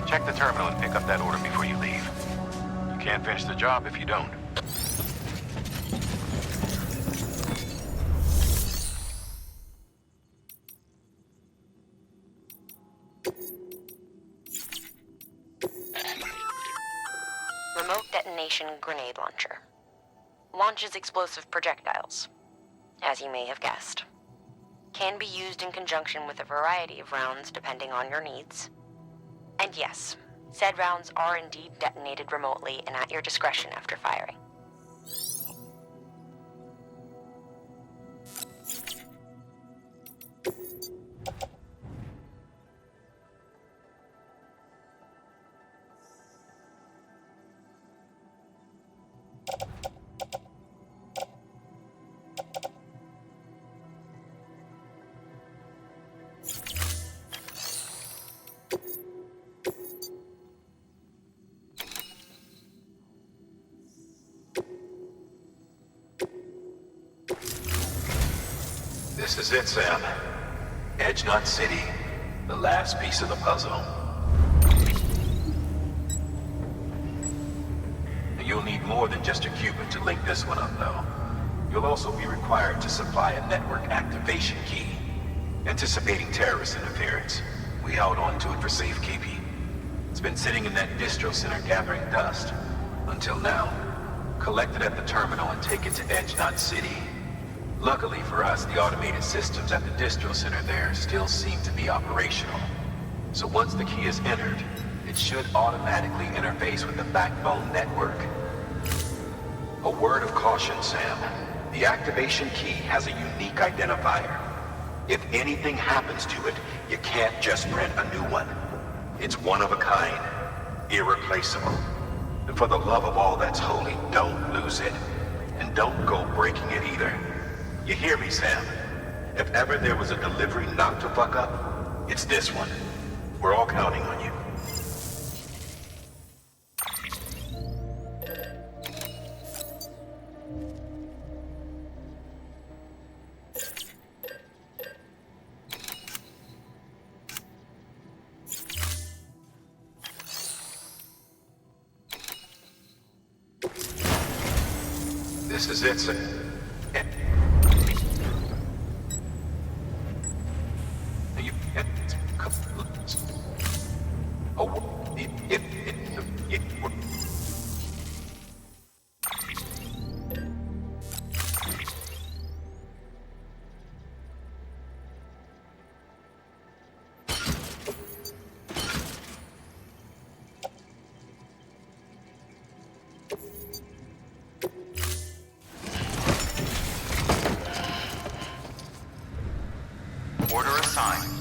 Check the terminal and pick up that order before you leave. You can't finish the job if you don't. Remote detonation grenade launcher. Launches explosive projectiles, as you may have guessed. Can be used in conjunction with a variety of rounds depending on your needs. And yes, said rounds are indeed detonated remotely and at your discretion after firing. This is it, Sam. Edge Nut City. The last piece of the puzzle. You'll need more than just a Cupid to link this one up, though. will also be required to supply a network activation key. Anticipating terrorist interference, we held on to it for safekeeping. It's been sitting in that distro center gathering dust. Until now. Collect it at the terminal and take it to Edge Knot City. Luckily for us, the automated systems at the distro center there still seem to be operational. So once the key is entered, it should automatically interface with the backbone network. A word of caution, Sam. The activation key has a unique identifier. If anything happens to it, you can't just print a new one. It's one of a kind, irreplaceable. And for the love of all that's holy, don't lose it. And don't go breaking it either. You hear me, Sam? If ever there was a delivery not to fuck up, it's this one. We're all counting on you. This is it, sir. Order assigned.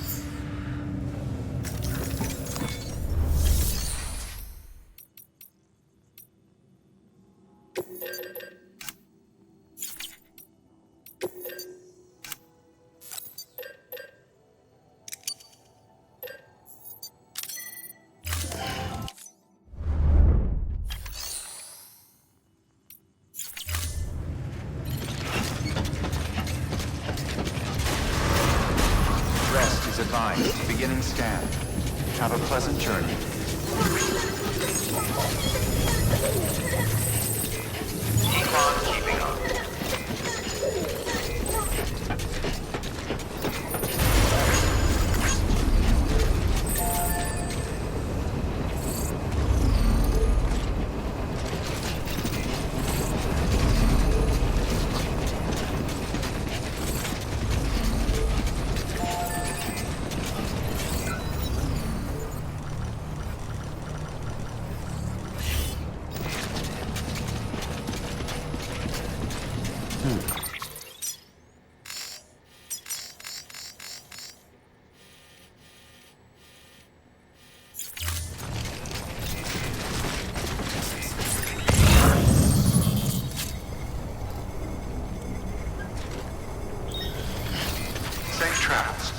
Rest is advised. Beginning scan. Have a pleasant journey. Econ keeping up. Safe travels.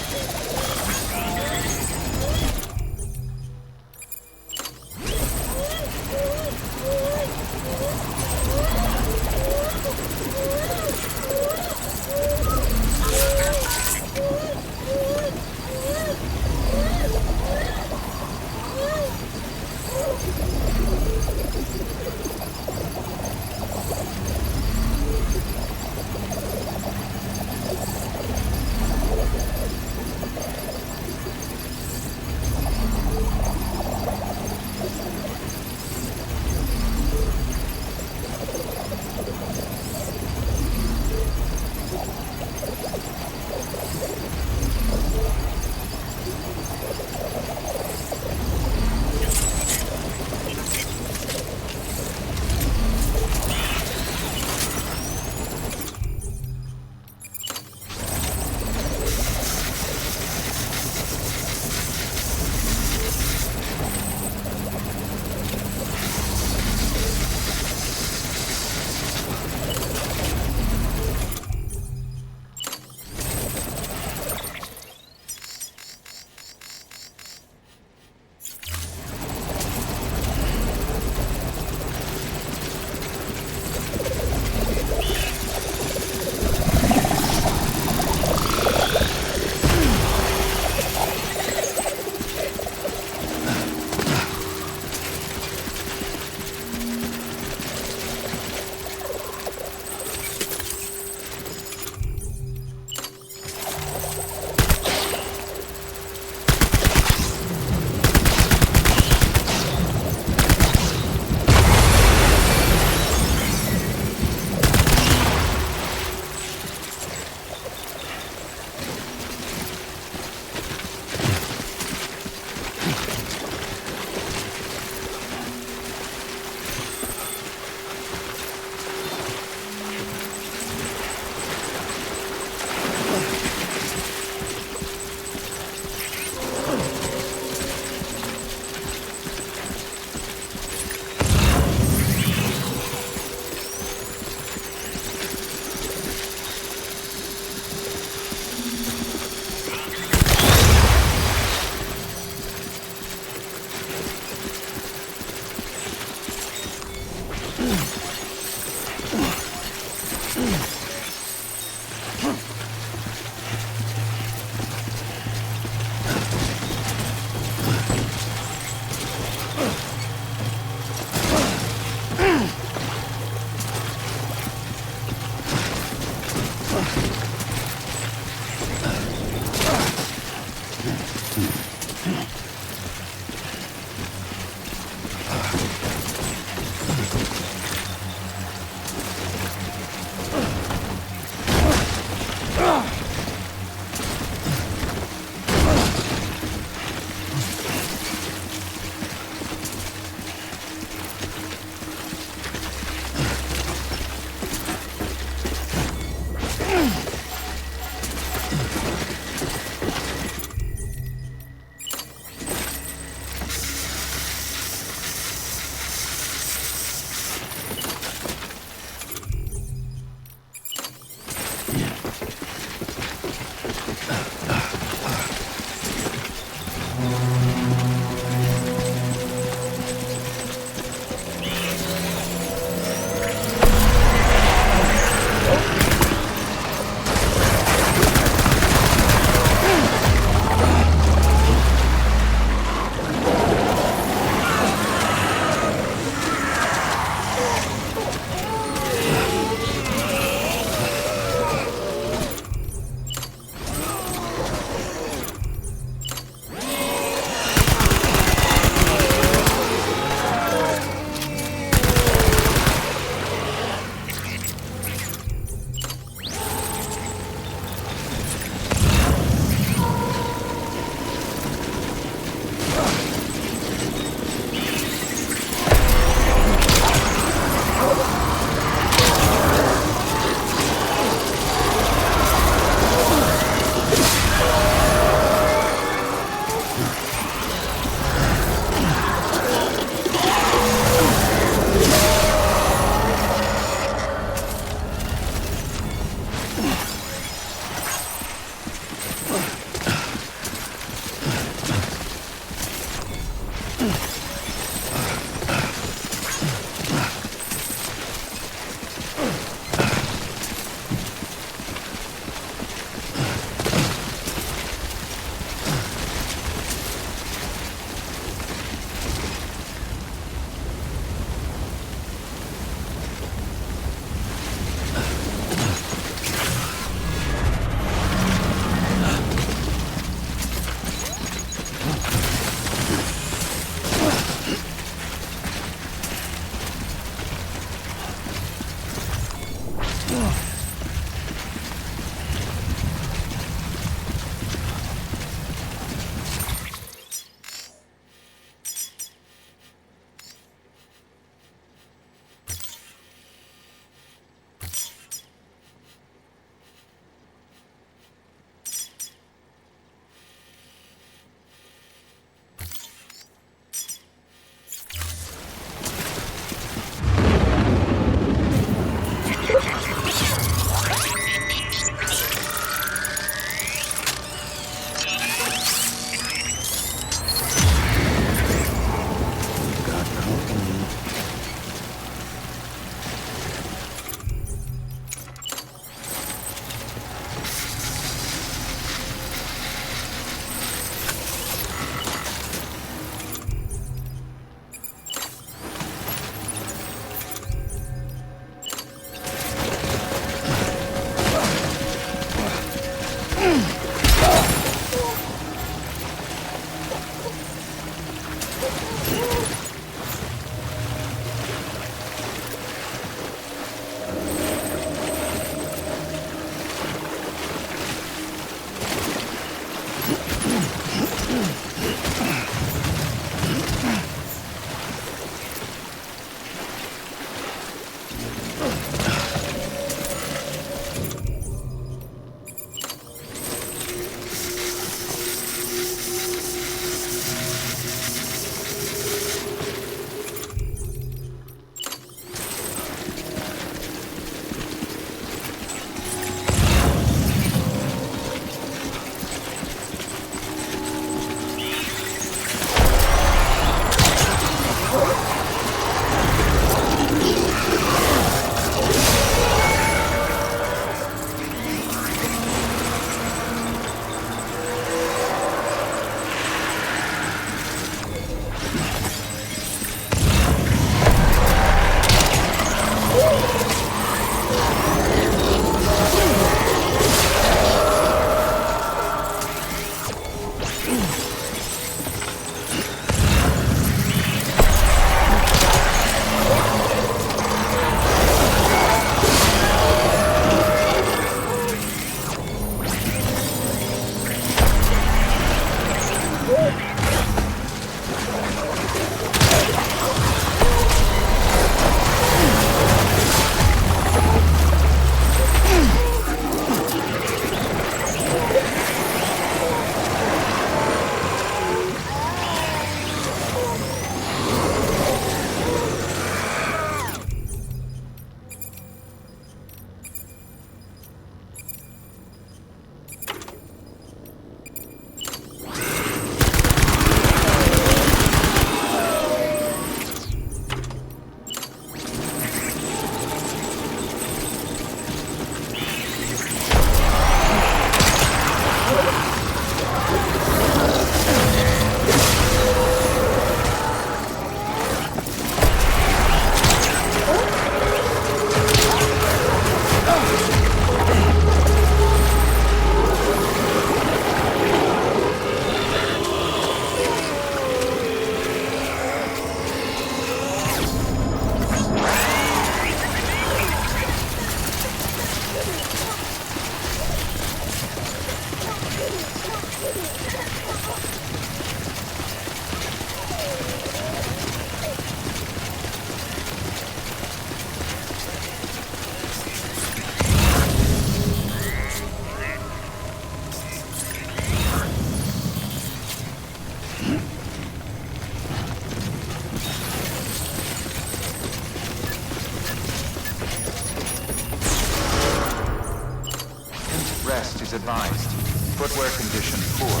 is advised. Footwear condition poor.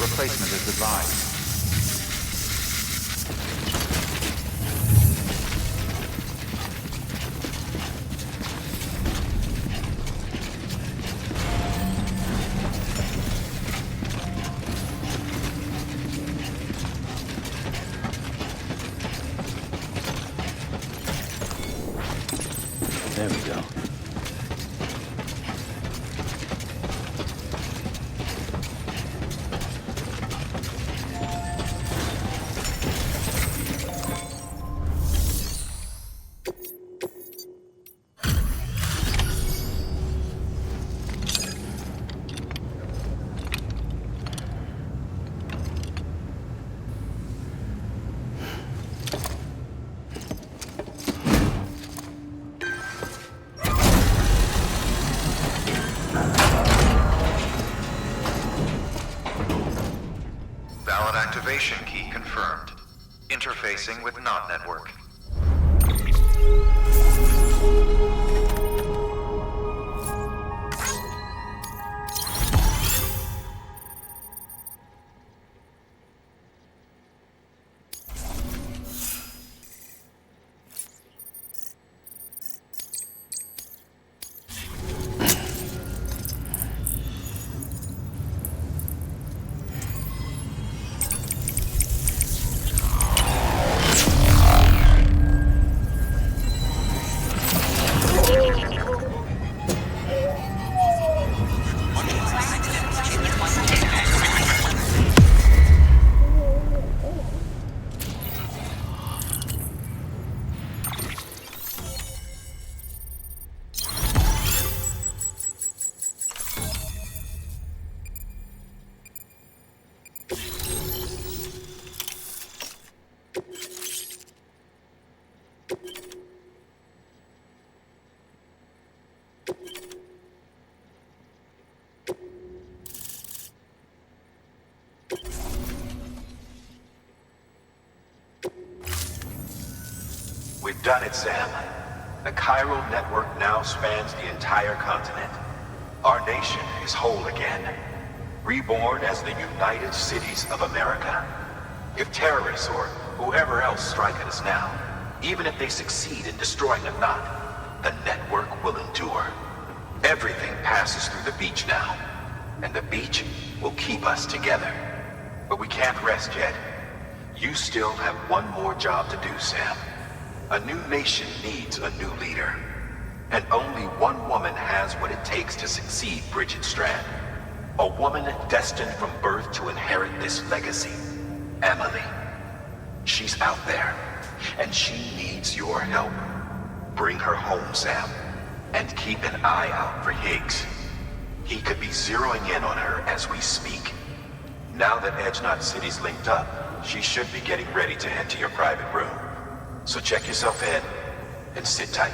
Replacement is advised. There we go. Valid activation key confirmed. Interfacing with NOT network. We've done it, Sam. The chiral network now spans the entire continent. Our nation is whole again, reborn as the United Cities of America. If terrorists or whoever else strike at us now, even if they succeed in destroying the knot, the network will endure. Everything passes through the beach now, and the beach will keep us together. But we can't rest yet. You still have one more job to do, Sam. A new nation needs a new leader. And only one woman has what it takes to succeed Bridget Strand. A woman destined from birth to inherit this legacy. Emily. She's out there, and she needs your help. Bring her home, Sam, and keep an eye out for Higgs. He could be zeroing in on her as we speak. Now that Edge Knot City's linked up, she should be getting ready to head to your private room. So check yourself in, and sit tight.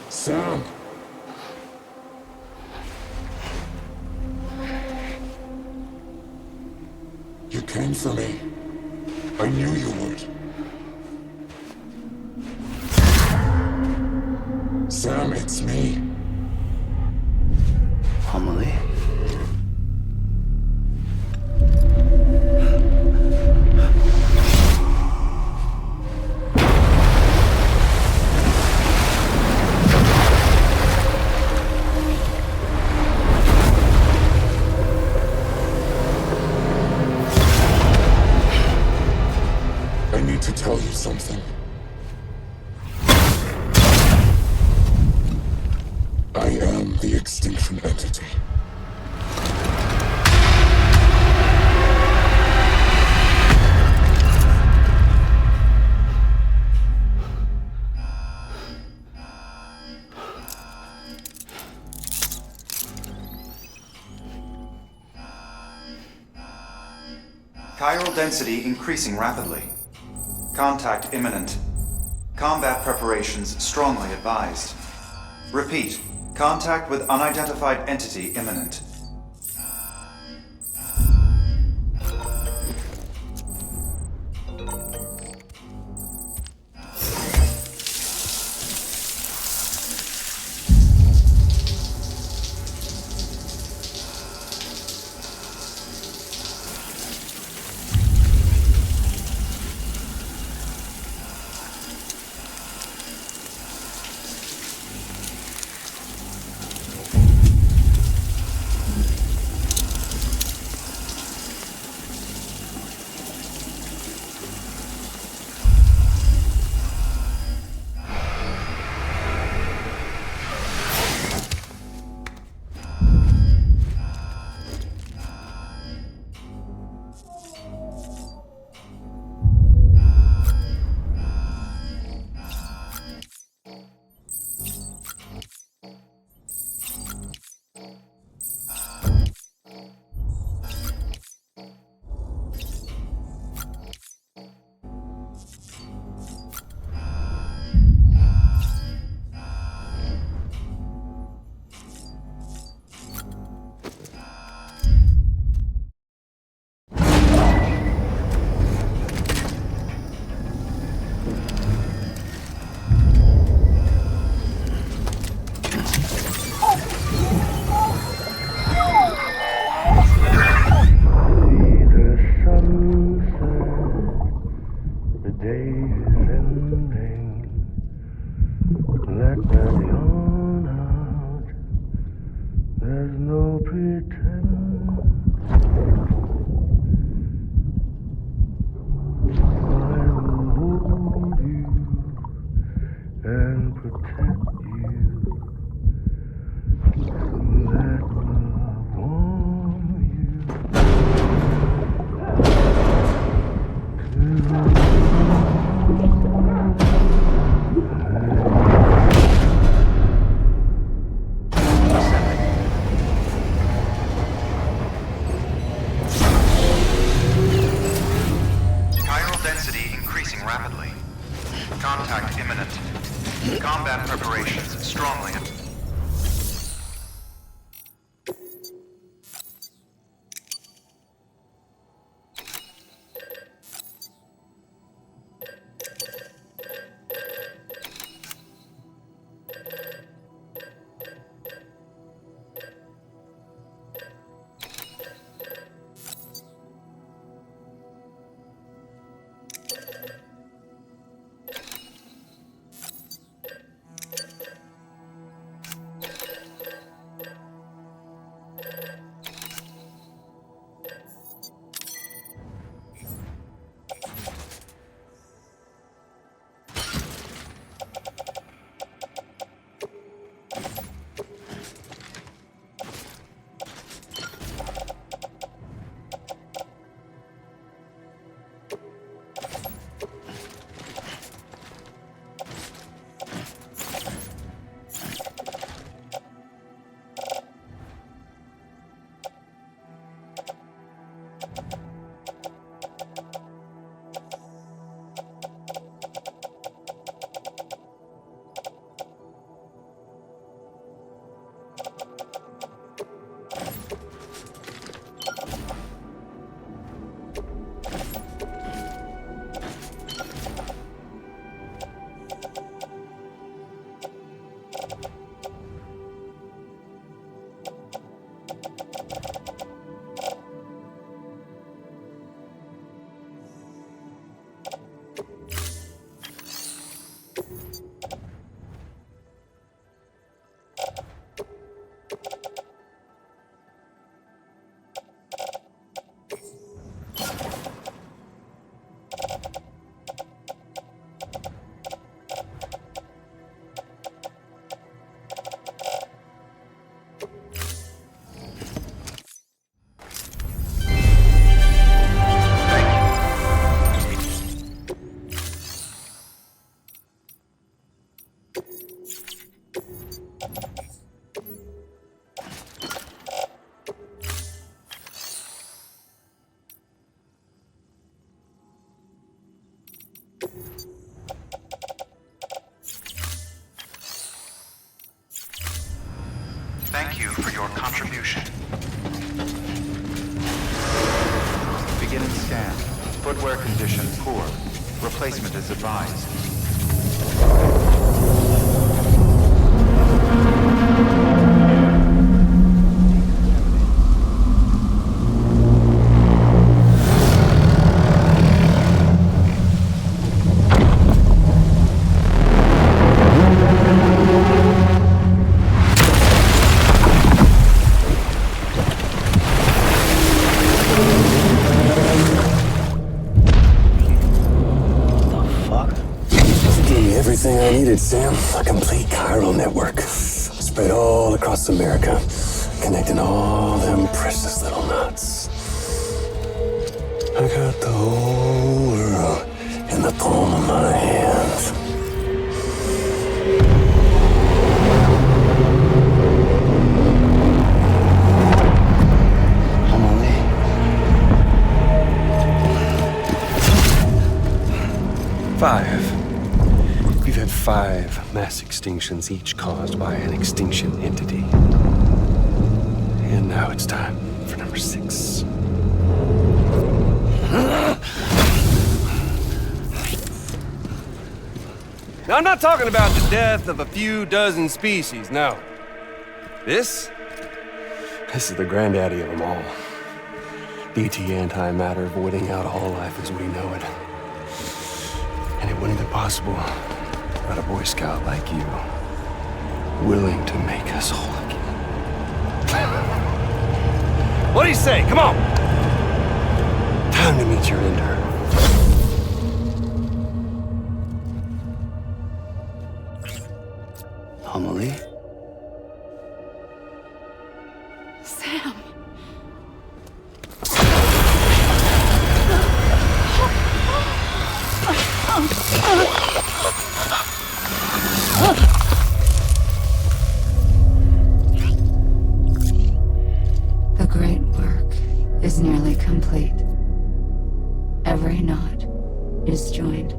Sam! You came for me. I knew you would. Sam, it's me. Emily? To tell you something. I am the extinction entity. Chiral density increasing rapidly. Contact imminent. Combat preparations strongly advised. Repeat, contact with unidentified entity imminent. you for your contribution. Beginning scan. Footwear condition poor. Replacement is advised. Everything I needed, Sam. A complete chiral network. Spread all across America. Connecting all them precious little knots. I got the whole world in the palm of my hand. We've had 5 mass extinctions, each caused by an extinction entity. And now it's time for number 6. Now, I'm not talking about the death of a few dozen species, no. This is the granddaddy of them all. BT antimatter voiding out all life as we know it. And it wouldn't be possible without a Boy Scout like you, willing to make us whole again. What do you say? Come on! Time to meet your intern. Amelie? Sam. The great work is nearly complete. Every knot is joined.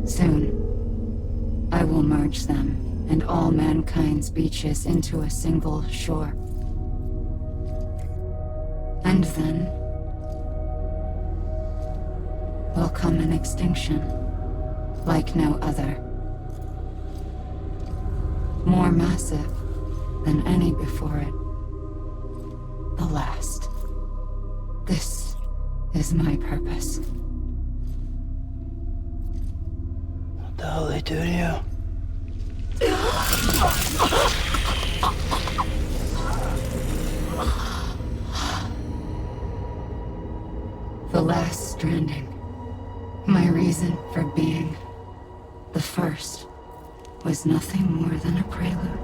Soon, I will merge them and all mankind's beaches into a single shore. And then will come an extinction like no other. More massive than any before it. The last. This is my purpose. What the hell they do to you? The last stranding. My reason for being. The first was nothing more than a prelude.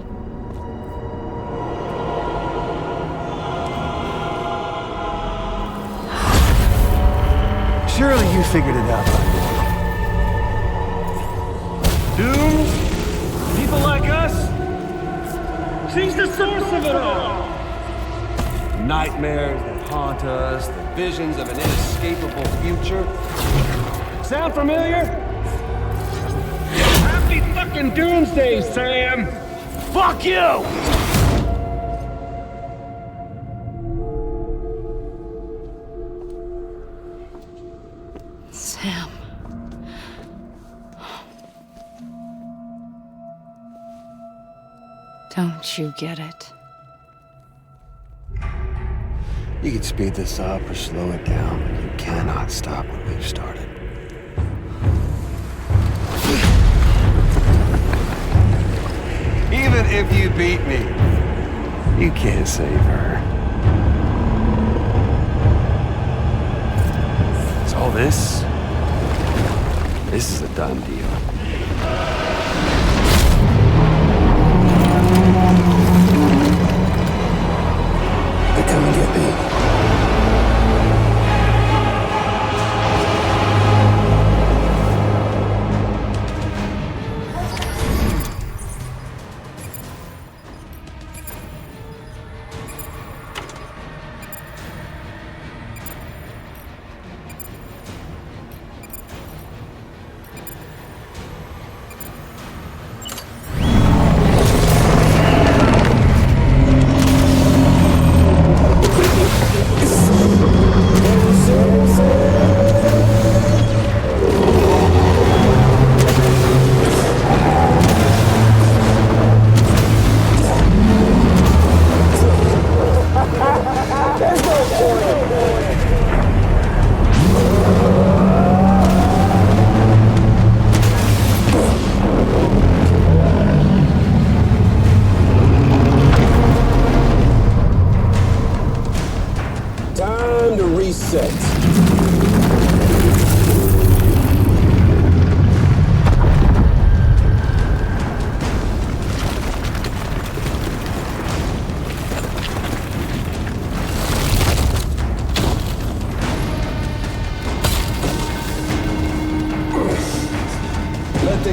Surely you figured it out by now. Dooms? People like us? She's the source of it all! Nightmares that haunt us, the visions of an inescapable future. Sound familiar? Happy fucking doomsday, Sam! Fuck you! Sam. Don't you get it? You can speed this up or slow it down, but you cannot stop what we've started. Even if you beat me, you can't save her. So all this is a done deal. They come and get me.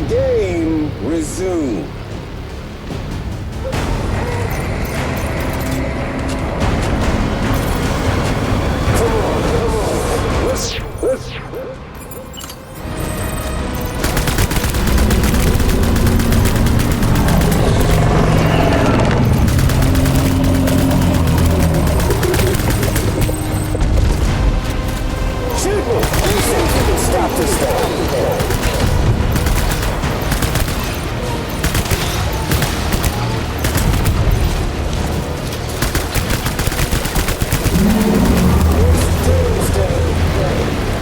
game resume. Come on. Let's... Shoot me! You think you can stop this thing? Doomsday.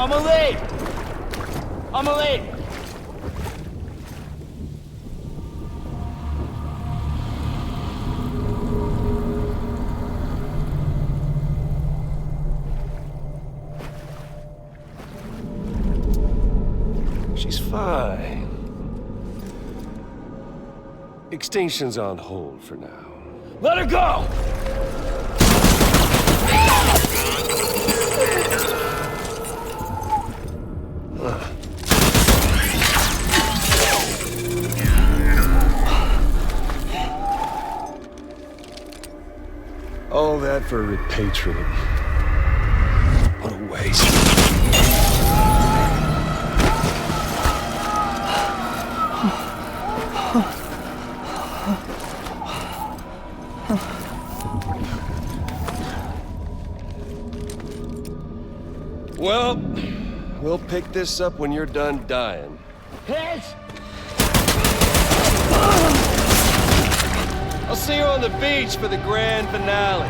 I'm late! I'm late! She's fine. Extinction's on hold for now. Let her go! All that for repatriate. What a waste. Well, We'll pick this up when you're done dying. Hit! I'll see you on the beach for the grand finale.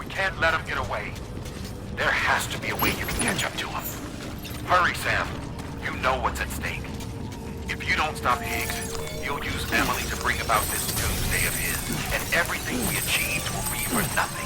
Can't let him get away. There has to be a way you can catch up to him. Hurry, Sam. You know what's at stake. If you don't stop Higgs, you'll use Emily to bring about this doomsday of his, and everything we achieved will be for nothing.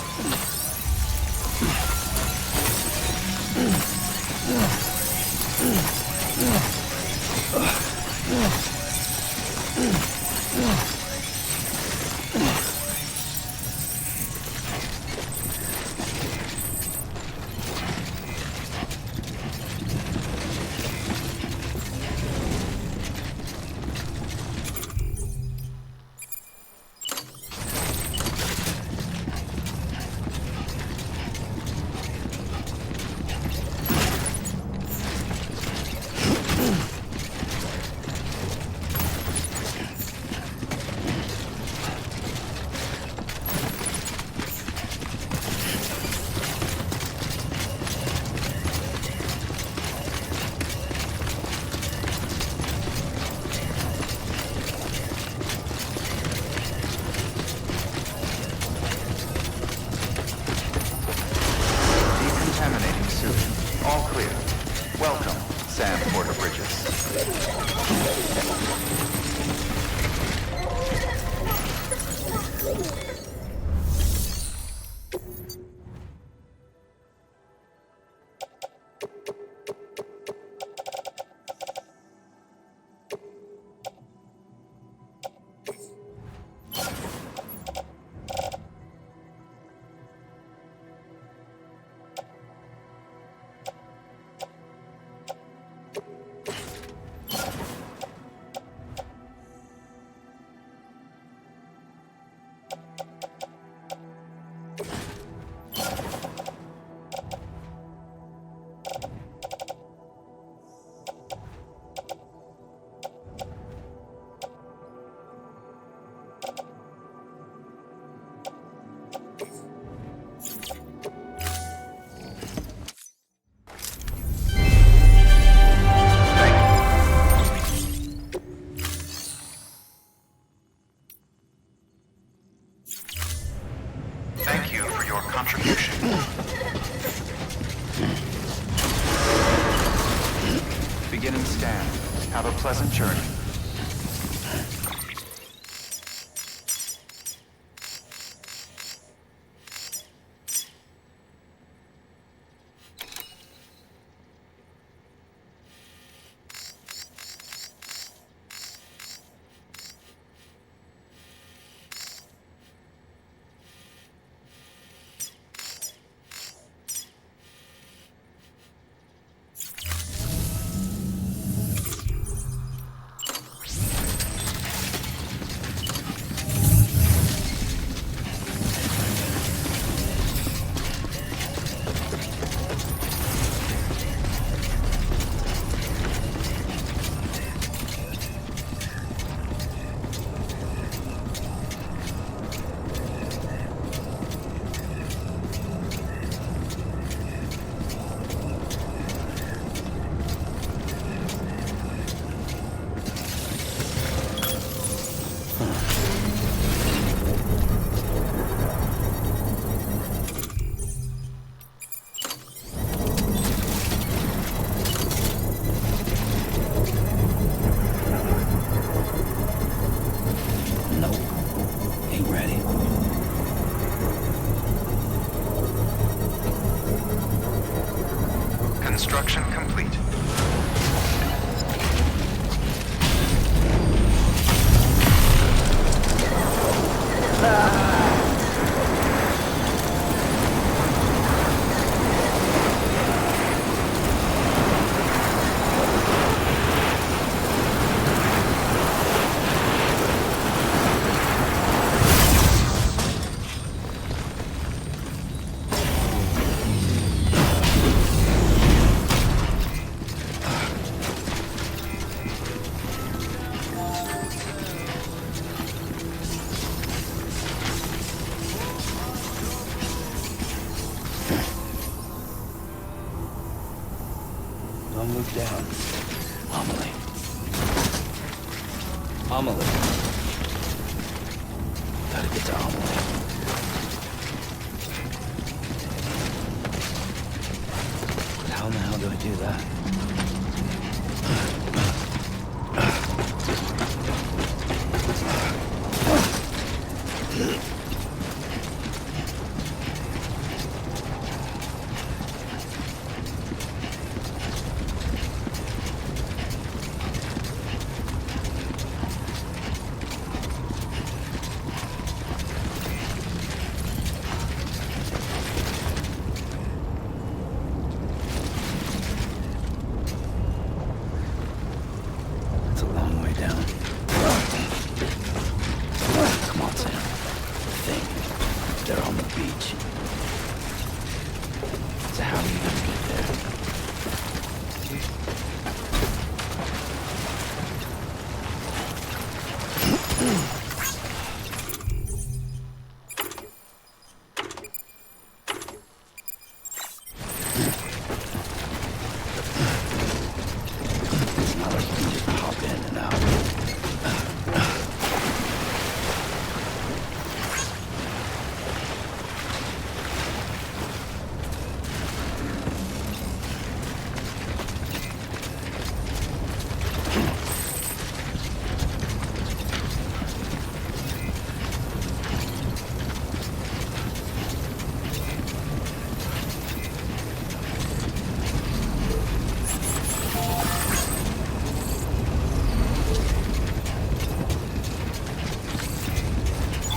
All clear. Welcome, Sam Porter Bridges. Thank you for your contribution. Beginning scan. Have a pleasant journey. Construction complete. Don't look down. Amelie. Amelie. Gotta get to Amelie. But how in the hell do I do that? It's a long way down. Come on, Sam. Think. They're on the beach. So how are you gonna get there? It's not like you can just hop in and out.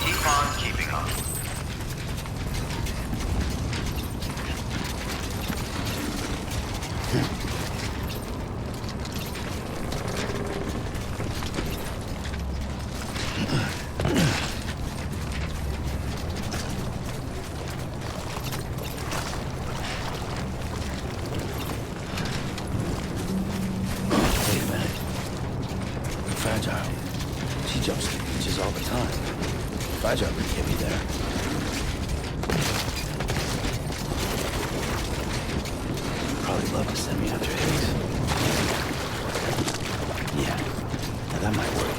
Keep on keeping up. Wait a minute. Fragile. She jumps to beaches all the time. Fragile could get me there. Probably love to send me after Higgs. Yeah, now that might work.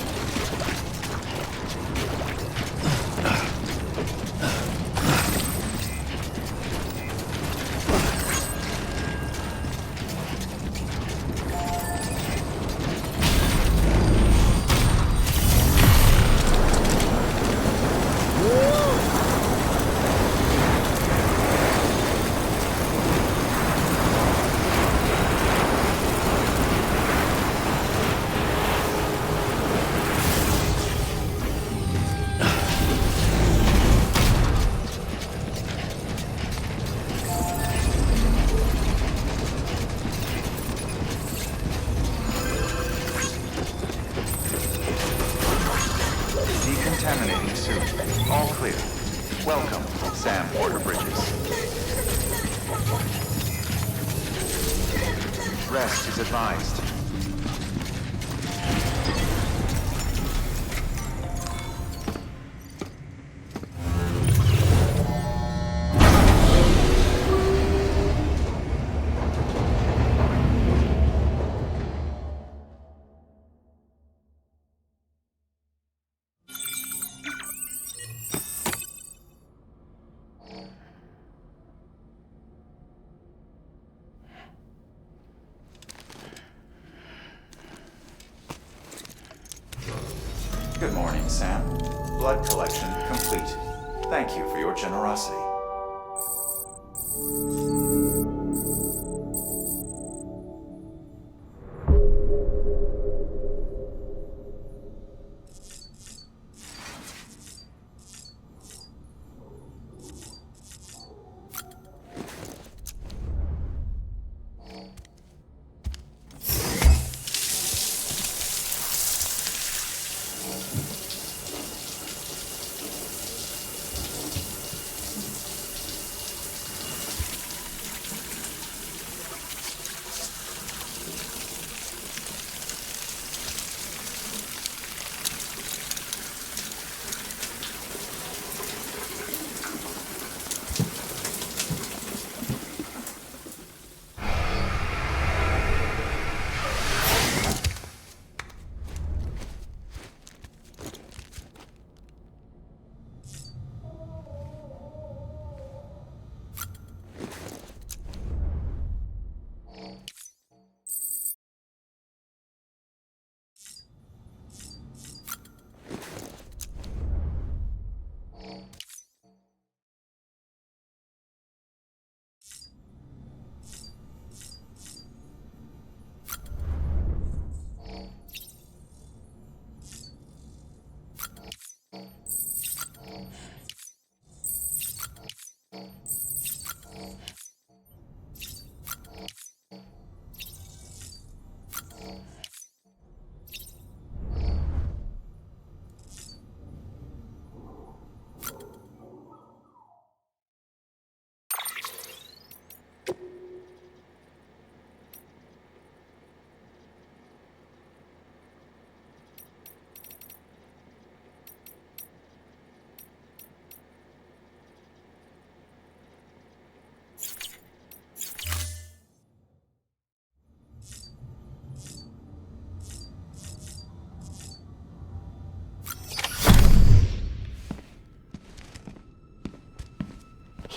Decontaminating soon. All clear. Welcome, Sam Porter Bridges. Rest is advised. Good morning, Sam. Blood collection complete. Thank you for your generosity.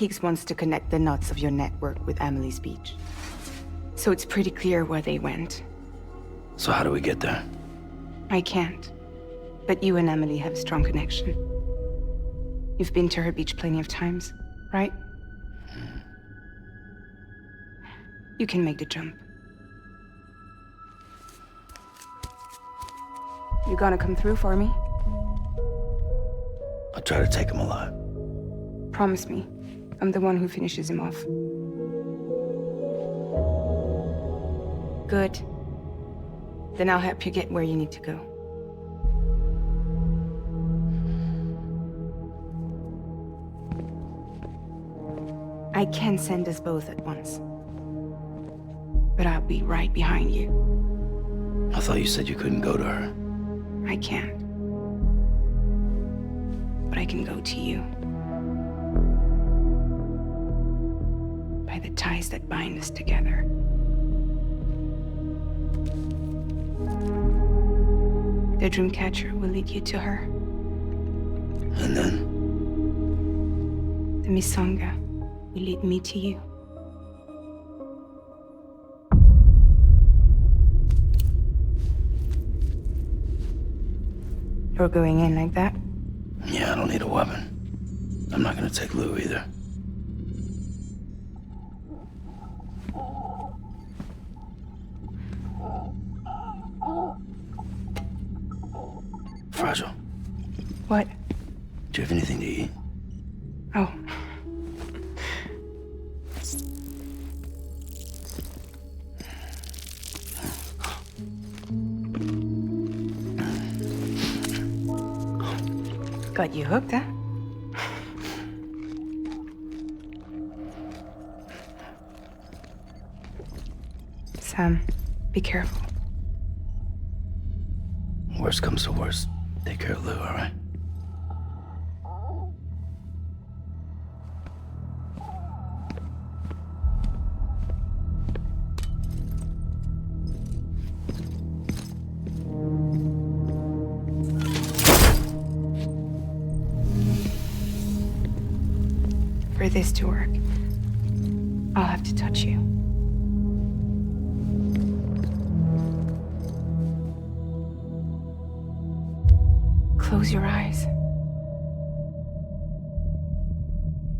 Higgs wants to connect the knots of your network with Emily's beach. So it's pretty clear where they went. So how do we get there? I can't. But you and Emily have a strong connection. You've been to her beach plenty of times, right? You can make the jump. You gonna come through for me? I'll try to take him alive. Promise me. I'm the one who finishes him off. Good. Then I'll help you get where you need to go. I can send us both at once. But I'll be right behind you. I thought you said you couldn't go to her. I can't. But I can go to you. By the ties that bind us together. The Dreamcatcher will lead you to her. And then? The Misanga will lead me to you. You're going in like that? Yeah, I don't need a weapon. I'm not gonna take Lou either. Fragile. What? Do you have anything to eat? Oh. Got you hooked, huh? Sam, be careful. Worst comes to worst. Take care of Lou, all right? For this to work, I'll have to touch you. Close your eyes.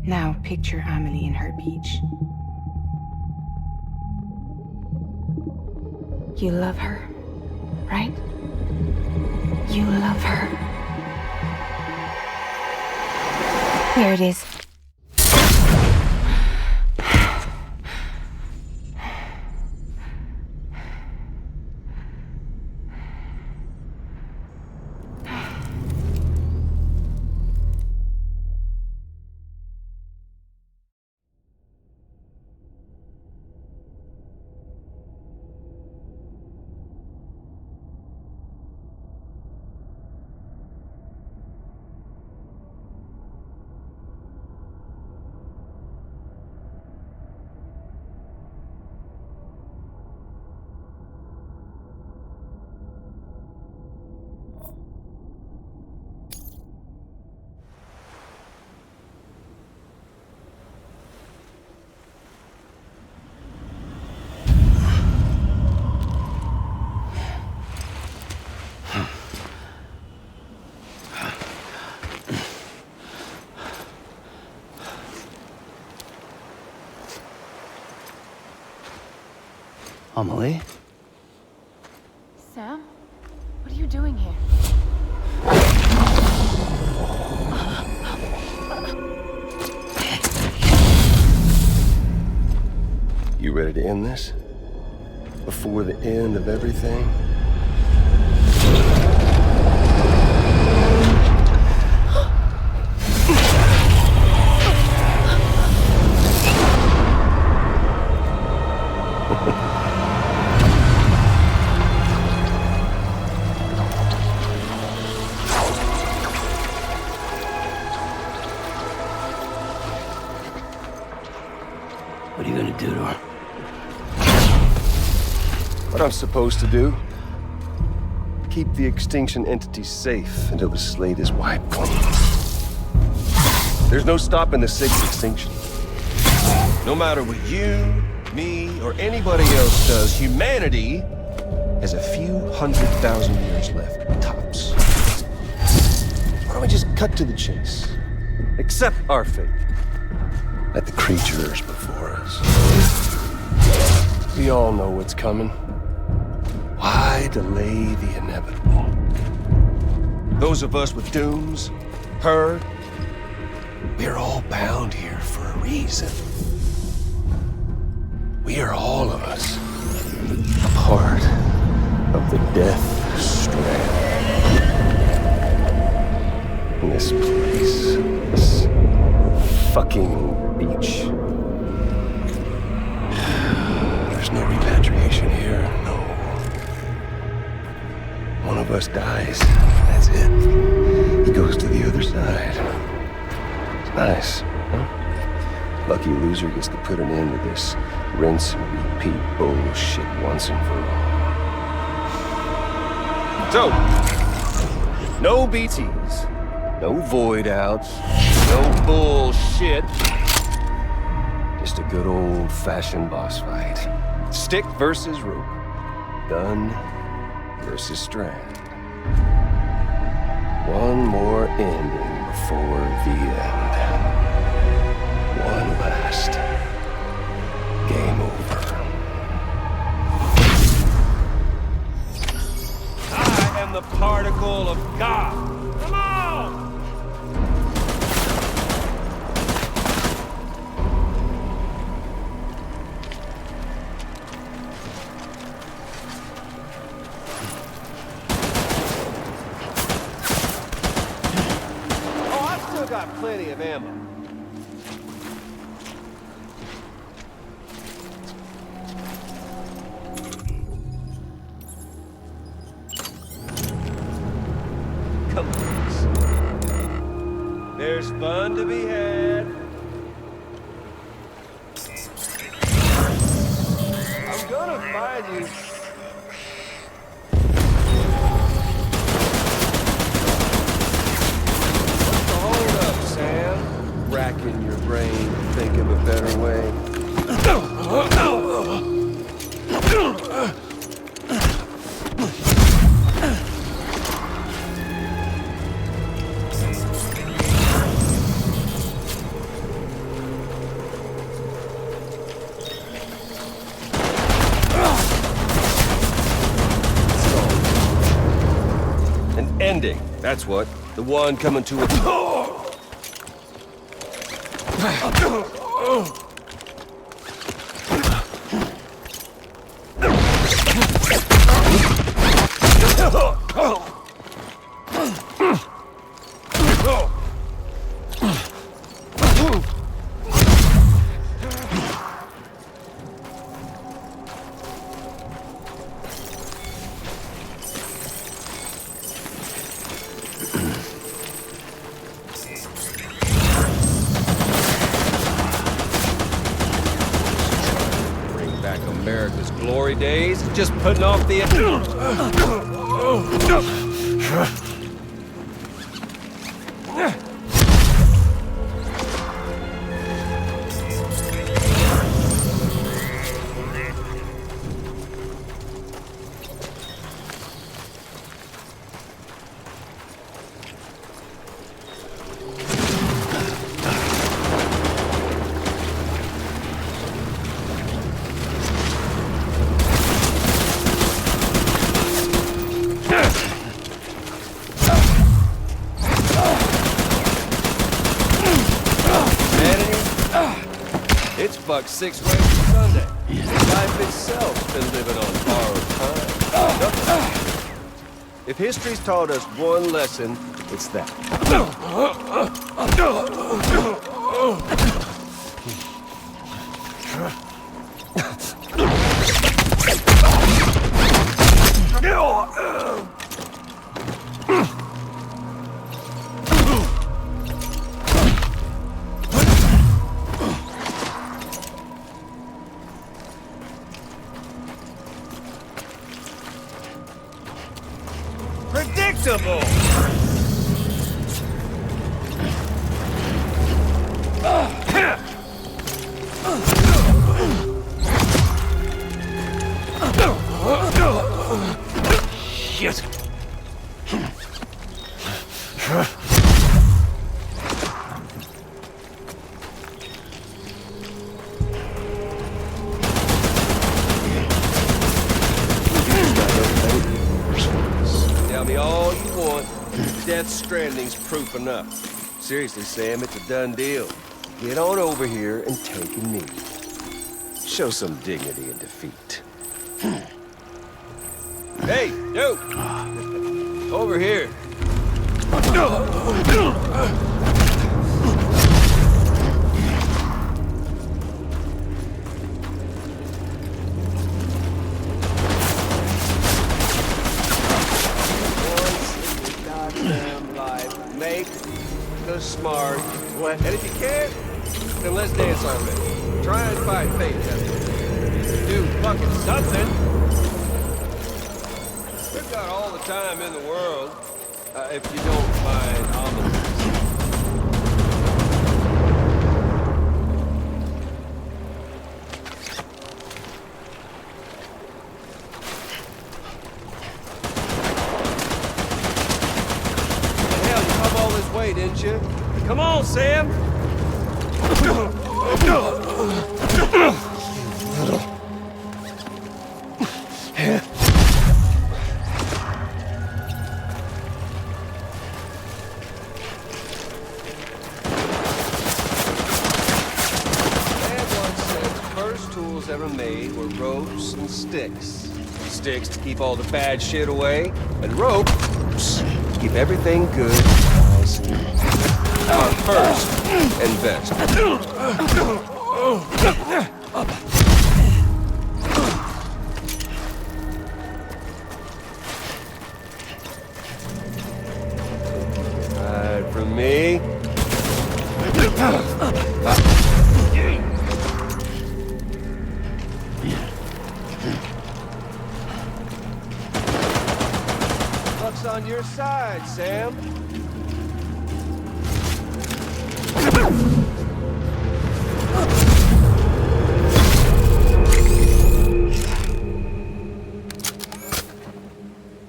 Now picture Amelie in her beach. You love her, right? You love her. Here it is. Amelie? Sam? What are you doing here? You ready to end this? Before the end of everything? What are you gonna do to her? What I'm supposed to do? Keep the extinction entity safe until the slate is wiped clean. There's no stopping the sacred extinction. No matter what you, me, or anybody else does, humanity has a few 100,000 years left, tops. Why don't we just cut to the chase? Accept our fate. Let the creatures before us. We all know what's coming. Why delay the inevitable? Those of us with dooms, her, we're all bound here for a reason. We are all of us a part of the Death Strand. In this place, this fucking beach. There's no repatriation here, no. One of us dies, that's it. He goes to the other side. It's nice, huh? Lucky loser gets to put an end to this rinse and repeat bullshit once and for all. So, no BTs, no void outs, no bullshit. Just a good old-fashioned boss fight. Stick versus rope. Gun versus strand. One more ending before the end. One last game over. I am the particle of God. Come on! Oh, I've still got plenty of ammo. Come on. There's fun to be had. I'm gonna find you. What's the hold up, Sam? Racking your brain to think of a better way. Ending, that's what. The one coming to a... America's glory days, just putting off the... It's buck 6 ways to Sunday. Life itself's been living on borrowed time. If history's taught us one lesson, it's that. Predictable! me all you want. Death Stranding's proof enough. Seriously, Sam, it's a done deal. Get on over here and take a knee. Show some dignity in defeat. Hey, you! Over here. Make the smart. What? And if you can't, then let's dance already. Try and fight fate. Do fucking something. We've got all the time in the world, if you don't mind omelets. Didn't you? Come on, Sam! First tools ever made were ropes and sticks. Sticks to keep all the bad shit away, and ropes to keep everything good. Our first and best. Hide from me. Luck's on your side, Sam.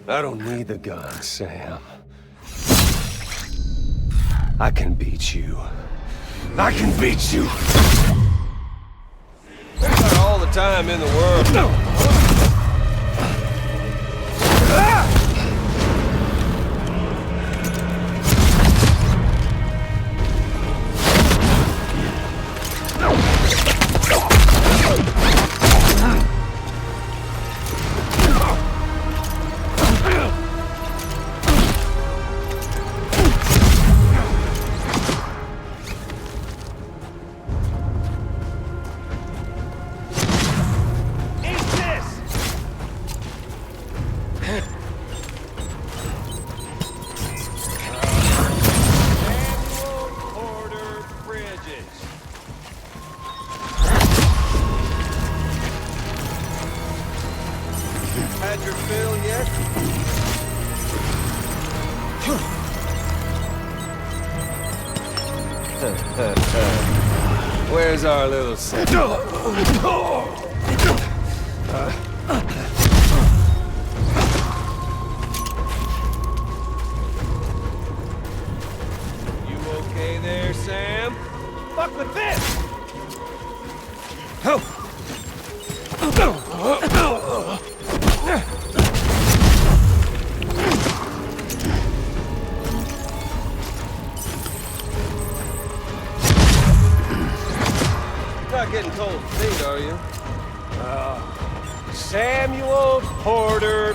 I don't need the gun, Sam. I can beat you. I can beat you. We've got all the time in the world. Had your fill yet? Where's our little son? You okay there, Sam? Fuck with this! Not getting cold feet, are you? Samuel Porter.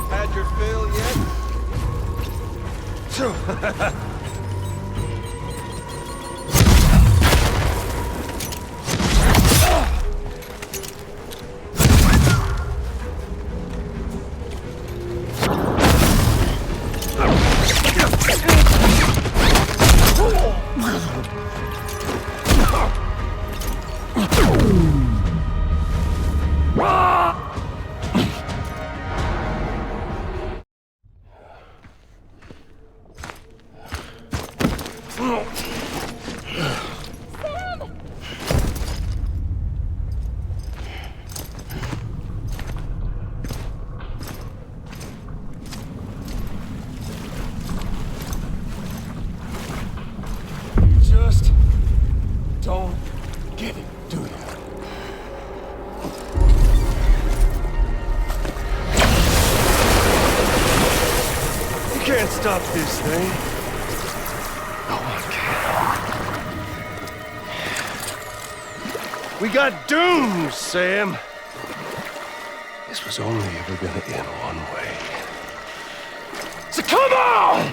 Had your fill yet? stop this thing. No one can. We got doomed, Sam. This was only ever gonna end one way. So come on!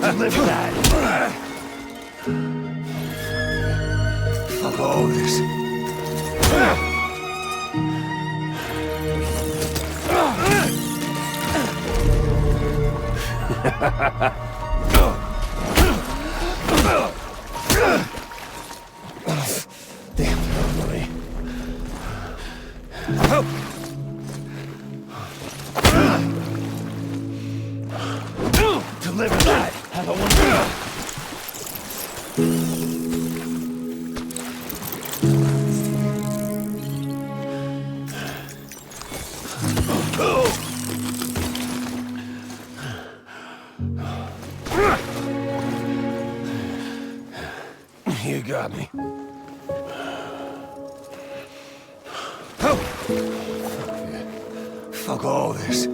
Deliver that. Fuck all this. Damn, Emily. Deliver that. Have a wonderful. You got me. Fuck all this.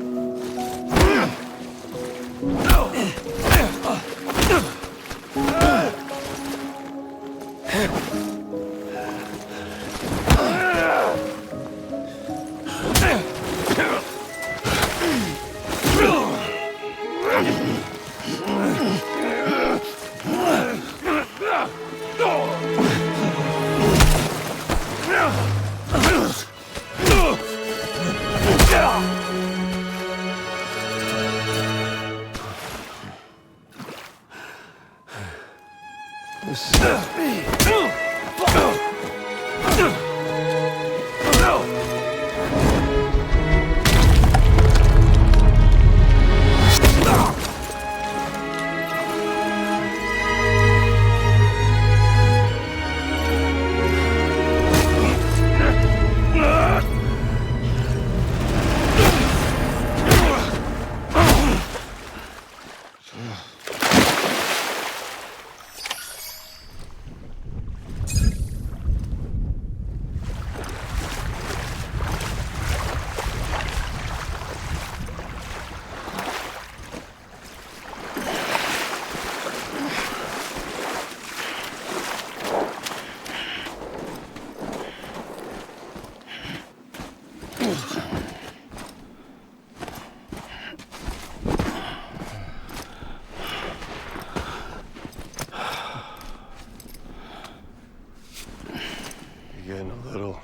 Getting a little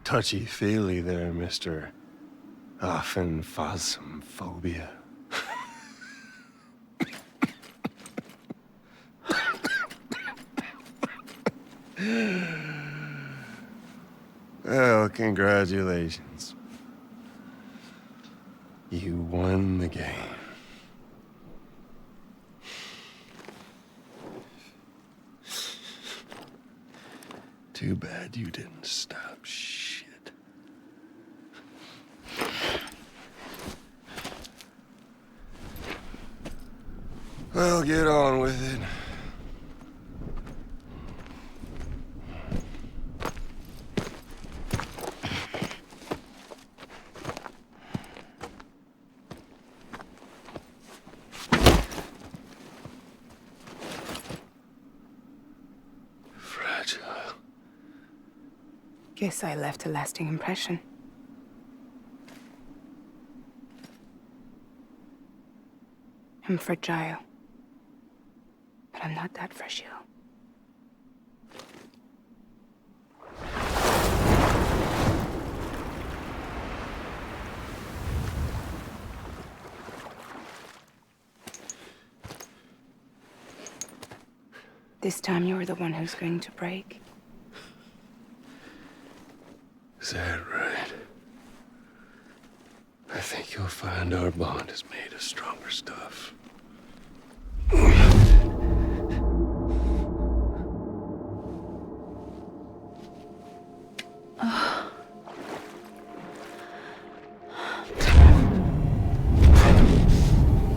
touchy-feely there, Mr. Phasmophobia. Well, congratulations. You won the game. Too bad you didn't stop shit. Well, get on with it. Guess I left a lasting impression. I'm fragile. But I'm not that fragile. This time you're the one who's going to break. Is that right? I think you'll find our bond is made of stronger stuff.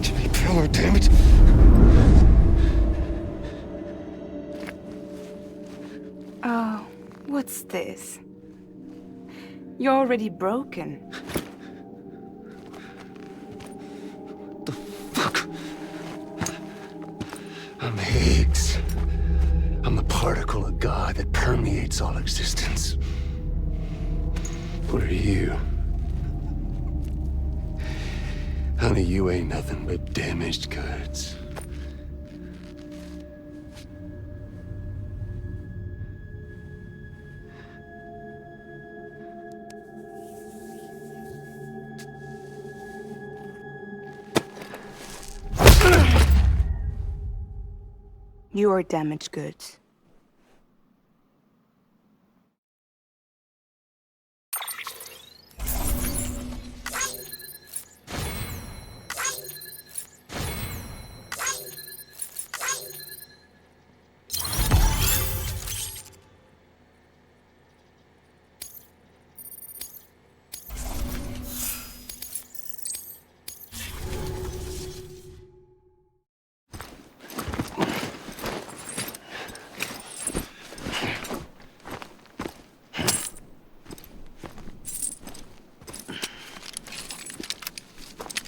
Jimmy Pillar, damn it! Oh, what's this? You're already broken. The fuck? I'm Higgs. I'm the particle of God that permeates all existence. What are you? Honey, you ain't nothing but damaged goods. You are damaged goods.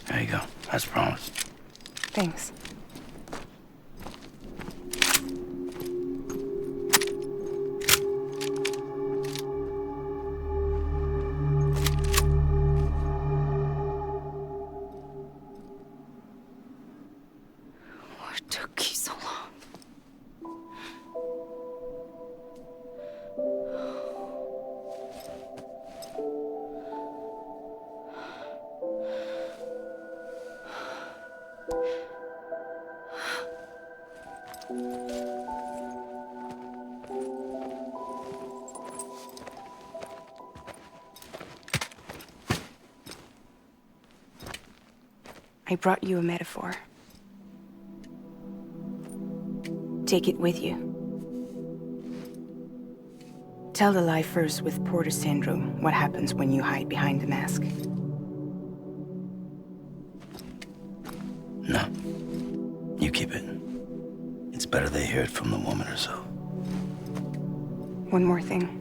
There you go, as promised. Thanks. What took you so long? I brought you a metaphor. Take it with you. Tell the lifers with Porter syndrome what happens when you hide behind the mask. No. You keep it. It's better they hear it from the woman herself. One more thing.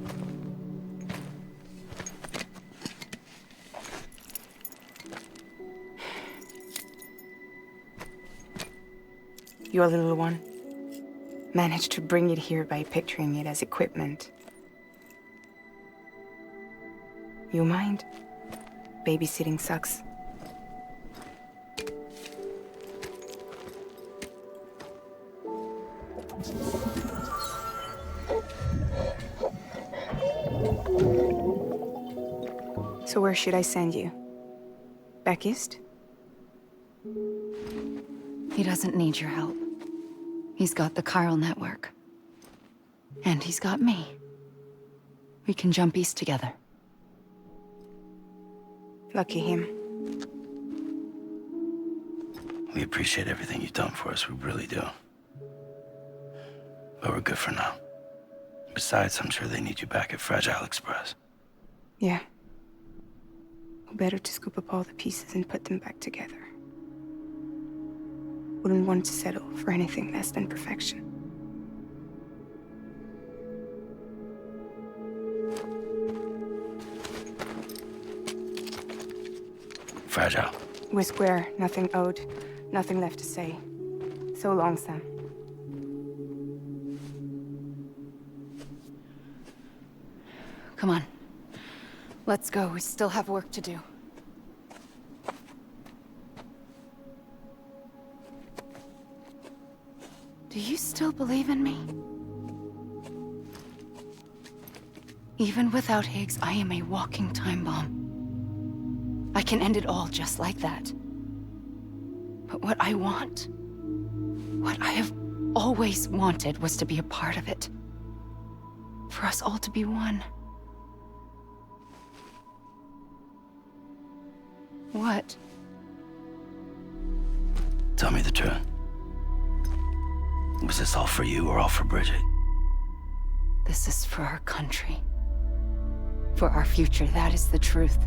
Your little one managed to bring it here by picturing it as equipment. You mind? Babysitting sucks. So where should I send you? Back east? He doesn't need your help. He's got the chiral network. And he's got me. We can jump east together. Lucky him. We appreciate everything you've done for us, we really do. But we're good for now. Besides, I'm sure they need you back at Fragile Express. Yeah. Better to scoop up all the pieces and put them back together. Wouldn't want to settle for anything less than perfection. Fragile. We're square, nothing owed, nothing left to say. So long, Sam. Come on. Let's go. We still have work to do. Do you still believe in me? Even without Higgs, I am a walking time bomb. I can end it all just like that. But what I want, what I have always wanted, was to be a part of it. For us all to be one. What? Tell me the truth. Was this all for you or all for Bridget? This is for our country. For our future, that is the truth.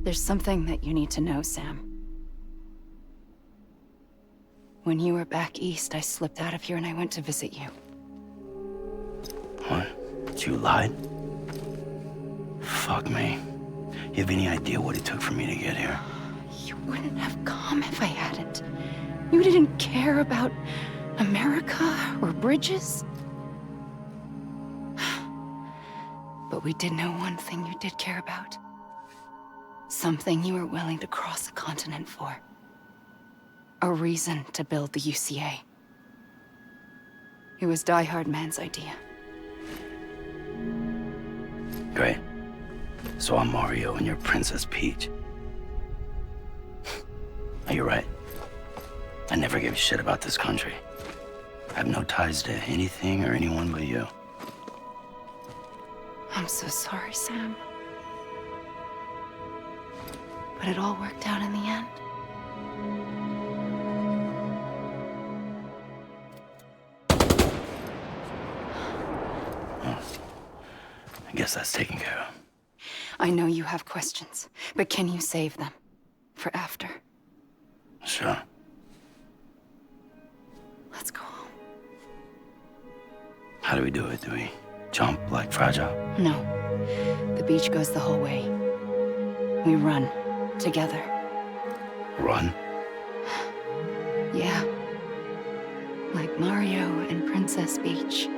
There's something that you need to know, Sam. When you were back east, I slipped out of here and I went to visit you. What? You lied? Fuck me. You have any idea what it took for me to get here? You wouldn't have come if I hadn't. You didn't care about America or bridges. But we did know one thing you did care about. Something you were willing to cross a continent for. A reason to build the UCA. It was Die Hard Man's idea. Great. So I'm Mario and you're Princess Peach. You're right. I never gave a shit about this country. I have no ties to anything or anyone but you. I'm so sorry, Sam. But it all worked out in the end. Oh. I guess that's taken care of. I know you have questions, but can you save them? For after? Sure. Let's go home. How do we do it? Do we jump like Fragile? No. The beach goes the whole way. We run. Together. Run? Yeah. Like Mario and Princess Peach.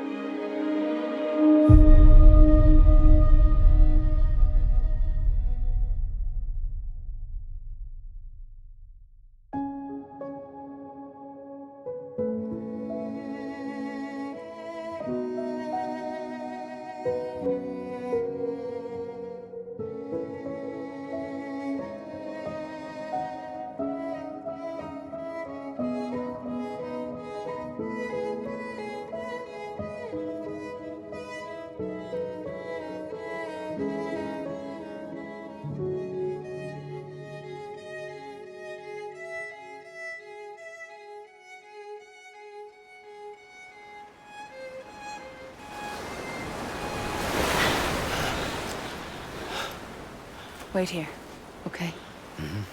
Wait here, okay? Mm-hmm.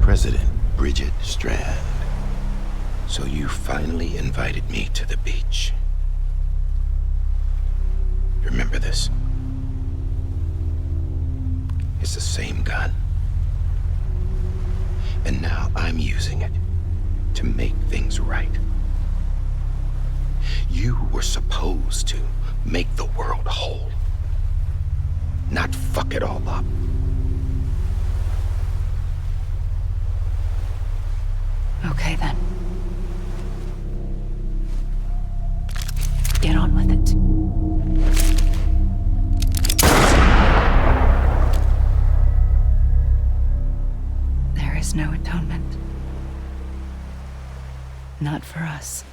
President Bridget Strand. So you finally invited me to the beach. Remember this? It's the same gun. And now I'm using it to make things right. You were supposed to make the world whole, not fuck it all up. Okay, then. Get on with it. There is no atonement. Not for us.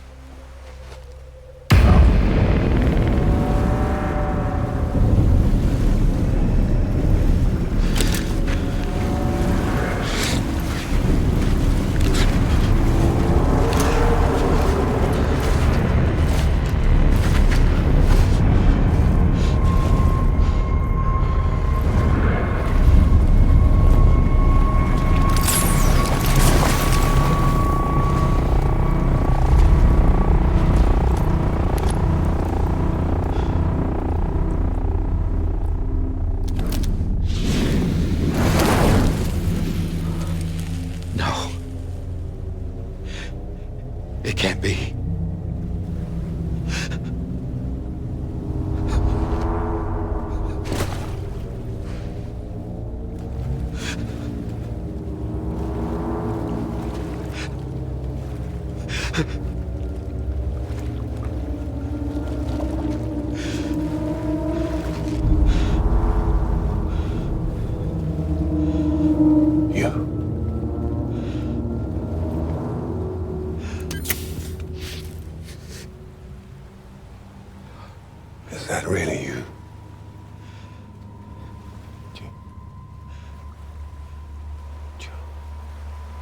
Is that really you?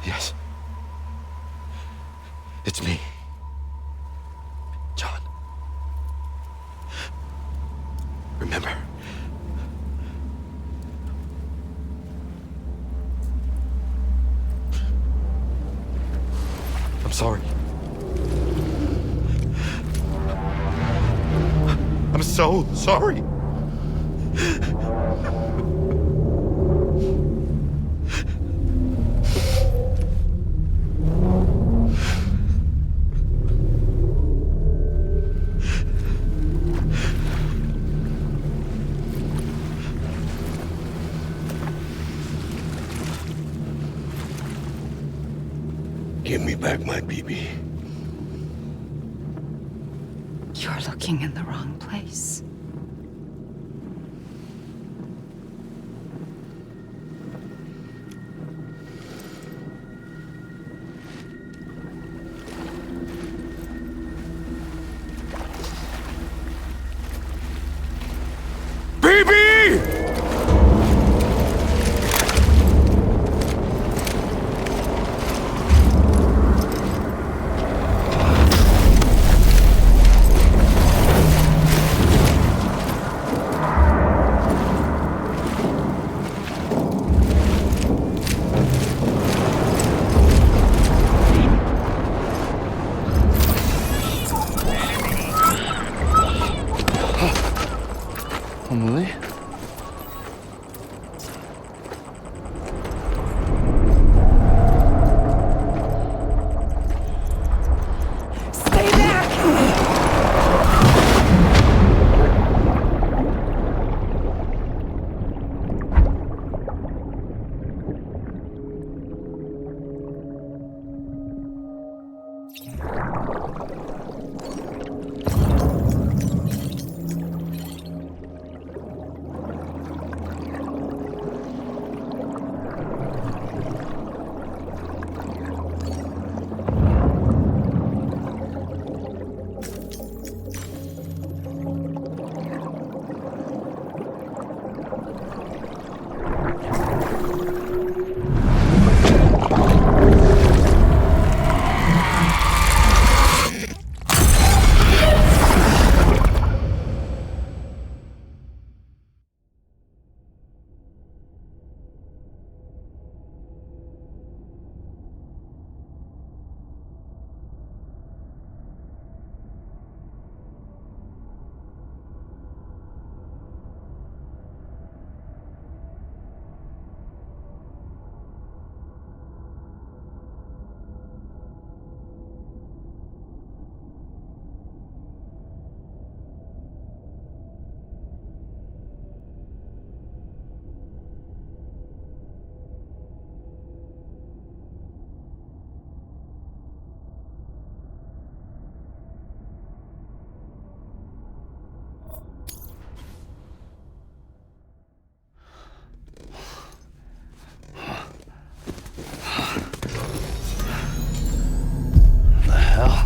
Yes. It's me. John. Remember. I'm sorry. I'm so sorry. Give me back my BB. You're looking in the wrong place. Emily? Stay back!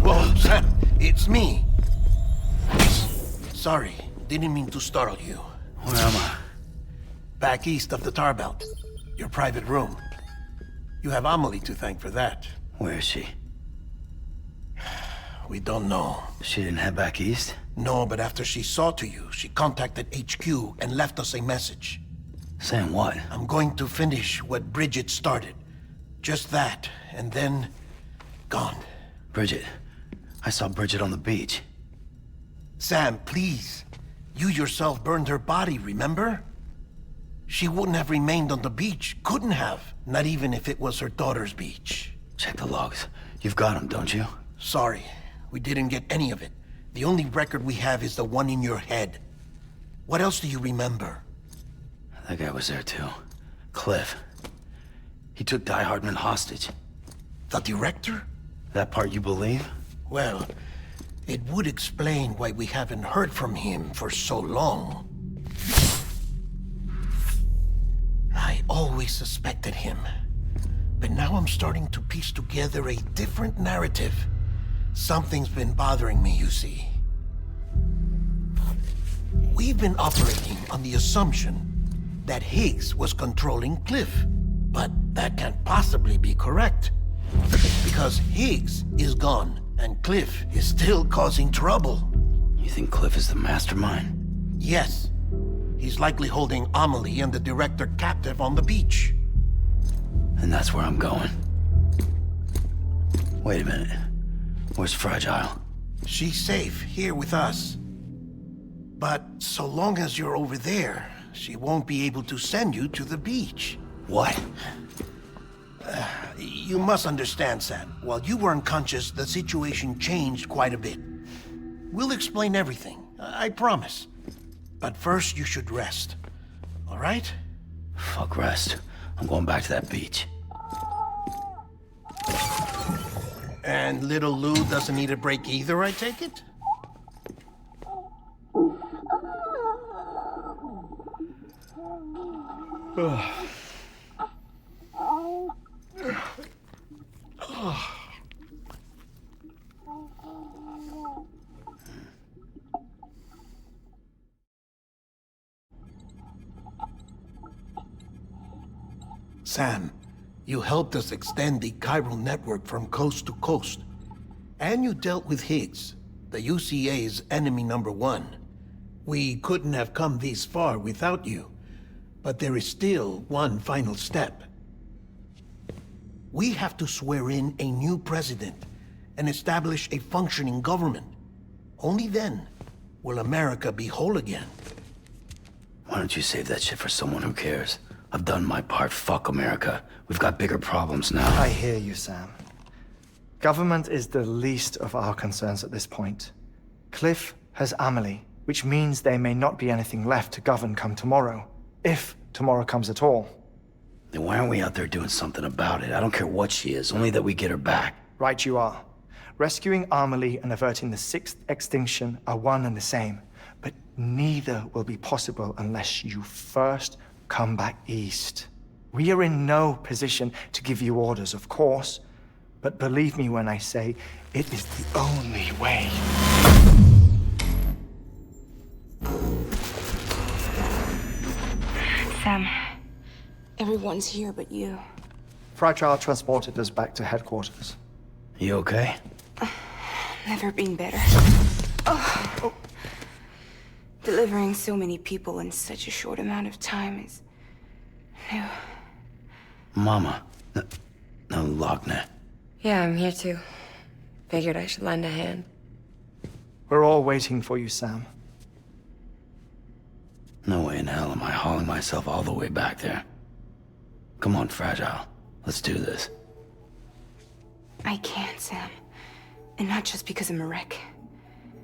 Whoa, Sam, it's me. Sorry, didn't mean to startle you. Where am I? Back east of the tar belt. Your private room. You have Amelie to thank for that. Where is she? We don't know. She didn't head back east? No, but after she saw to you, she contacted HQ and left us a message. Saying what? I'm going to finish what Bridget started. Just that, and then... gone. Bridget. I saw Bridget on the beach. Sam, please. You yourself burned her body, remember? She wouldn't have remained on the beach. Couldn't have. Not even if it was her daughter's beach. Check the logs. You've got them, don't you? Sorry. We didn't get any of it. The only record we have is the one in your head. What else do you remember? That guy was there too. Cliff. He took Die Hardman hostage. The director? That part you believe? Well, it would explain why we haven't heard from him for so long. I always suspected him. But now I'm starting to piece together a different narrative. Something's been bothering me, you see. we've been operating on the assumption that Higgs was controlling Cliff. But that can't possibly be correct. Because Higgs is gone, and Cliff is still causing trouble. You think Cliff is the mastermind? Yes. He's likely holding Amelie and the director captive on the beach. And that's where I'm going. Wait a minute. Where's Fragile? She's safe here with us. But so long as you're over there, she won't be able to send you to the beach. What? You must understand, Sam. While you were unconscious, the situation changed quite a bit. We'll explain everything, I promise. But first, you should rest. All right? Fuck rest. I'm going back to that beach. And little Lou doesn't need a break either, I take it? Sam, you helped us extend the chiral network from coast to coast. And you dealt with Higgs, the UCA's enemy #1. We couldn't have come this far without you. But there is still one final step. We have to swear in a new president and establish a functioning government. Only then will America be whole again. Why don't you save that shit for someone who cares? I've done my part. Fuck America. We've got bigger problems now. I hear you, Sam. Government is the least of our concerns at this point. Cliff has Amelie, which means there may not be anything left to govern come tomorrow. If tomorrow comes at all. Then why aren't we out there doing something about it? I don't care what she is, only that we get her back. Right you are. Rescuing Amelie and averting the 6th extinction are one and the same. But neither will be possible unless you first come back east. We are in no position to give you orders, of course. But believe me when I say, it is the only way. Sam, everyone's here but you. Fragile transported us back to headquarters. You okay? Never been better. Oh. Delivering so many people in such a short amount of time is new. Mama. No, Lochner. Yeah, I'm here too. Figured I should lend a hand. We're all waiting for you, Sam. No way in hell am I hauling myself all the way back there. Come on, Fragile. Let's do this. I can't, Sam. And not just because I'm a wreck.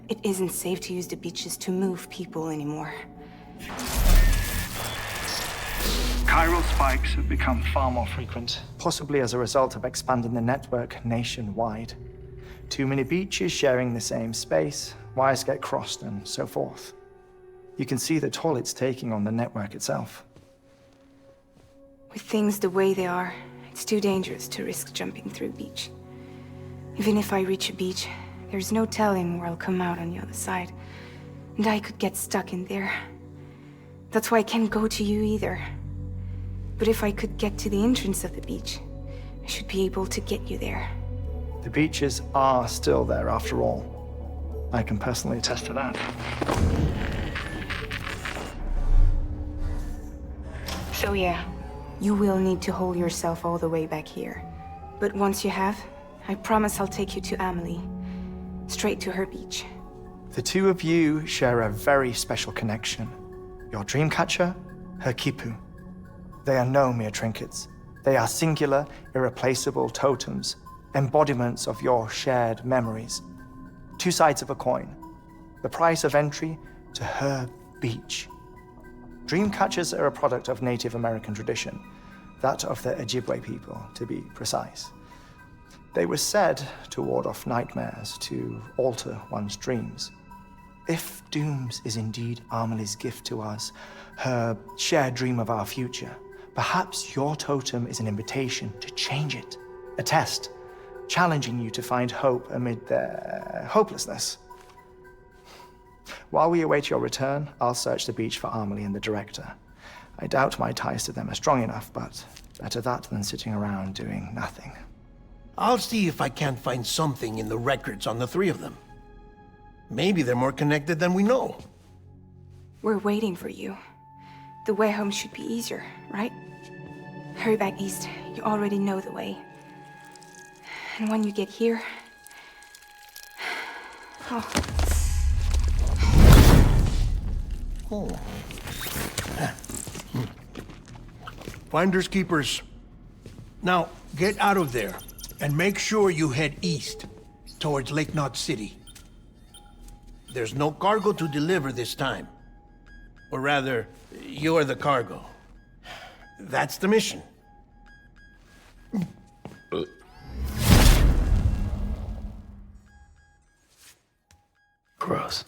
It isn't safe to use the beaches to move people anymore. Chiral spikes have become far more frequent, possibly as a result of expanding the network nationwide. Too many beaches sharing the same space, wires get crossed, and so forth. You can see the toll it's taking on the network itself. With things the way they are, it's too dangerous to risk jumping through a beach. Even if I reach a beach, there's no telling where I'll come out on the other side. And I could get stuck in there. That's why I can't go to you either. But if I could get to the entrance of the beach, I should be able to get you there. The beaches are still there after all. I can personally attest to that. So yeah, you will need to hold yourself all the way back here. But once you have, I promise I'll take you to Amelie. Straight to her beach. The two of you share a very special connection. Your dreamcatcher, her quipu. They are no mere trinkets. They are singular, irreplaceable totems, embodiments of your shared memories. Two sides of a coin. The price of entry to her beach. Dreamcatchers are a product of Native American tradition, that of the Ojibwe people, to be precise. They were said to ward off nightmares, to alter one's dreams. If Dooms is indeed Amelie's gift to us, her shared dream of our future, perhaps your totem is an invitation to change it. A test, challenging you to find hope amid their hopelessness. While we await your return, I'll search the beach for Amelie and the director. I doubt my ties to them are strong enough, but better that than sitting around doing nothing. I'll see if I can't find something in the records on the three of them. Maybe they're more connected than we know. We're waiting for you. The way home should be easier, right? Hurry back east. You already know the way. And when you get here... Oh. Oh. Finders keepers. Now, get out of there, and make sure you head east, towards Lake Knot City. There's no cargo to deliver this time. Or rather, you're the cargo. That's the mission. Gross.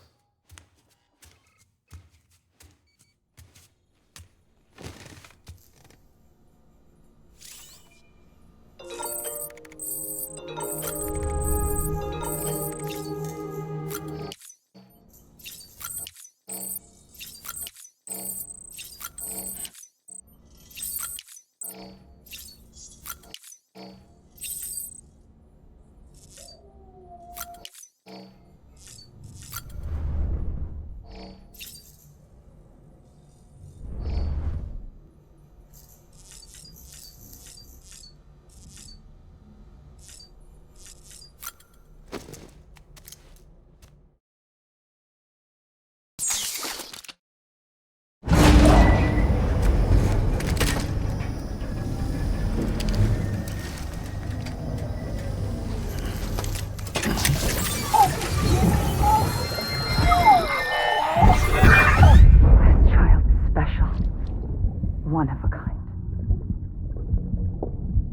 One of a kind.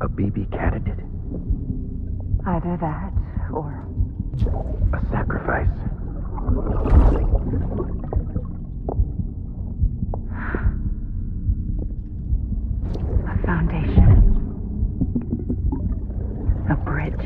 A BB candidate? Either that, or... a sacrifice? A foundation. A bridge.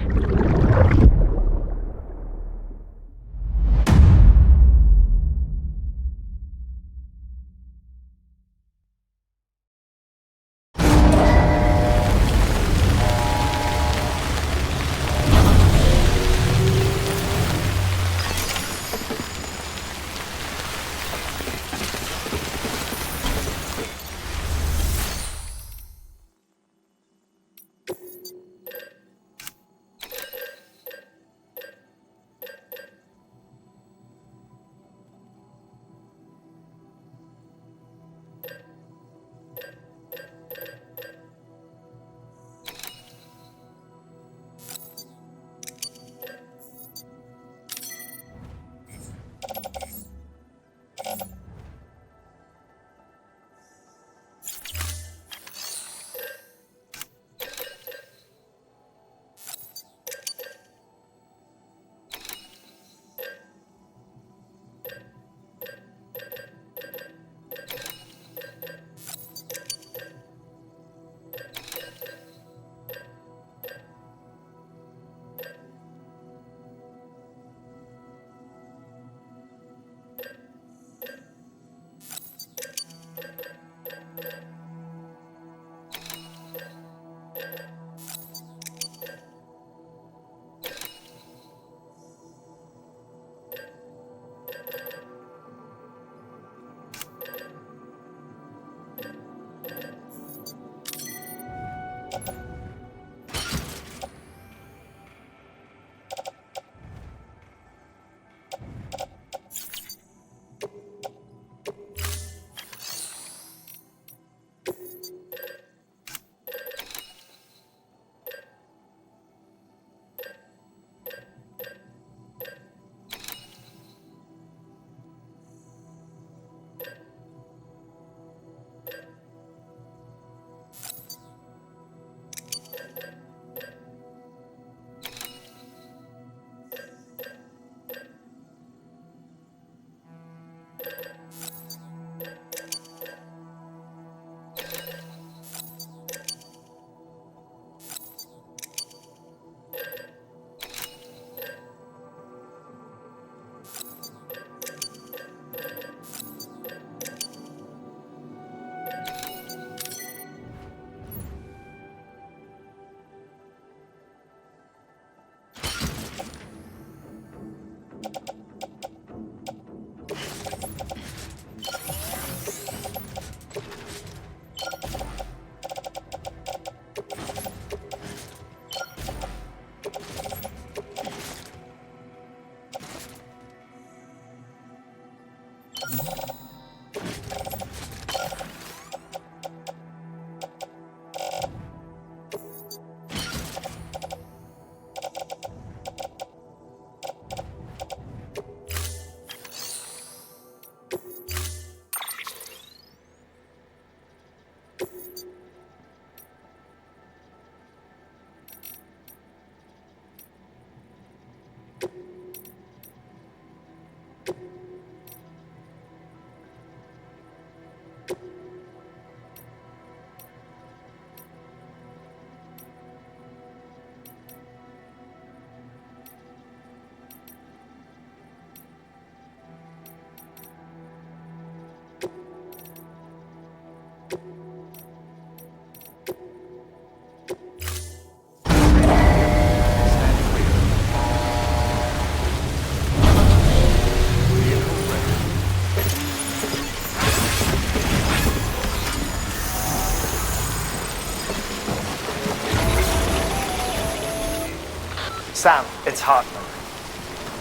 Sam, it's Hartman.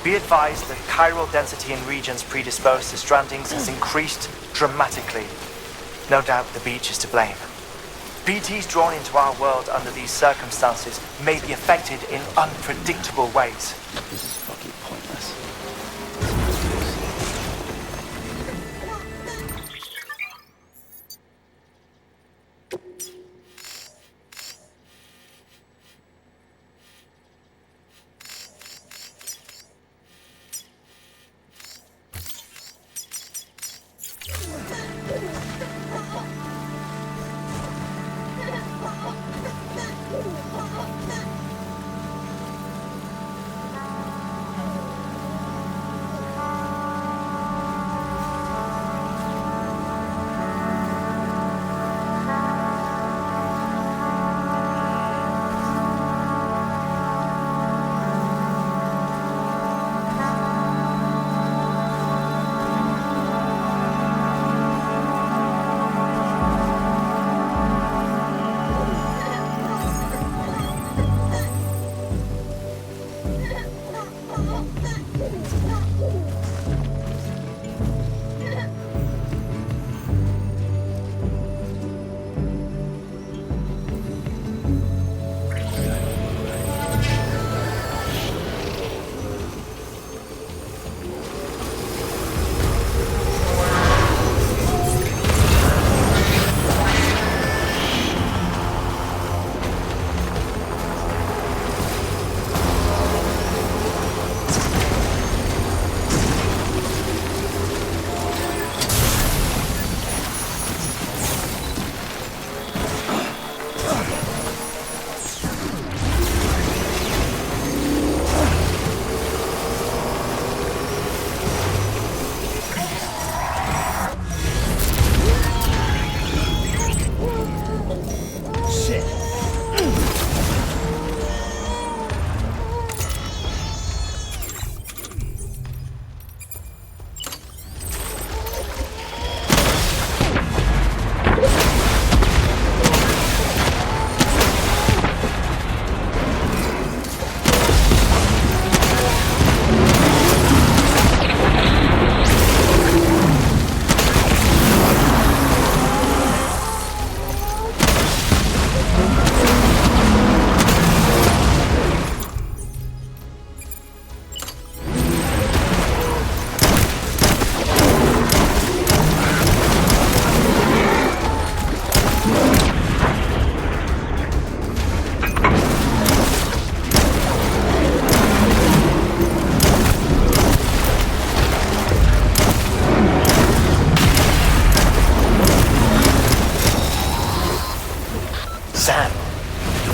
Be advised that chiral density in regions predisposed to strandings has increased dramatically. No doubt the beach is to blame. BTs drawn into our world under these circumstances may be affected in unpredictable ways. This is fucking pointless.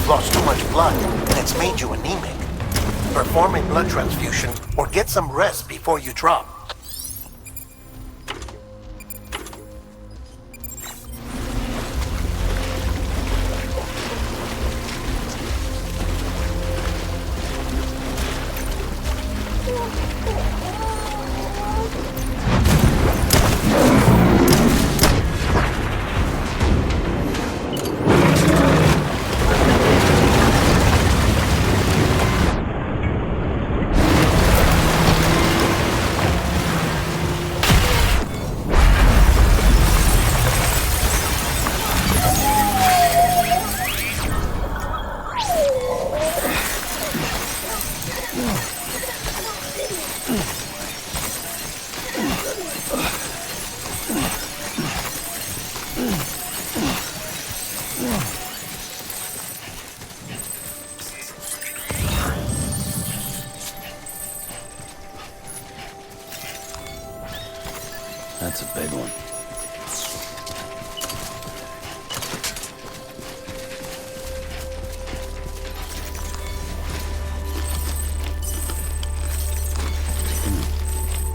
lost too much blood, and it's made you anemic. Perform a blood transfusion, or get some rest before you drop. That's a big one.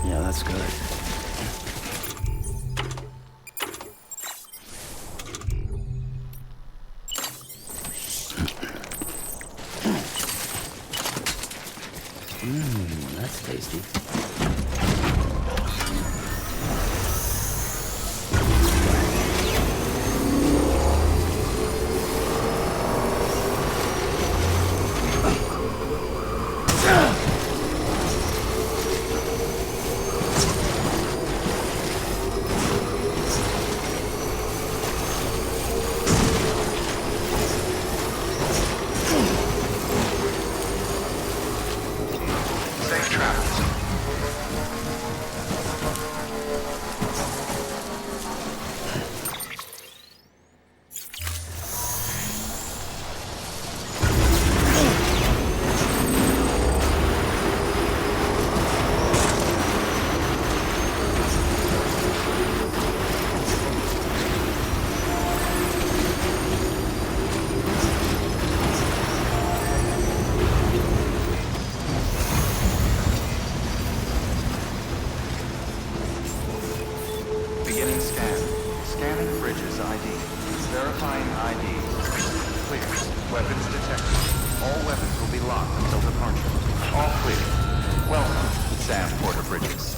Yeah, that's good. That's tasty. Safe travels. Beginning scan. Scanning bridges ID. Verifying ID. Clear. Weapons detected. All weapons will be locked until departure. All clear. Welcome, Sam Porter Bridges.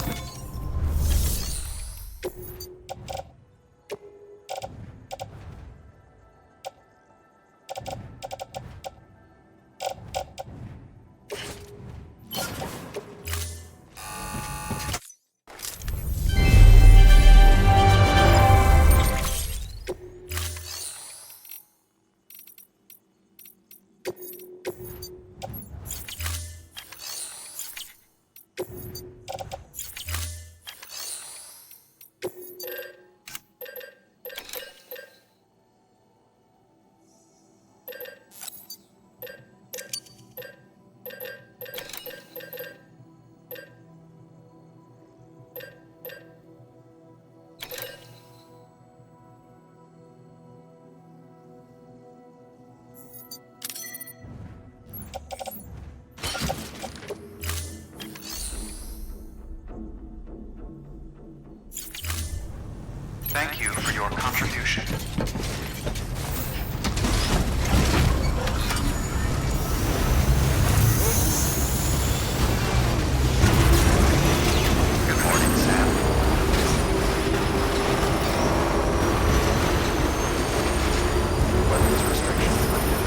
Thank you for your contribution. Good morning, Sam. Weapons restrictions lifted.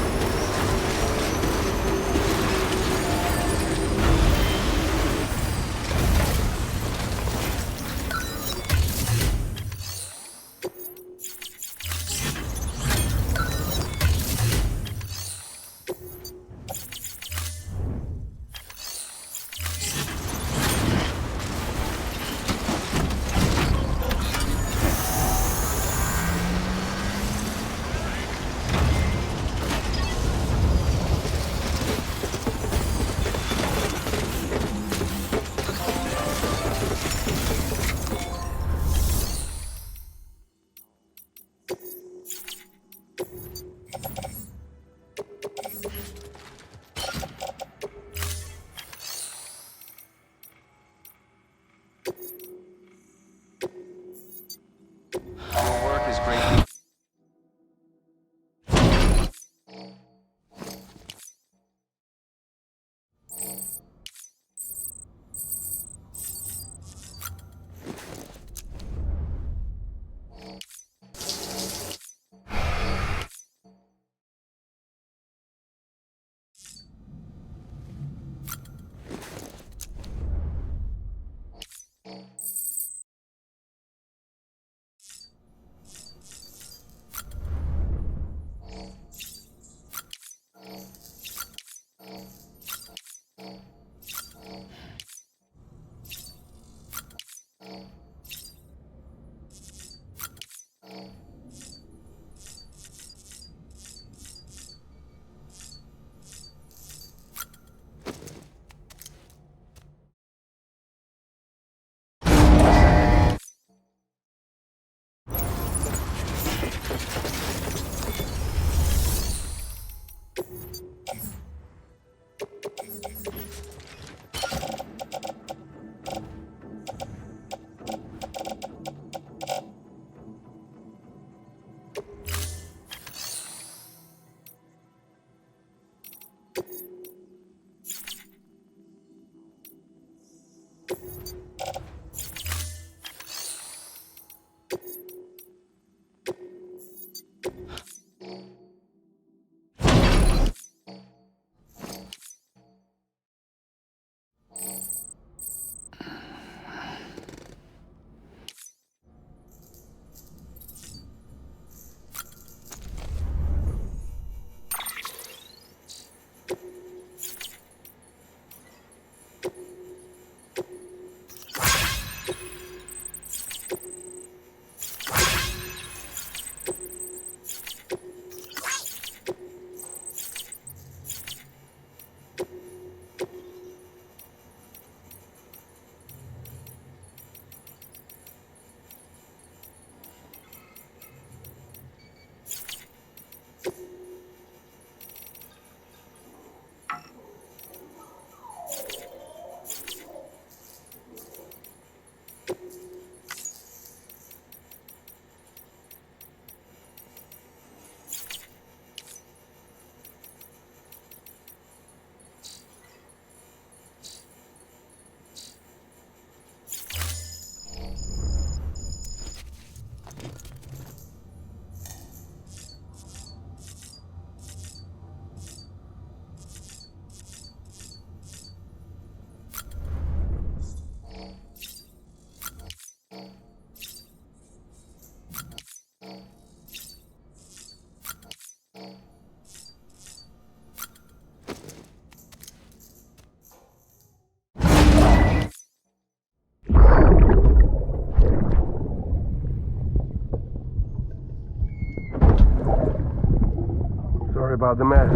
Sorry about the mess.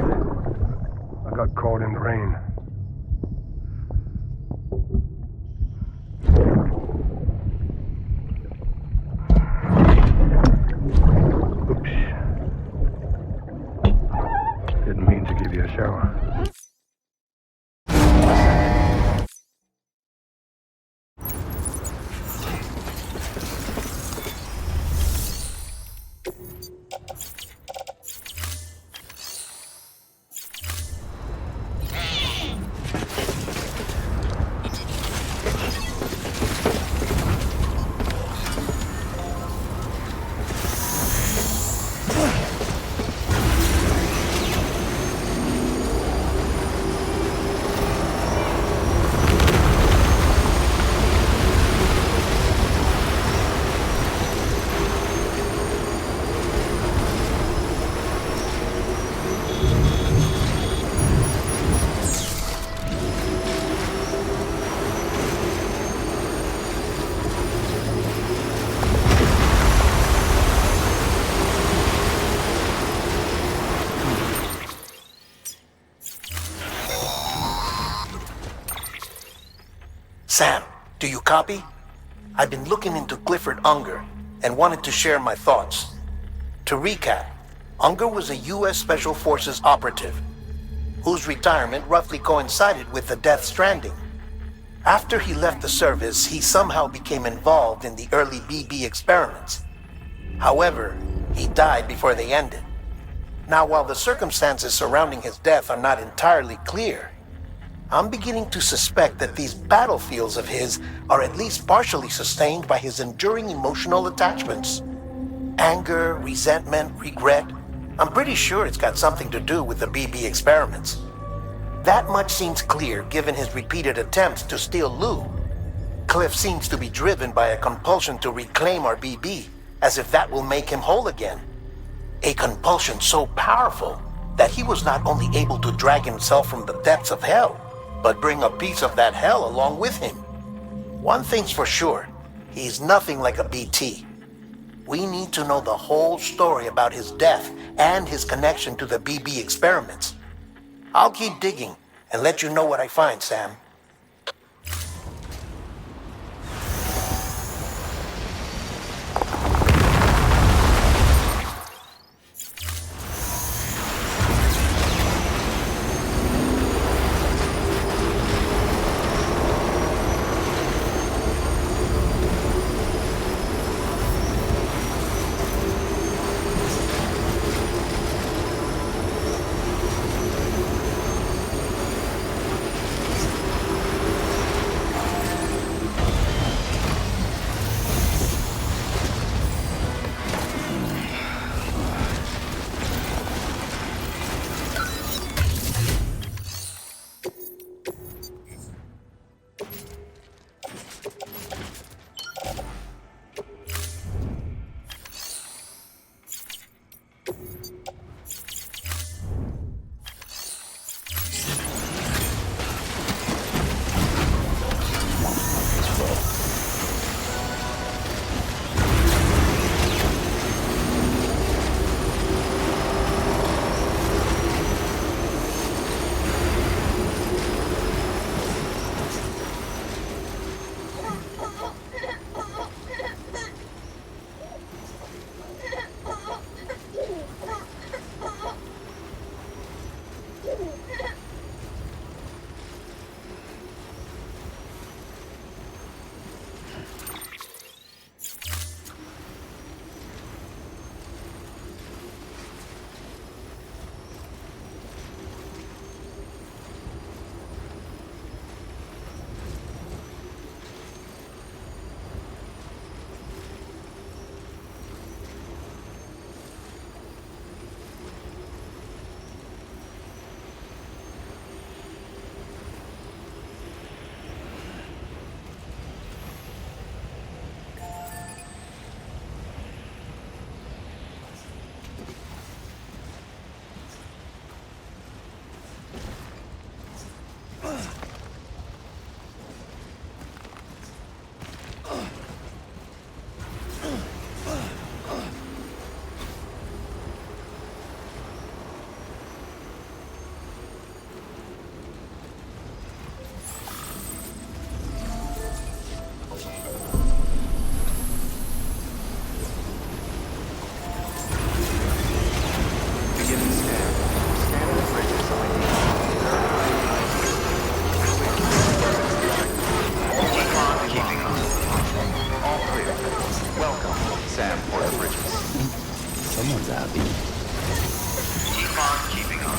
I got caught in the rain. Oops. Didn't mean to give you a shower. Sam, do you copy? I've been looking into Clifford Unger and wanted to share my thoughts. To recap, Unger was a U.S. Special Forces operative whose retirement roughly coincided with the Death Stranding. After he left the service, he somehow became involved in the early BB experiments. However, he died before they ended. Now, while the circumstances surrounding his death are not entirely clear, I'm beginning to suspect that these battlefields of his are at least partially sustained by his enduring emotional attachments. Anger, resentment, regret. I'm pretty sure it's got something to do with the BB experiments. That much seems clear given his repeated attempts to steal Lou. Cliff seems to be driven by a compulsion to reclaim our BB, as if that will make him whole again. A compulsion so powerful that he was not only able to drag himself from the depths of hell, but bring a piece of that hell along with him. One thing's for sure, he's nothing like a BT. We need to know the whole story about his death and his connection to the BB experiments. I'll keep digging and let you know what I find, Sam. Someone's happy. Keep on keeping on.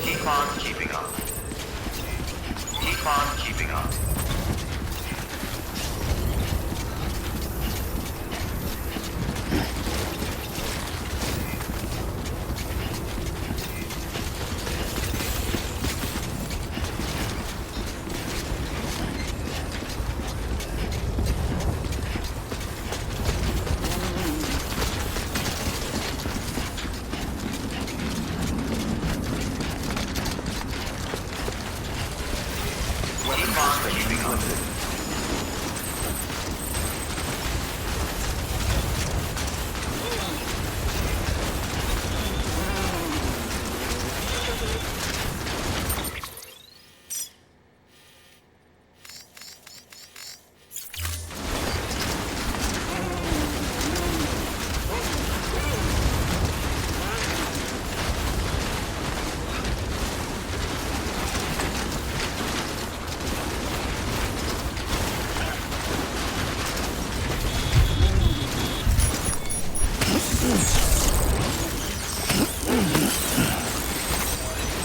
Keep on keeping on. Keep on keeping on. Keep on keeping on.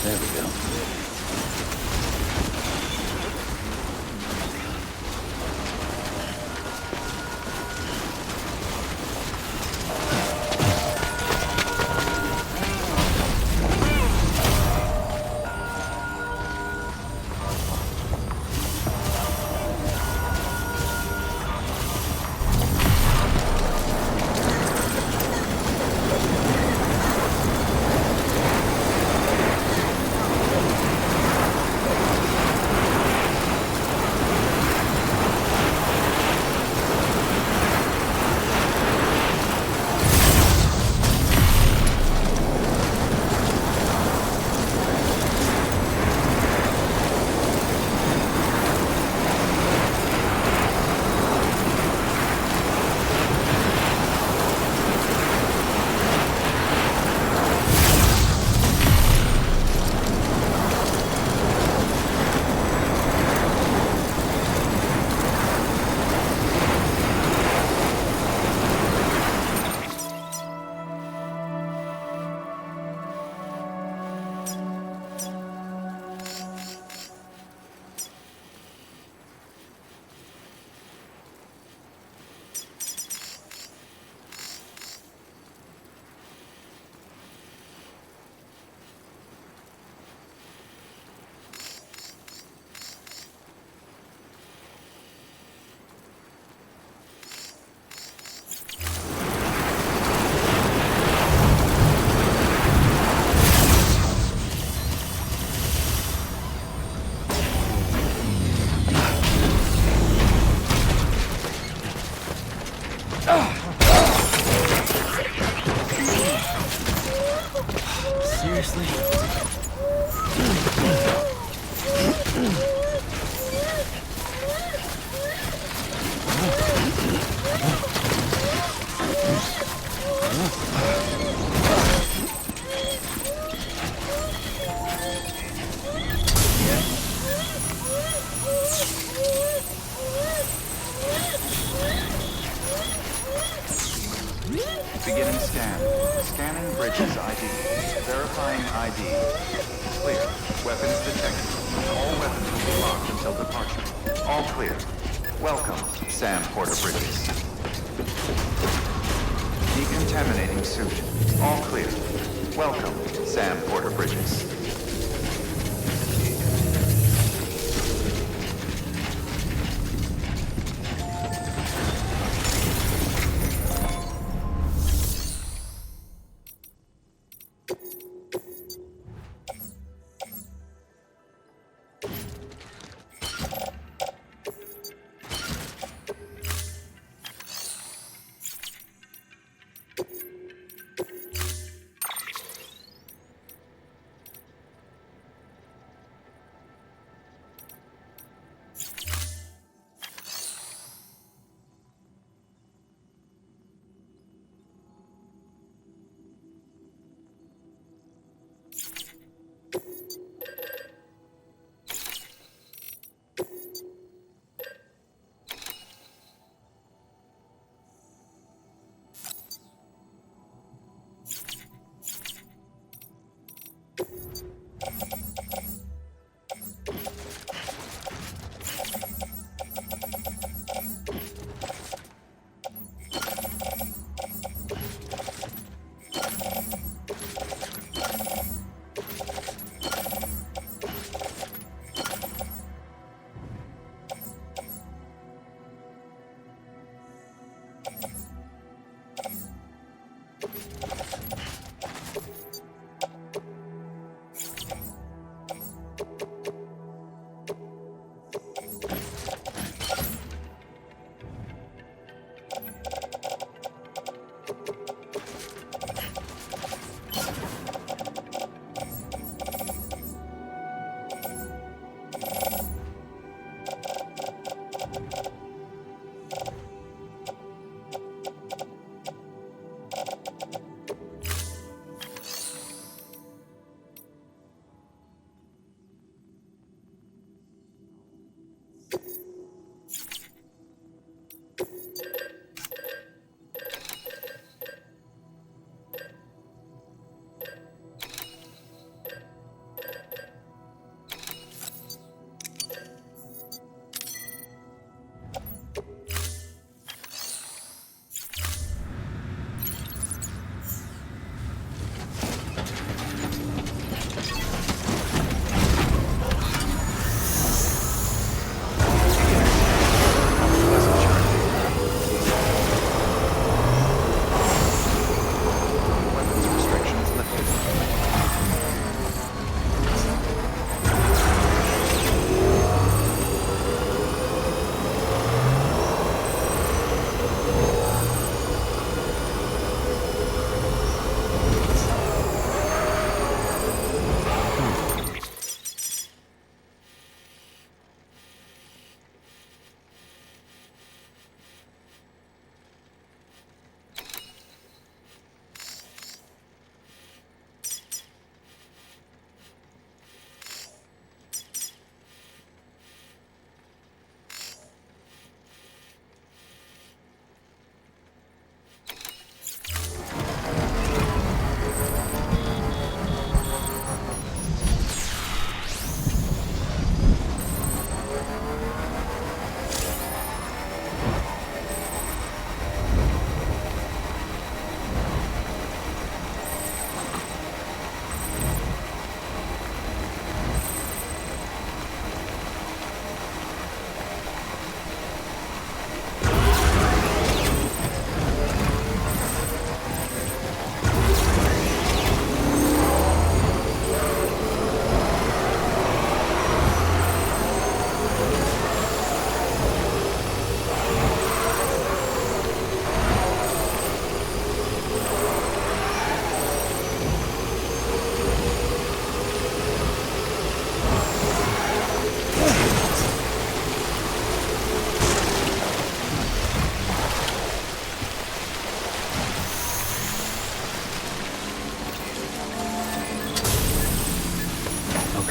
There we go. Seriously? Beginning scan. Scanning bridges ID. Verifying ID. Clear. Weapons detected. All weapons will be locked until departure. All clear. Welcome, Sam Porter Bridges. Decontaminating suit. All clear. Welcome, Sam Porter Bridges.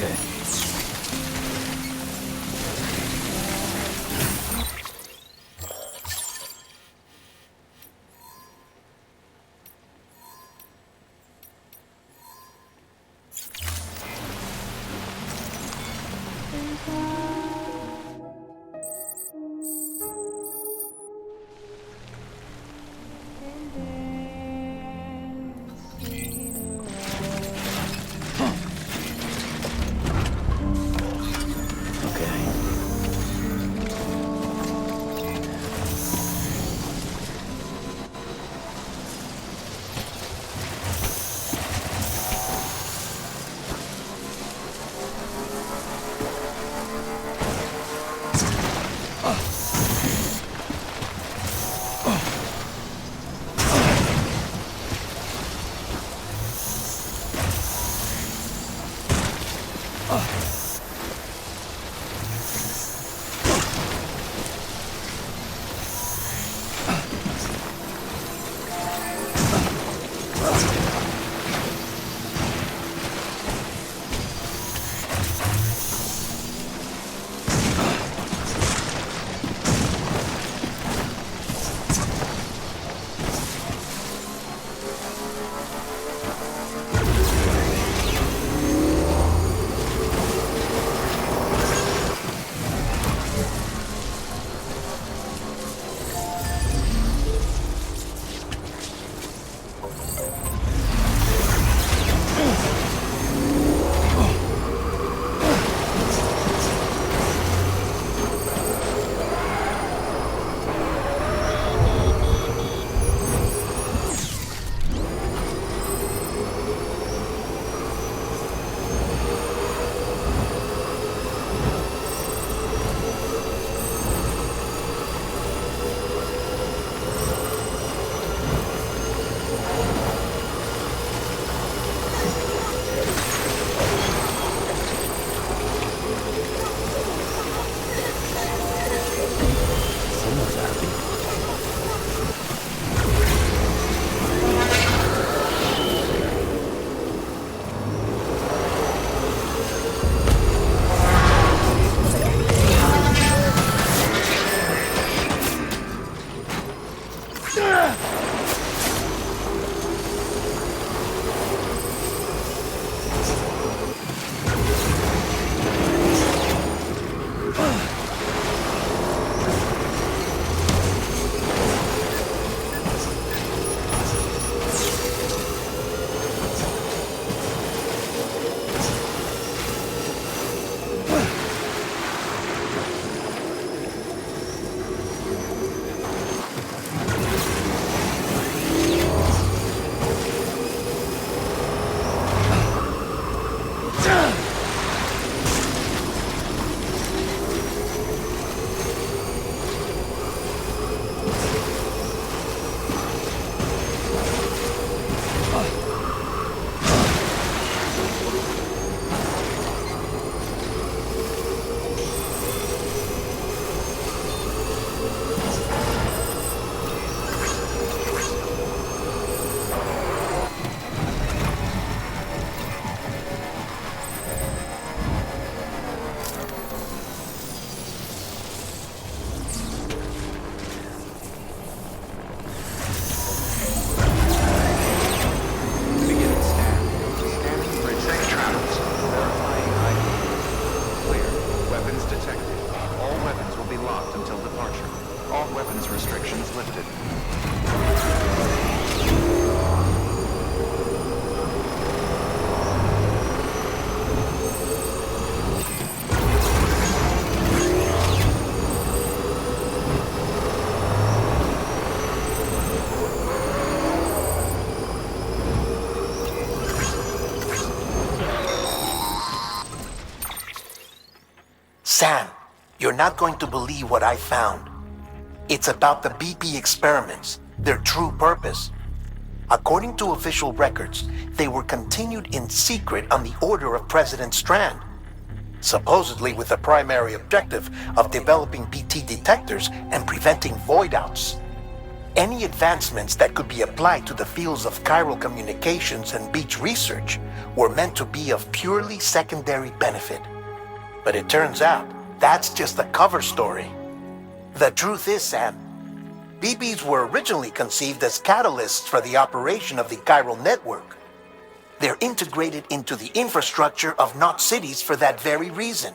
Okay. Sam, you're not going to believe what I found. It's about the BP experiments, their true purpose. According to official records, they were continued in secret on the order of President Strand, supposedly with the primary objective of developing BT detectors and preventing void outs. Any advancements that could be applied to the fields of chiral communications and beach research were meant to be of purely secondary benefit. But it turns out, that's just a cover story. The truth is, Sam, BBs were originally conceived as catalysts for the operation of the chiral network. They're integrated into the infrastructure of Knot cities for that very reason.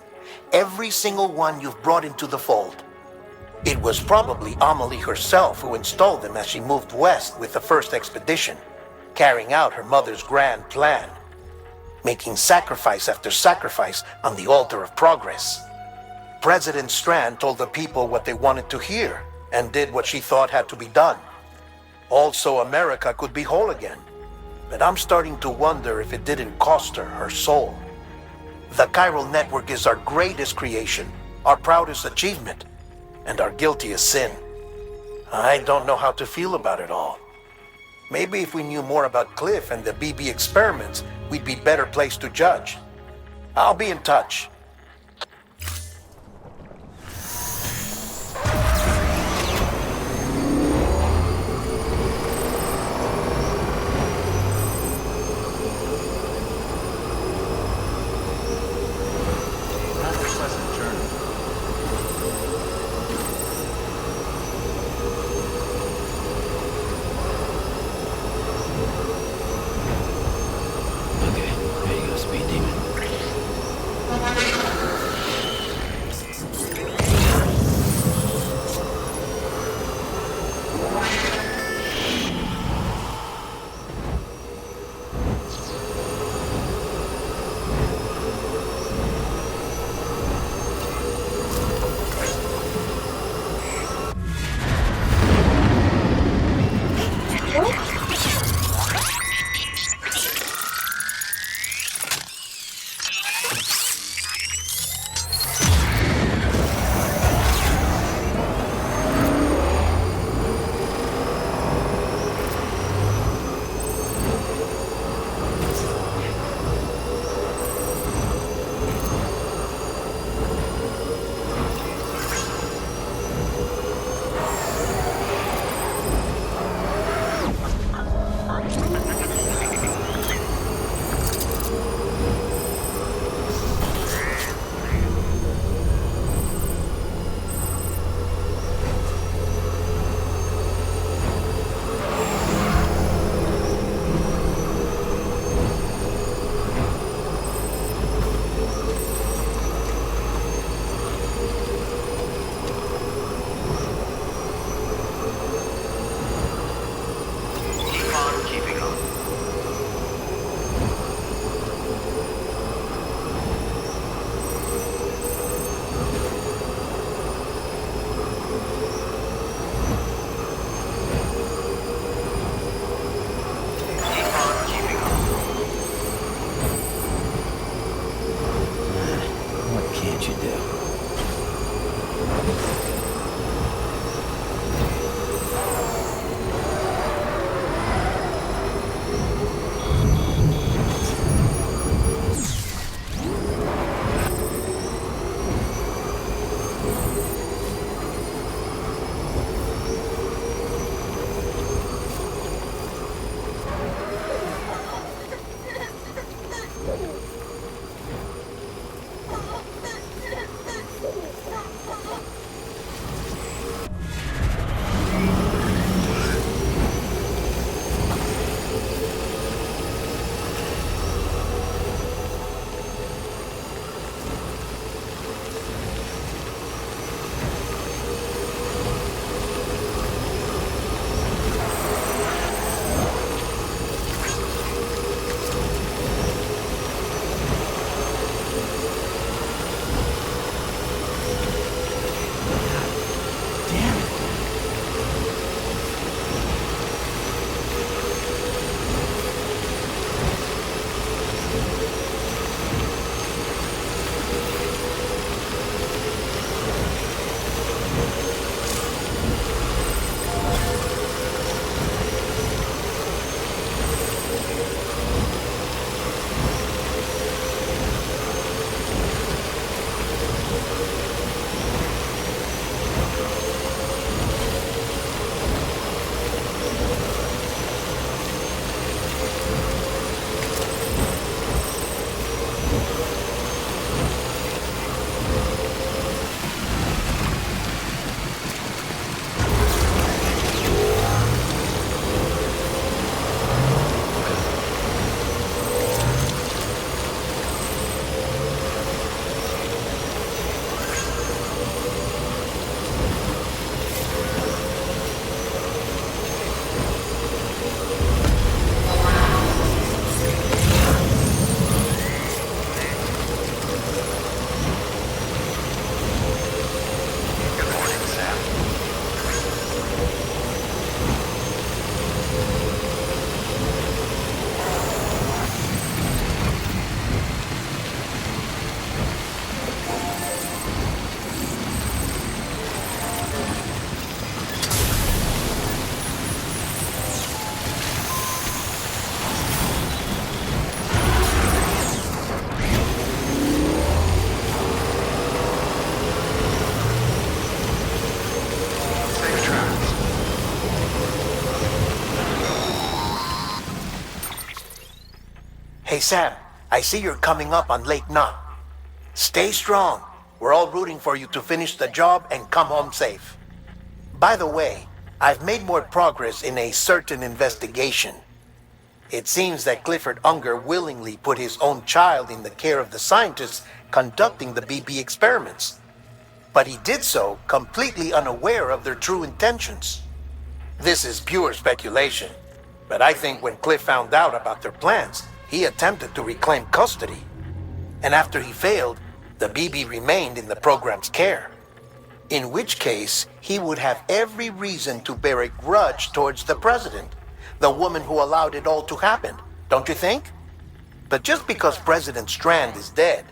Every single one you've brought into the fold. It was probably Amelie herself who installed them as she moved west with the first expedition, carrying out her mother's grand plan, making sacrifice after sacrifice on the altar of progress. President Strand told the people what they wanted to hear, and did what she thought had to be done. Also, America could be whole again. But I'm starting to wonder if it didn't cost her her soul. The chiral network is our greatest creation, our proudest achievement, and our guiltiest sin. I don't know how to feel about it all. Maybe if we knew more about Cliff and the BB experiments, we'd be better placed to judge. I'll be in touch. Hey Sam, I see you're coming up on Lake Knot. Stay strong. We're all rooting for you to finish the job and come home safe. By the way, I've made more progress in a certain investigation. It seems that Clifford Unger willingly put his own child in the care of the scientists conducting the BB experiments. But he did so completely unaware of their true intentions. This is pure speculation, but I think when Cliff found out about their plans, he attempted to reclaim custody. And after he failed, the BB remained in the program's care. In which case, he would have every reason to bear a grudge towards the president, the woman who allowed it all to happen, don't you think? But just because President Strand is dead,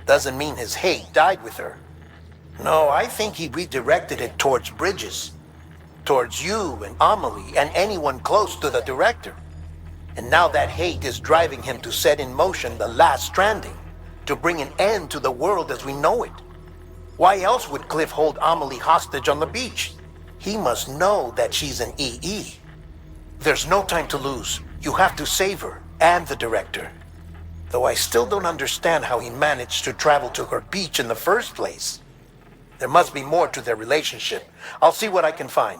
doesn't mean his hate died with her. No, I think he redirected it towards Bridges. Towards you and Amelie and anyone close to the director. And now that hate is driving him to set in motion the last Stranding, to bring an end to the world as we know it. Why else would Cliff hold Amelie hostage on the beach? He must know that she's an EE. There's no time to lose. You have to save her and the director. Though I still don't understand how he managed to travel to her beach in the first place. There must be more to their relationship. I'll see what I can find.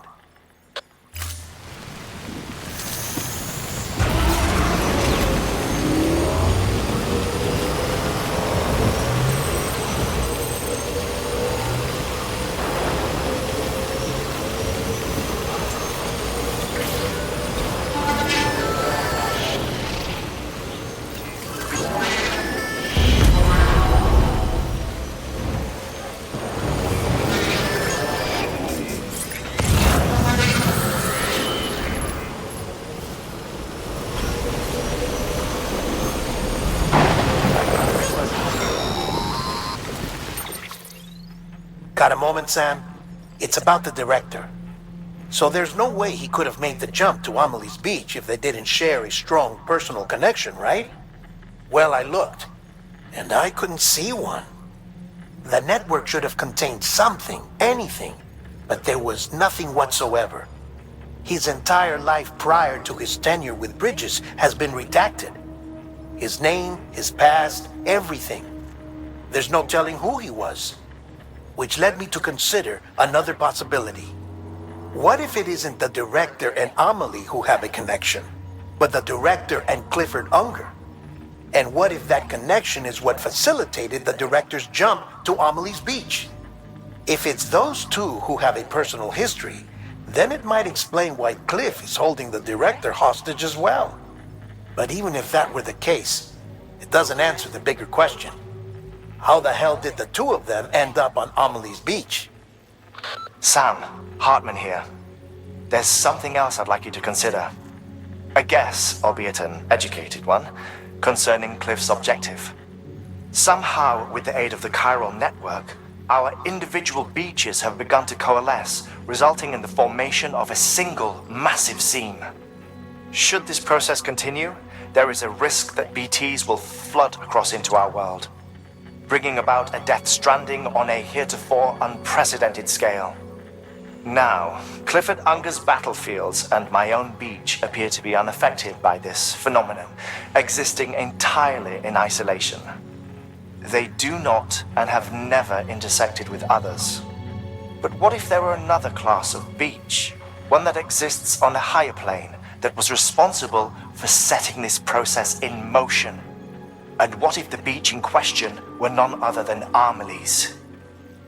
Got a moment, Sam? It's about the director. So there's no way he could have made the jump to Amelie's beach if they didn't share a strong personal connection, right? Well, I looked, and I couldn't see one. The network should have contained something, anything, but there was nothing whatsoever. His entire life prior to his tenure with Bridges has been redacted. His name, his past, everything. There's no telling who he was. Which led me to consider another possibility. What if it isn't the director and Amelie who have a connection, but the director and Clifford Unger? And what if that connection is what facilitated the director's jump to Amelie's beach? If it's those two who have a personal history, then it might explain why Cliff is holding the director hostage as well. But even if that were the case, it doesn't answer the bigger question. How the hell did the two of them end up on Amelie's beach? Sam, Hartman here. There's something else I'd like you to consider. A guess, albeit an educated one, concerning Cliff's objective. Somehow, with the aid of the chiral network, our individual beaches have begun to coalesce, resulting in the formation of a single massive seam. Should this process continue, there is a risk that BTs will flood across into our world, bringing about a death stranding on a heretofore unprecedented scale. Now, Clifford Unger's battlefields and my own beach appear to be unaffected by this phenomenon, existing entirely in isolation. They do not and have never intersected with others. But what if there were another class of beach, one that exists on a higher plane, that was responsible for setting this process in motion? And what if the beach in question were none other than Amelie's?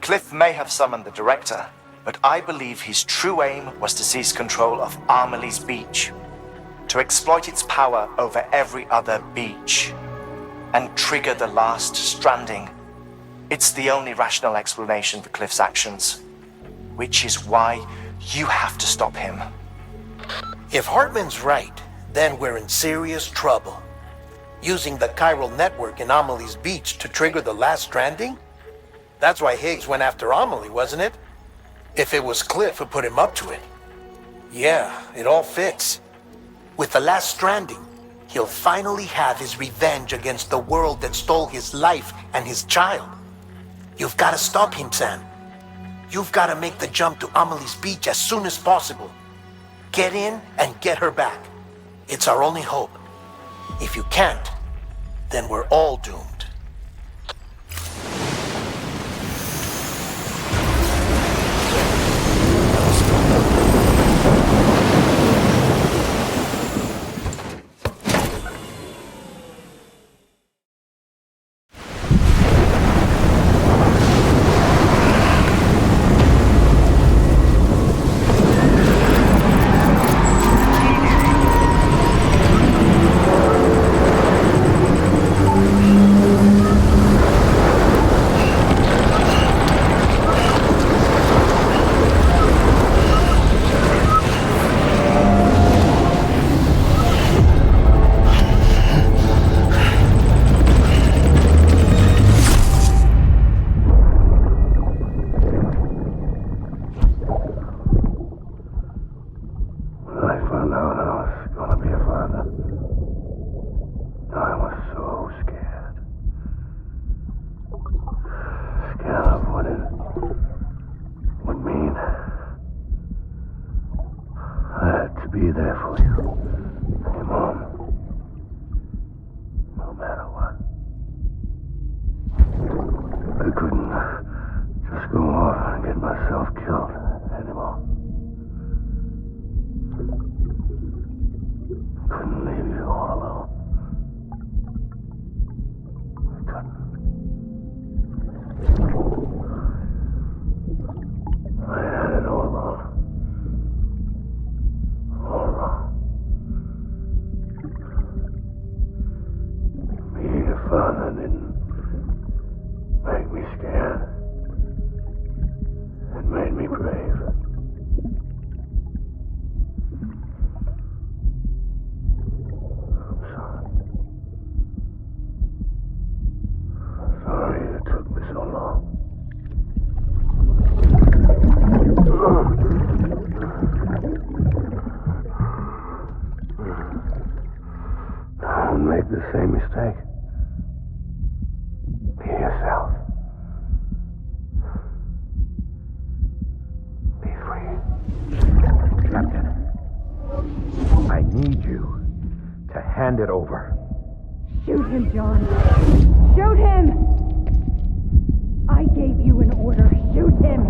Cliff may have summoned the director, but I believe his true aim was to seize control of Amelie's beach, to exploit its power over every other beach, and trigger the last Stranding. It's the only rational explanation for Cliff's actions, which is why you have to stop him. If Hartman's right, then we're in serious trouble. Using the chiral network in Amelie's beach to trigger the last Stranding? That's why Higgs went after Amelie, wasn't it? If it was Cliff who put him up to it. Yeah, it all fits. With the last Stranding, he'll finally have his revenge against the world that stole his life and his child. You've got to stop him, Sam. You've got to make the jump to Amelie's beach as soon as possible. Get in and get her back. It's our only hope. If you can't, then we're all doomed. Be there for you. Your mom. No matter what. I couldn't just go off and get myself killed anymore. Couldn't leave you all alone. I couldn't. I had it all wrong. All wrong. Being a father didn't make me scared. It made me brave. I'm sorry. Sorry it took me so long. Don't make the same mistake. Be yourself. Be free. Captain, I need you to hand it over. Shoot him, John. Shoot him! I gave you an order. Shoot him!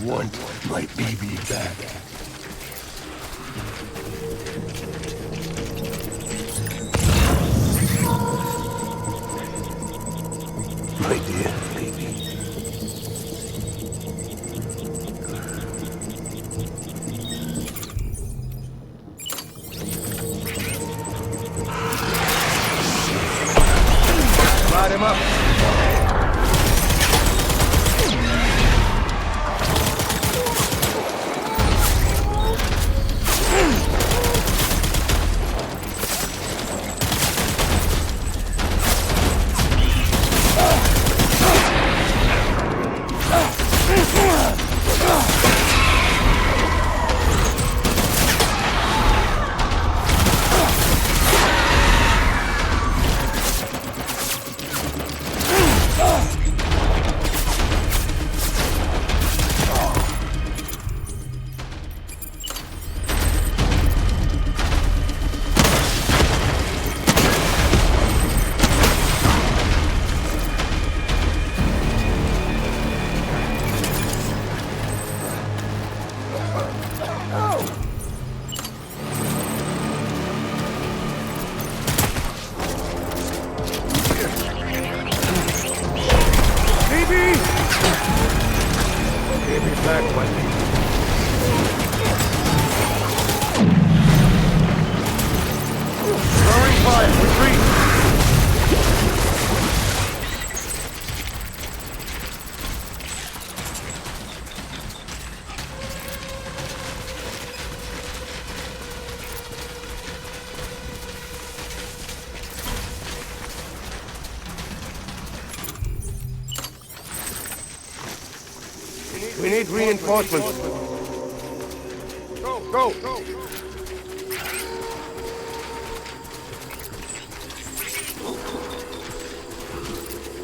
want my baby back. My dear baby. Light him up. We need reinforcements. Go!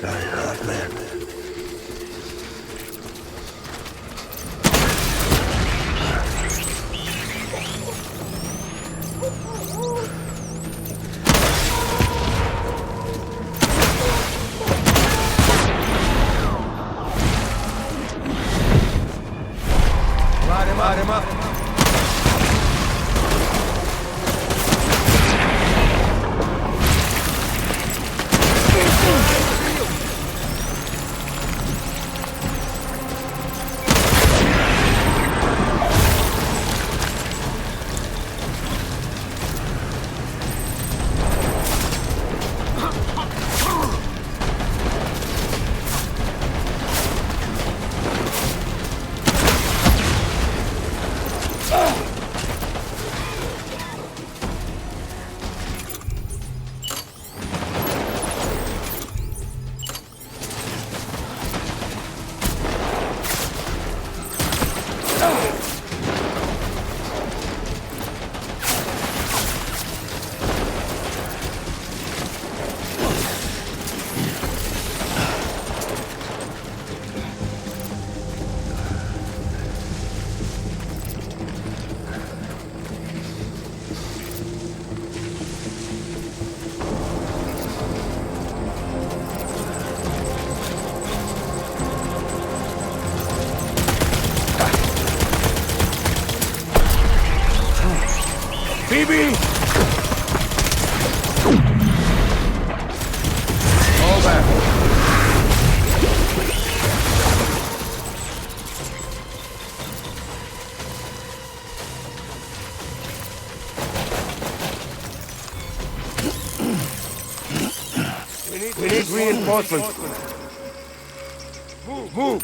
Die hard, man. Light him up. Phoebe! All back. We need reinforcements. Move!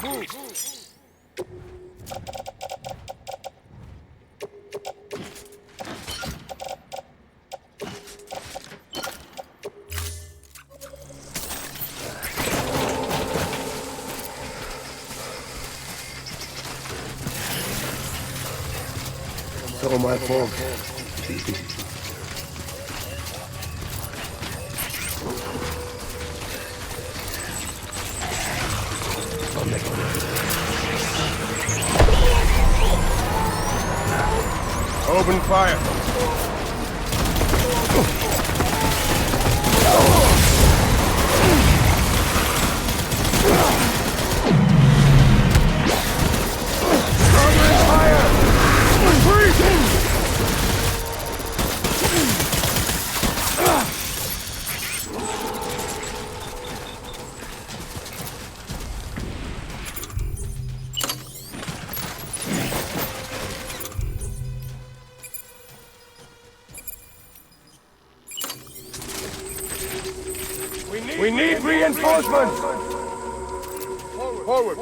It's all my fault. I'll make it right. Open fire. We need reinforcements! Forward!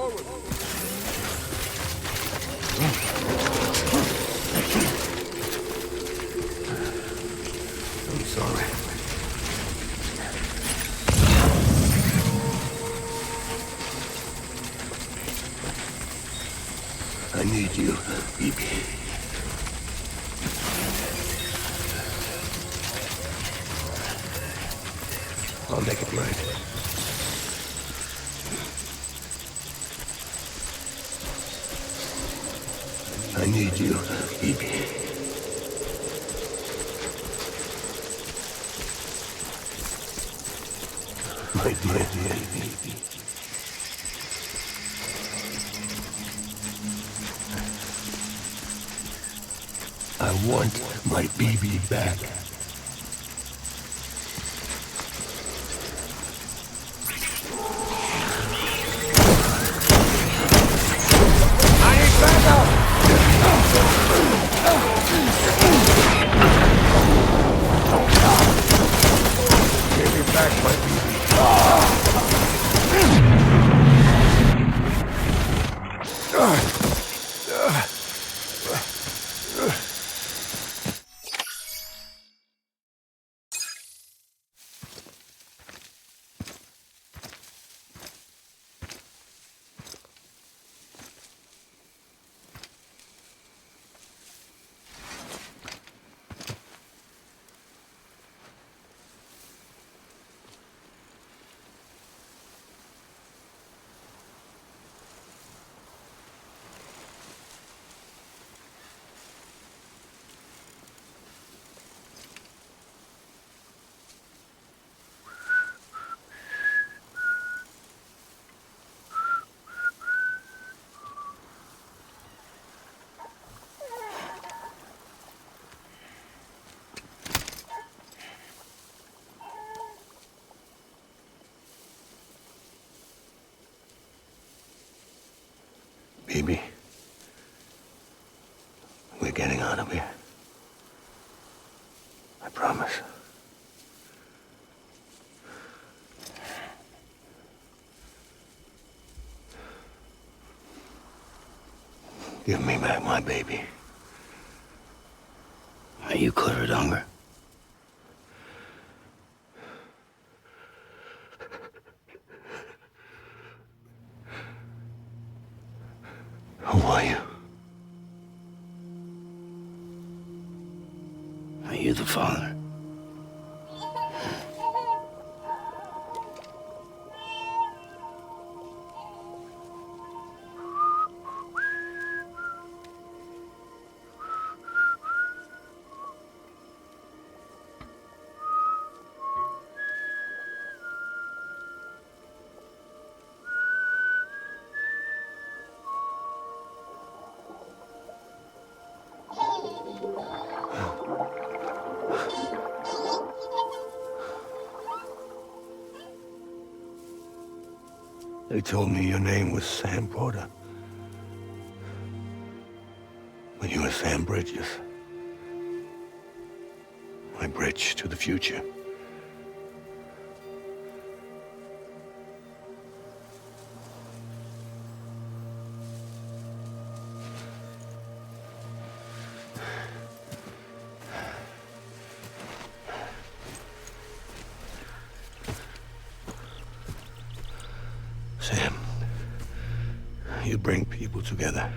I'm sorry. I need you, BB. I'll make it right. I need you, BB. My baby. I want my baby back. Give me back my Baby, we're getting out of here. I promise. Give me back my baby. Are you clear of hunger? Who are you? Are you the father? They told me your name was Sam Porter. But you were Sam Bridges. My bridge to the future. Sam, you bring people together.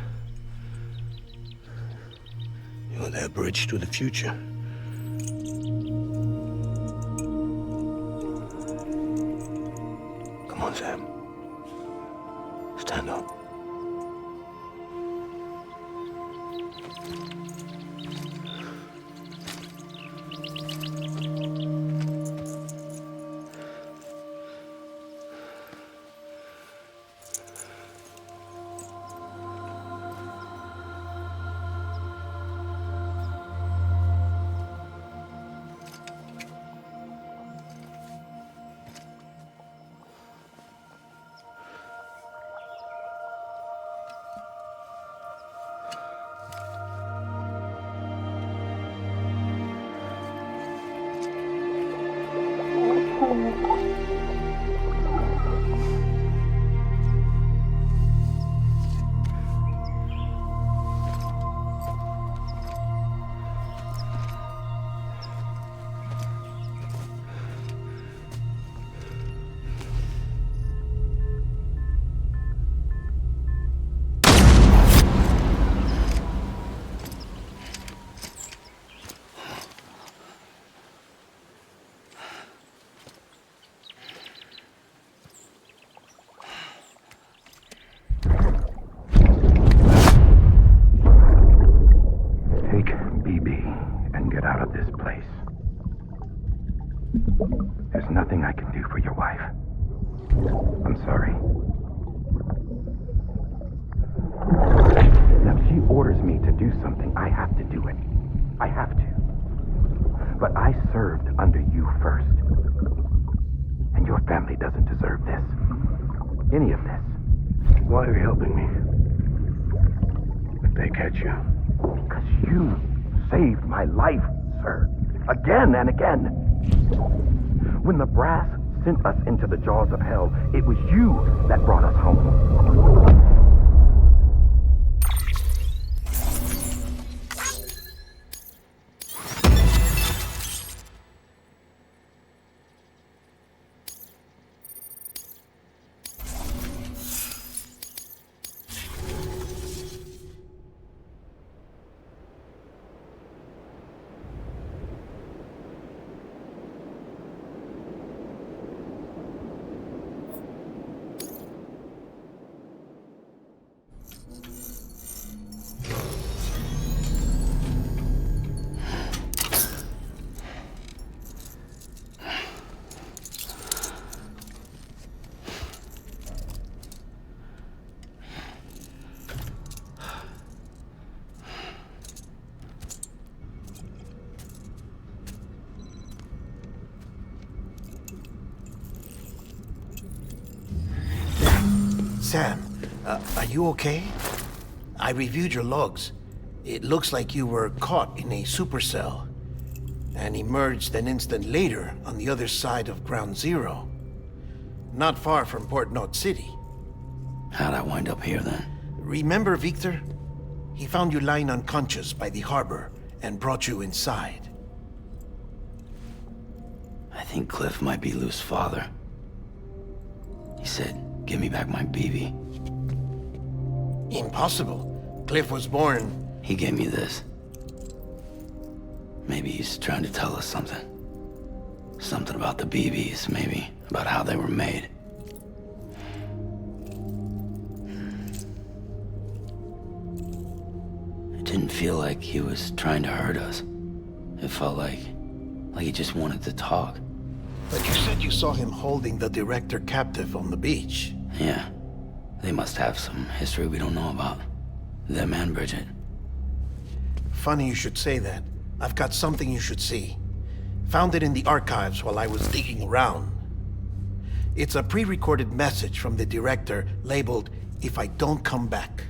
You're their bridge to the future. Come on, Sam. Stand up. me to do something, I have to do it. I have to. But I served under you first. And your family doesn't deserve this. Any of this. Why are you helping me? If they catch you. Because you saved my life, sir. Again and again. When the brass sent us into the jaws of hell, it was you that brought us home. Sam, are you okay? I reviewed your logs. It looks like you were caught in a supercell and emerged an instant later on the other side of Ground Zero. Not far from Port Knot City. How'd I wind up here then? Remember Victor? He found you lying unconscious by the harbor and brought you inside. I think Cliff might be Lou's father. He said, give me back my BB. Impossible. Cliff was born... He gave me this. Maybe he's trying to tell us something. Something about the BBs, maybe. About how they were made. It didn't feel like he was trying to hurt us. It felt like he just wanted to talk. But you said you saw him holding the director captive on the beach. Yeah. They must have some history we don't know about. Them and Bridget. Funny you should say that. I've got something you should see. Found it in the archives while I was digging around. It's a pre-recorded message from the director labeled, "If I don't come back."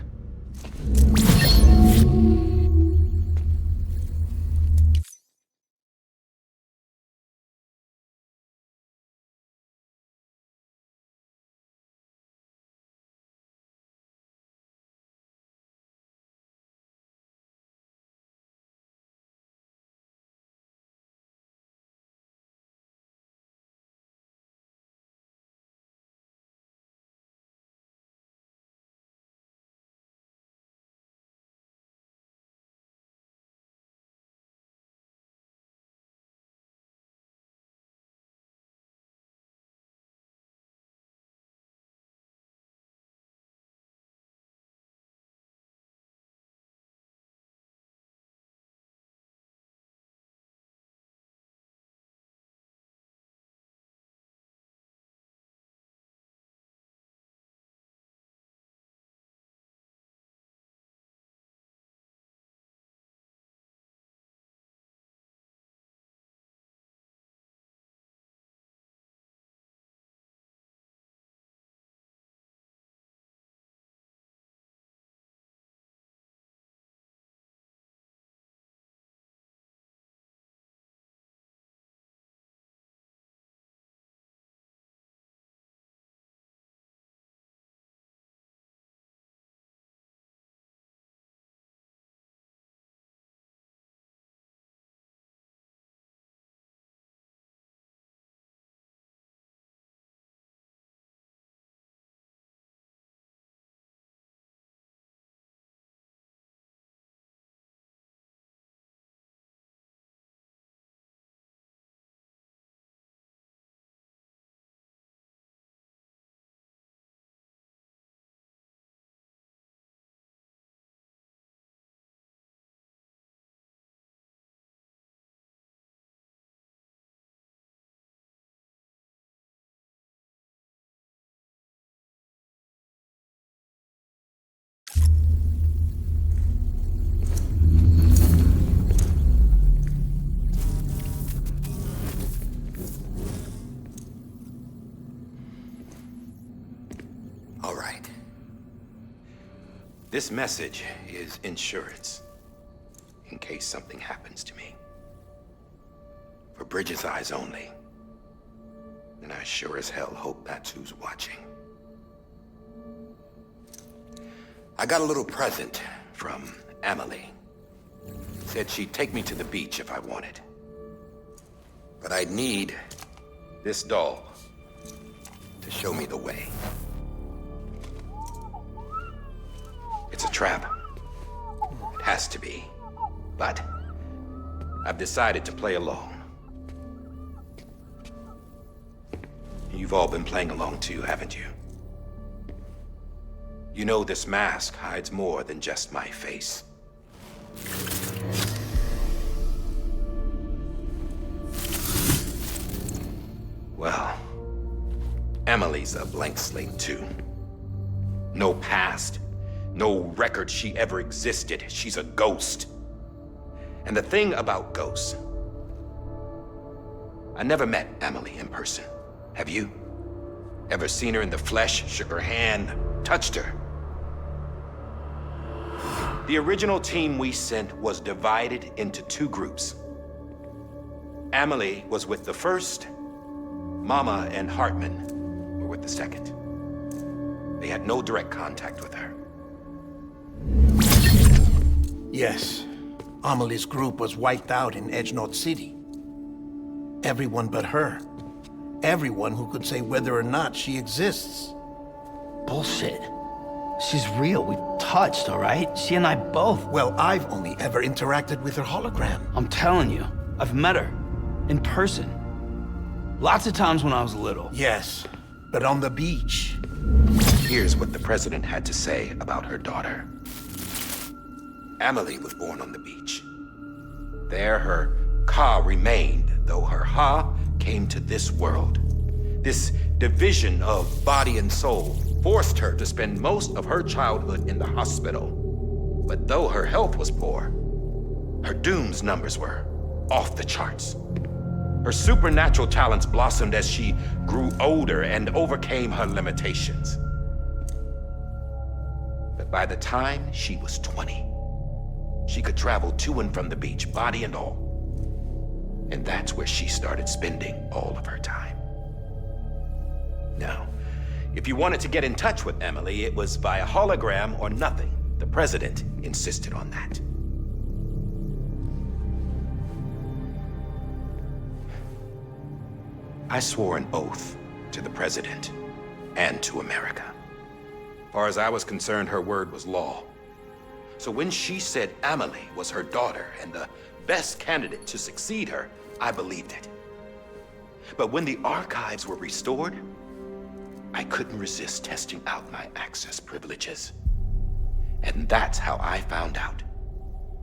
This message is insurance, in case something happens to me. For Bridget's eyes only. And I sure as hell hope that's who's watching. I got a little present from Emily. Said she'd take me to the beach if I wanted. But I'd need this doll to show me the way. It's a trap. It has to be. But I've decided to play along. You've all been playing along too, haven't you? You know this mask hides more than just my face. Well, Emily's a blank slate too. No past, no record she ever existed. She's a ghost. And the thing about ghosts, I never met Emily in person. Have you? Ever seen her in the flesh, shook her hand, touched her? The original team we sent was divided into two groups. Emily was with the first, Mama and Hartman were with the second. They had no direct contact with her. Yes. Amelie's group was wiped out in Edge North City. Everyone but her. Everyone who could say whether or not she exists. Bullshit. She's real. We've touched, all right? She and I both. Well, I've only ever interacted with her hologram. I'm telling you, I've met her. In person. Lots of times when I was little. Yes, but on the beach. Here's what the president had to say about her daughter. Emily was born on the beach. There her Ka remained, though her Ha came to this world. This division of body and soul forced her to spend most of her childhood in the hospital. But though her health was poor, her Doom's numbers were off the charts. Her supernatural talents blossomed as she grew older and overcame her limitations. But by the time she was 20, she could travel to and from the beach, body and all. And that's where she started spending all of her time. Now, if you wanted to get in touch with Emily, it was via hologram or nothing. The president insisted on that. I swore an oath to the president and to America. As far as I was concerned, her word was law. So when she said Emily was her daughter and the best candidate to succeed her, I believed it. But when the archives were restored, I couldn't resist testing out my access privileges. And that's how I found out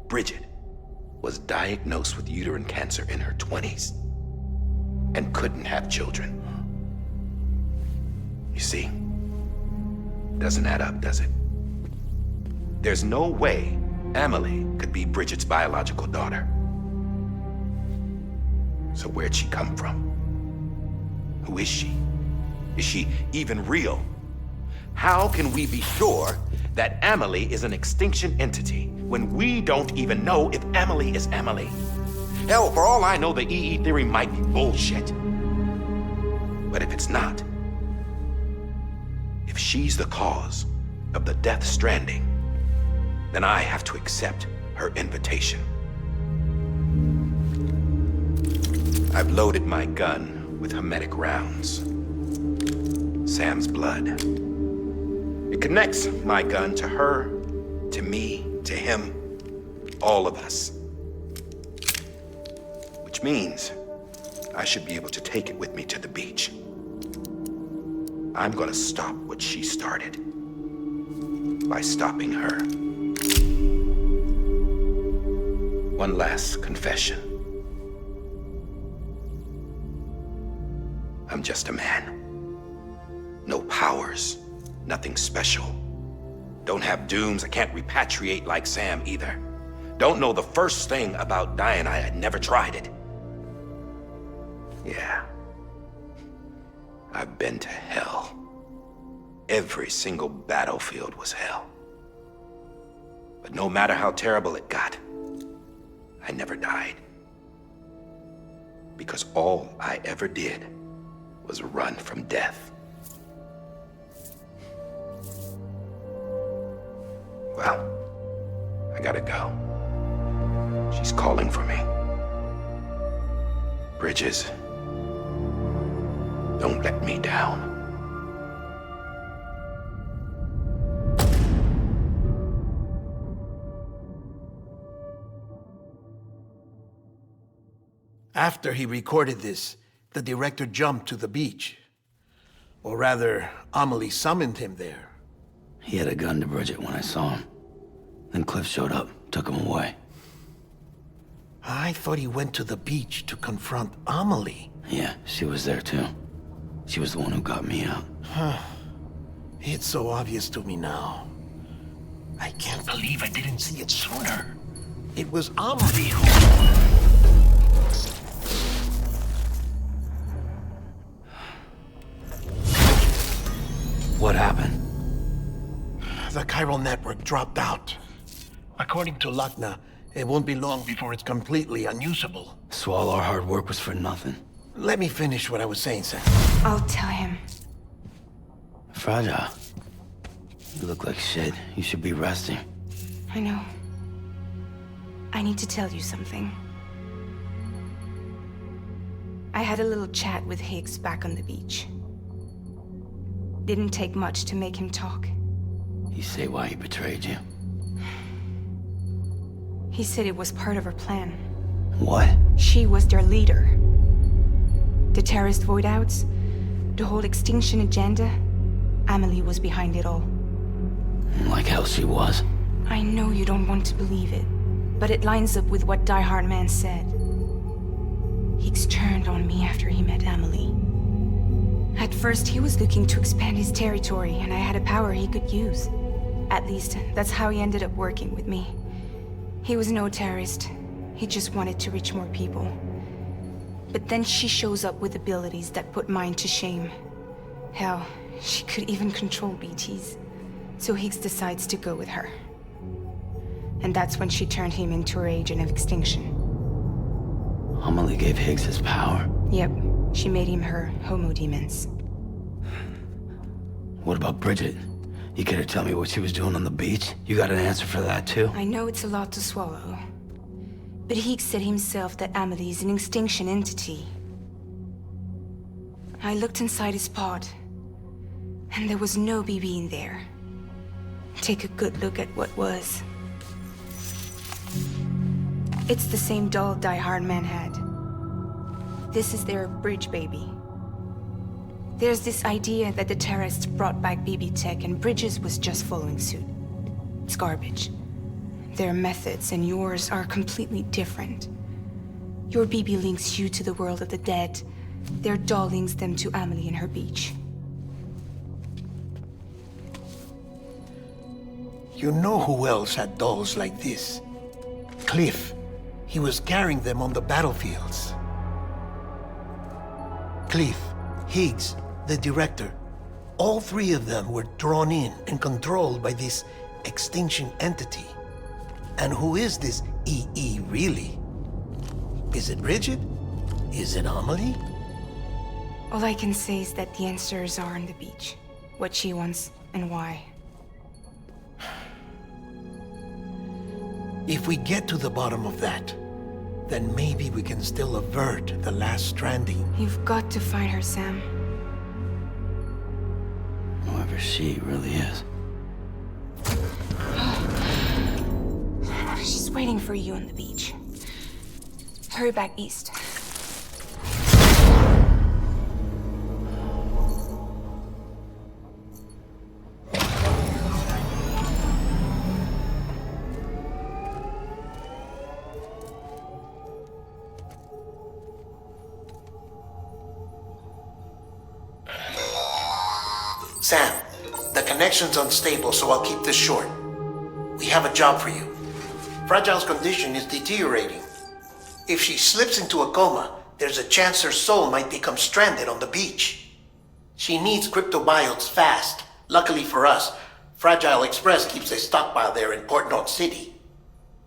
Bridget was diagnosed with uterine cancer in her 20s and couldn't have children. You see, doesn't add up, does it? There's no way Emily could be Bridget's biological daughter. So where'd she come from? Who is she? Is she even real? How can we be sure that Emily is an extinction entity when we don't even know if Emily is Emily? Hell, for all I know, the EE theory might be bullshit. But if it's not, if she's the cause of the death stranding, then I have to accept her invitation. I've loaded my gun with hermetic rounds. Sam's blood. It connects my gun to her, to me, to him, all of us. Which means I should be able to take it with me to the beach. I'm gonna stop what she started by stopping her. One last confession. I'm just a man. No powers, nothing special. Don't have dooms, I can't repatriate like Sam either. Don't know the first thing about dying, I had never tried it. Yeah. I've been to hell. Every single battlefield was hell. But no matter how terrible it got, I never died. Because all I ever did was run from death. Well, I gotta go. She's calling for me. Bridges, don't let me down. After he recorded this, the director jumped to the beach. Or rather, Amelie summoned him there. He had a gun to Bridget when I saw him. Then Cliff showed up, took him away. I thought he went to the beach to confront Amelie. Yeah, she was there too. She was the one who got me out. It's so obvious to me now. I can't believe I didn't see it sooner. It was Amelie who... What happened? The chiral network dropped out. According to Lakna, it won't be long before it's completely unusable. So all our hard work was for nothing. Let me finish what I was saying, Sam. I'll tell him. Fragile. You look like shit. You should be resting. I know. I need to tell you something. I had a little chat with Higgs back on the beach. Didn't take much to make him talk. You say why he betrayed you? He said it was part of her plan. What? She was their leader. The terrorist voidouts, the whole extinction agenda, Amelie was behind it all. Like hell she was. I know you don't want to believe it, but it lines up with what Die Hard Man said. Higgs turned on me after he met Amelie. At first, he was looking to expand his territory, and I had a power he could use. At least, that's how he ended up working with me. He was no terrorist. He just wanted to reach more people. But then she shows up with abilities that put mine to shame. Hell, she could even control BTs. So Higgs decides to go with her. And that's when she turned him into her agent of extinction. Amelie gave Higgs his power. Yep, she made him her Homo Demons. What about Bridget? You care to tell me what she was doing on the beach? You got an answer for that too? I know it's a lot to swallow. But Higgs said himself that Amelie is an extinction entity. I looked inside his pod, and there was no BB in there. Take a good look at what was. It's the same doll Die Hard Man had. This is their bridge baby. There's this idea that the terrorists brought back BB tech and Bridges was just following suit. It's garbage. Their methods and yours are completely different. Your BB links you to the world of the dead. Their doll links them to Amelie and her beach. You know who else had dolls like this? Cliff. He was carrying them on the battlefields. Cliff, Higgs, the director. All three of them were drawn in and controlled by this extinction entity. And who is this EE really? Is it Bridget? Is it Amelie? All I can say is that the answers are on the beach. What she wants and why. If we get to the bottom of that, then maybe we can still avert the last stranding. You've got to find her, Sam. Whoever she really is. She's waiting for you on the beach. Hurry back east. Sam, the connection's unstable, so I'll keep this short. We have a job for you. Fragile's condition is deteriorating. If she slips into a coma, there's a chance her soul might become stranded on the beach. She needs cryptobiotes fast. Luckily for us, Fragile Express keeps a stockpile there in Port North City.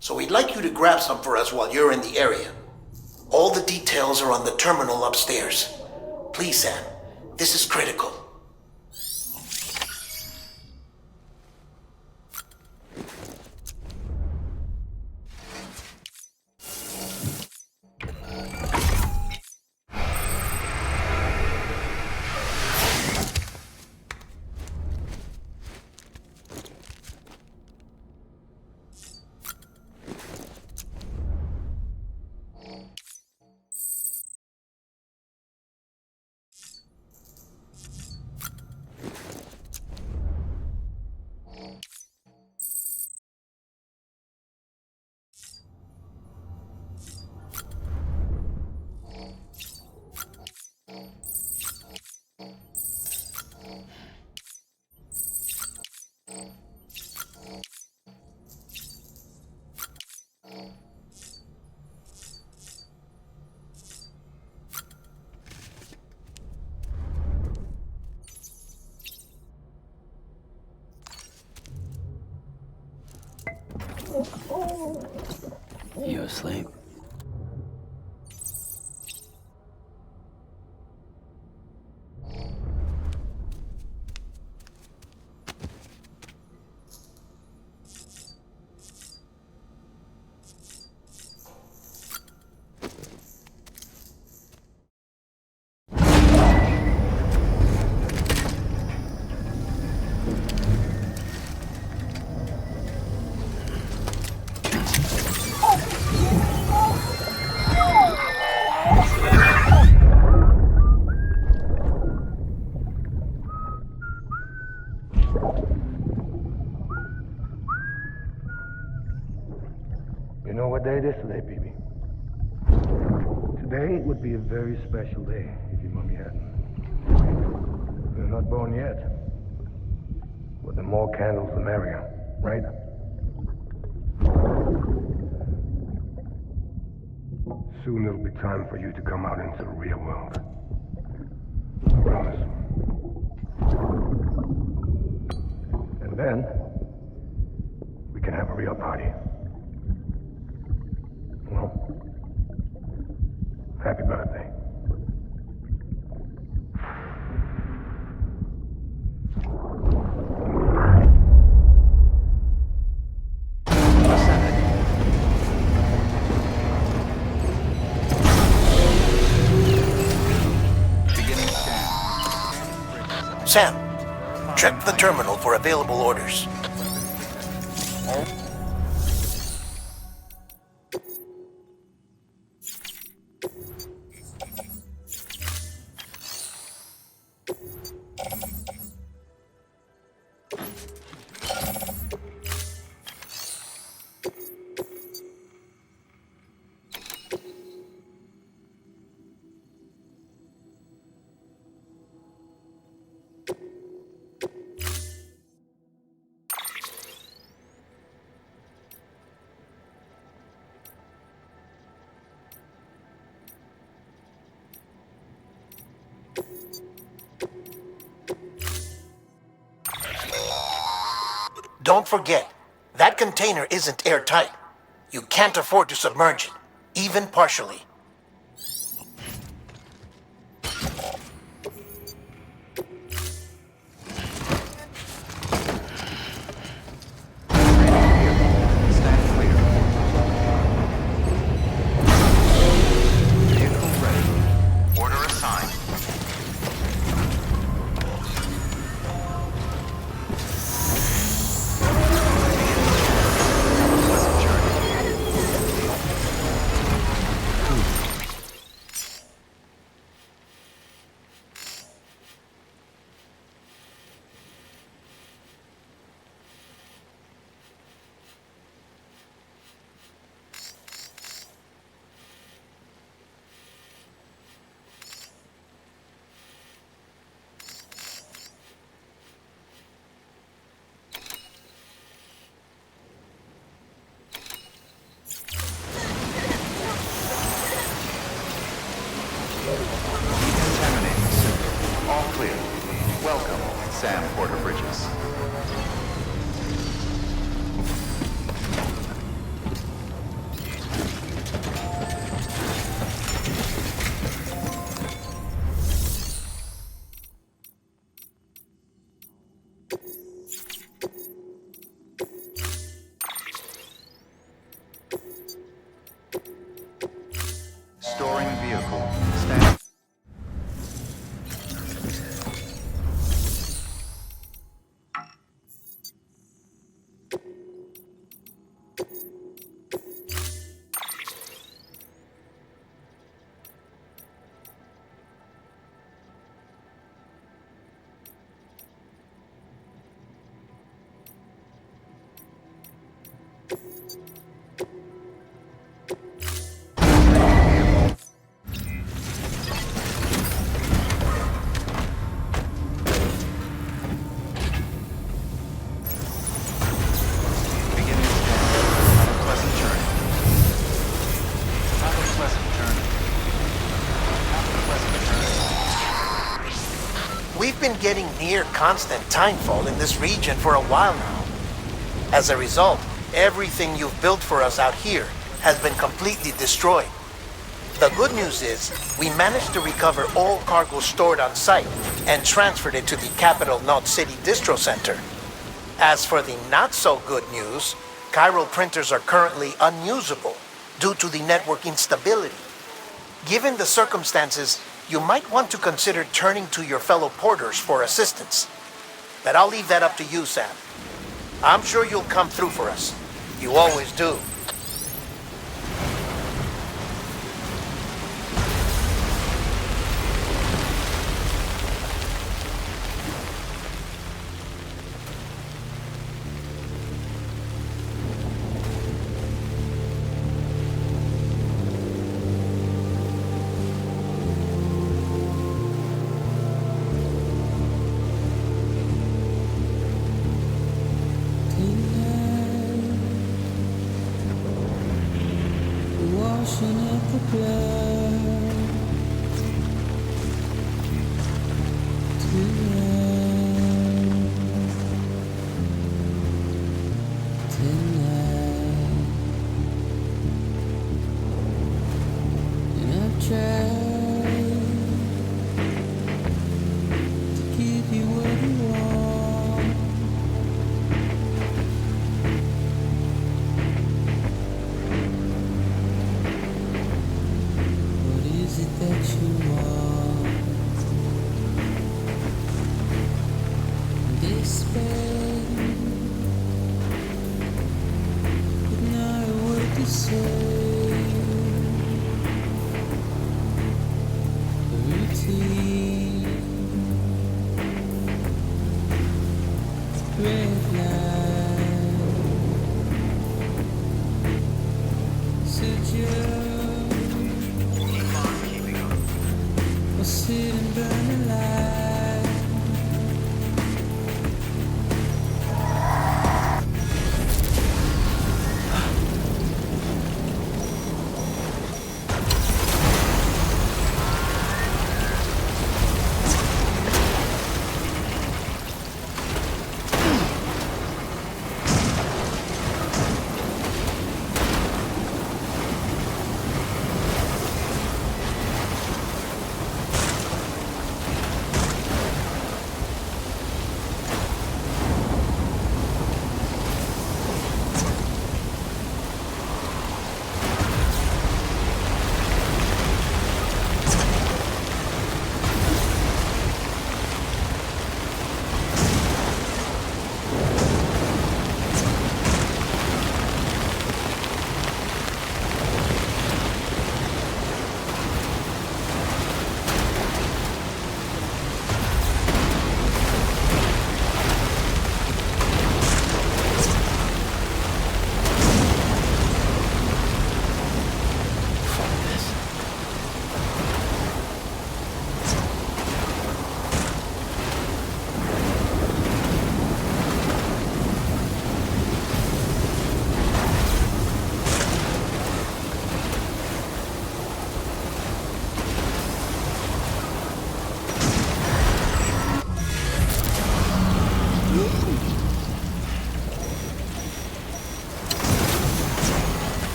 So we'd like you to grab some for us while you're in the area. All the details are on the terminal upstairs. Please, Sam. This is critical. You asleep? You know what day it is today, baby? Today would be a very special day if your mommy hadn't. You're not born yet. But the more candles, the merrier, right? Soon it'll be time for you to come out into the real world. I promise. And then, we can have a real party. Well, happy birthday. Sam, check the terminal for available orders. Don't forget, that container isn't airtight. You can't afford to submerge it, even partially. been getting near constant timefall in this region for a while now. As a result, everything you've built for us out here has been completely destroyed. The good news is, we managed to recover all cargo stored on site and transferred it to the Capital Knot City Distro Center. As for the not-so-good news, chiral printers are currently unusable due to the network instability. Given the circumstances, you might want to consider turning to your fellow porters for assistance. But I'll leave that up to you, Sam. I'm sure you'll come through for us. You always do.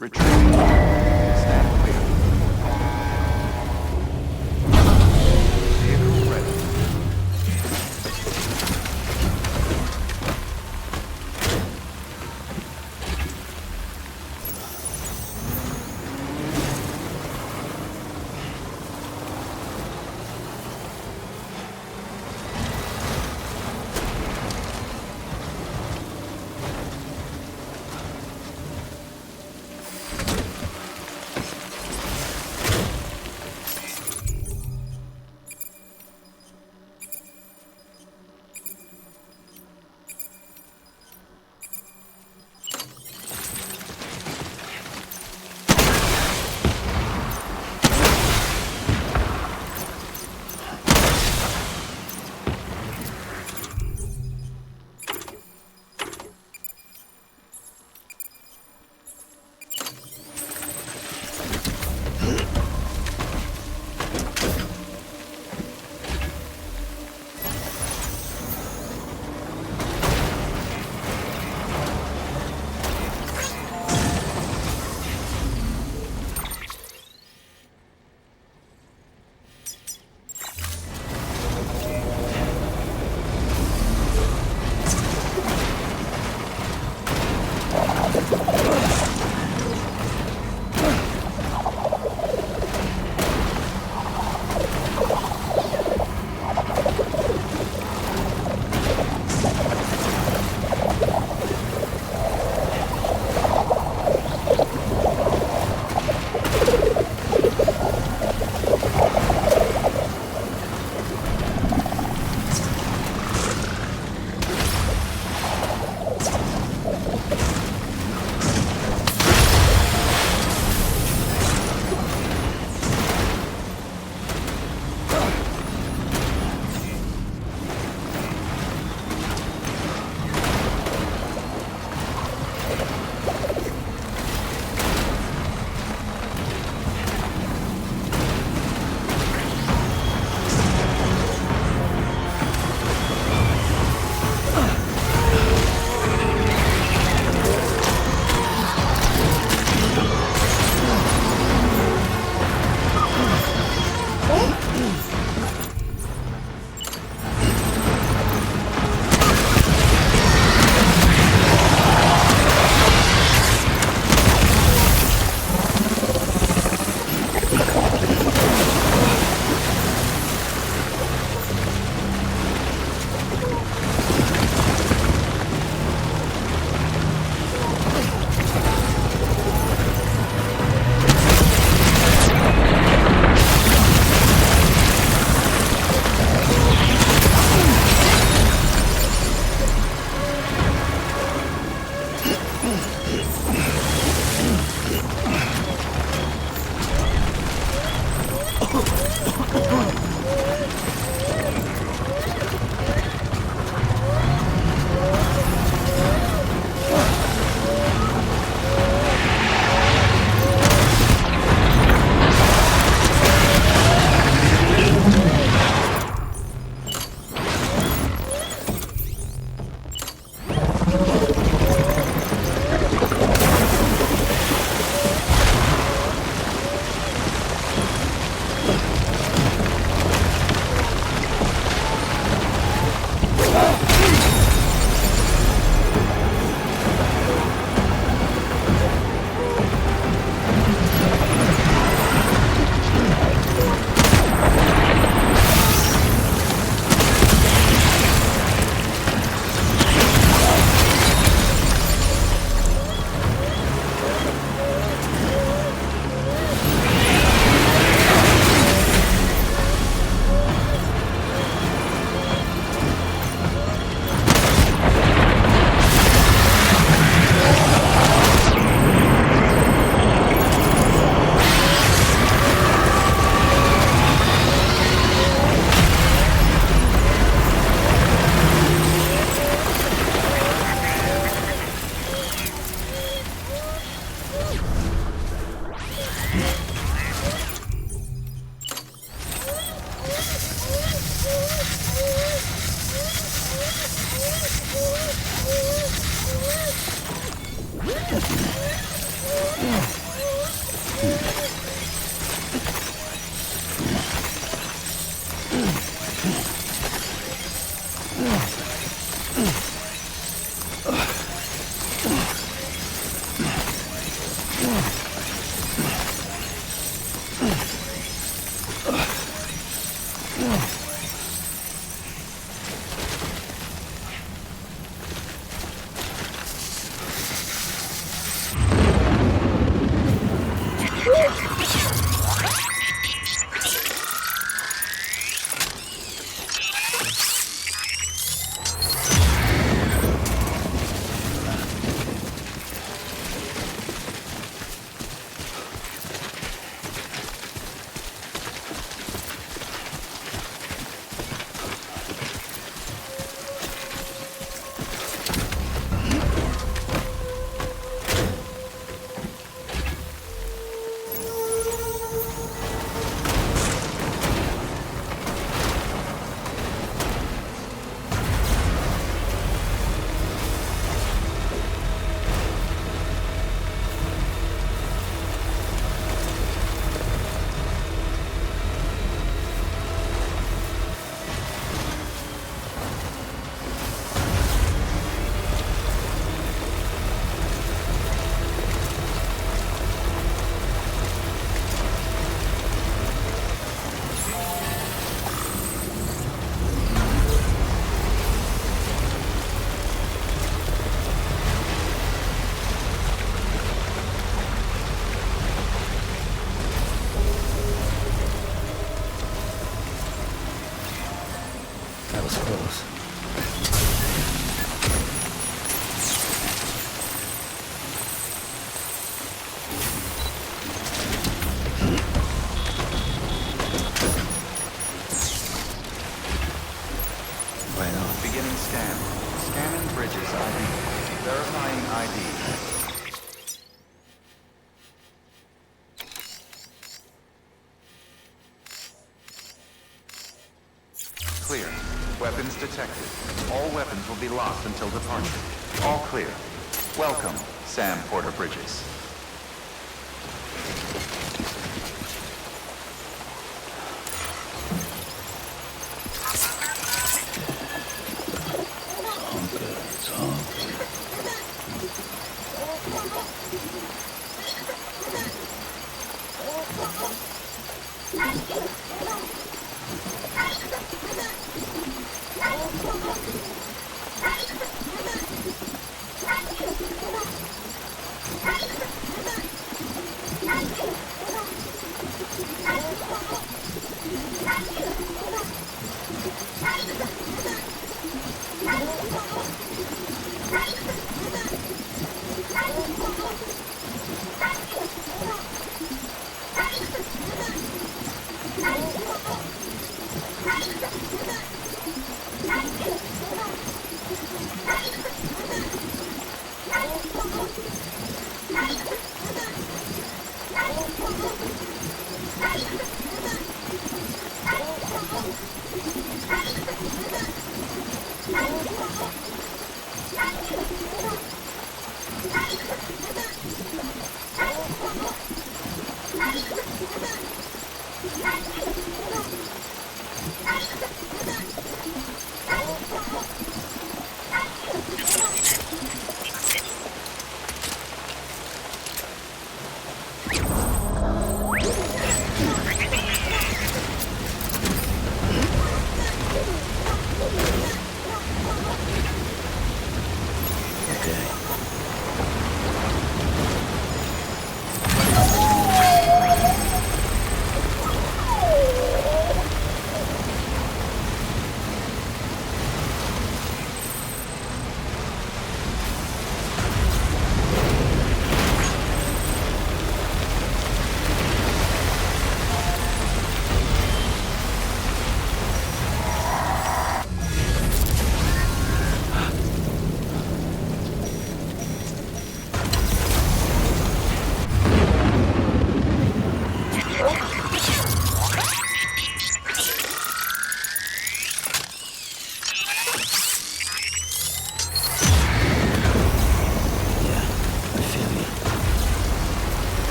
Retrieving. Stand clear. Vehicle ready. That was close. Right on. Beginning scan. Scanning bridges ID. Verifying ID. Clear. Weapons detected. All weapons will be locked until departure. All clear. Welcome, Sam Porter Bridges.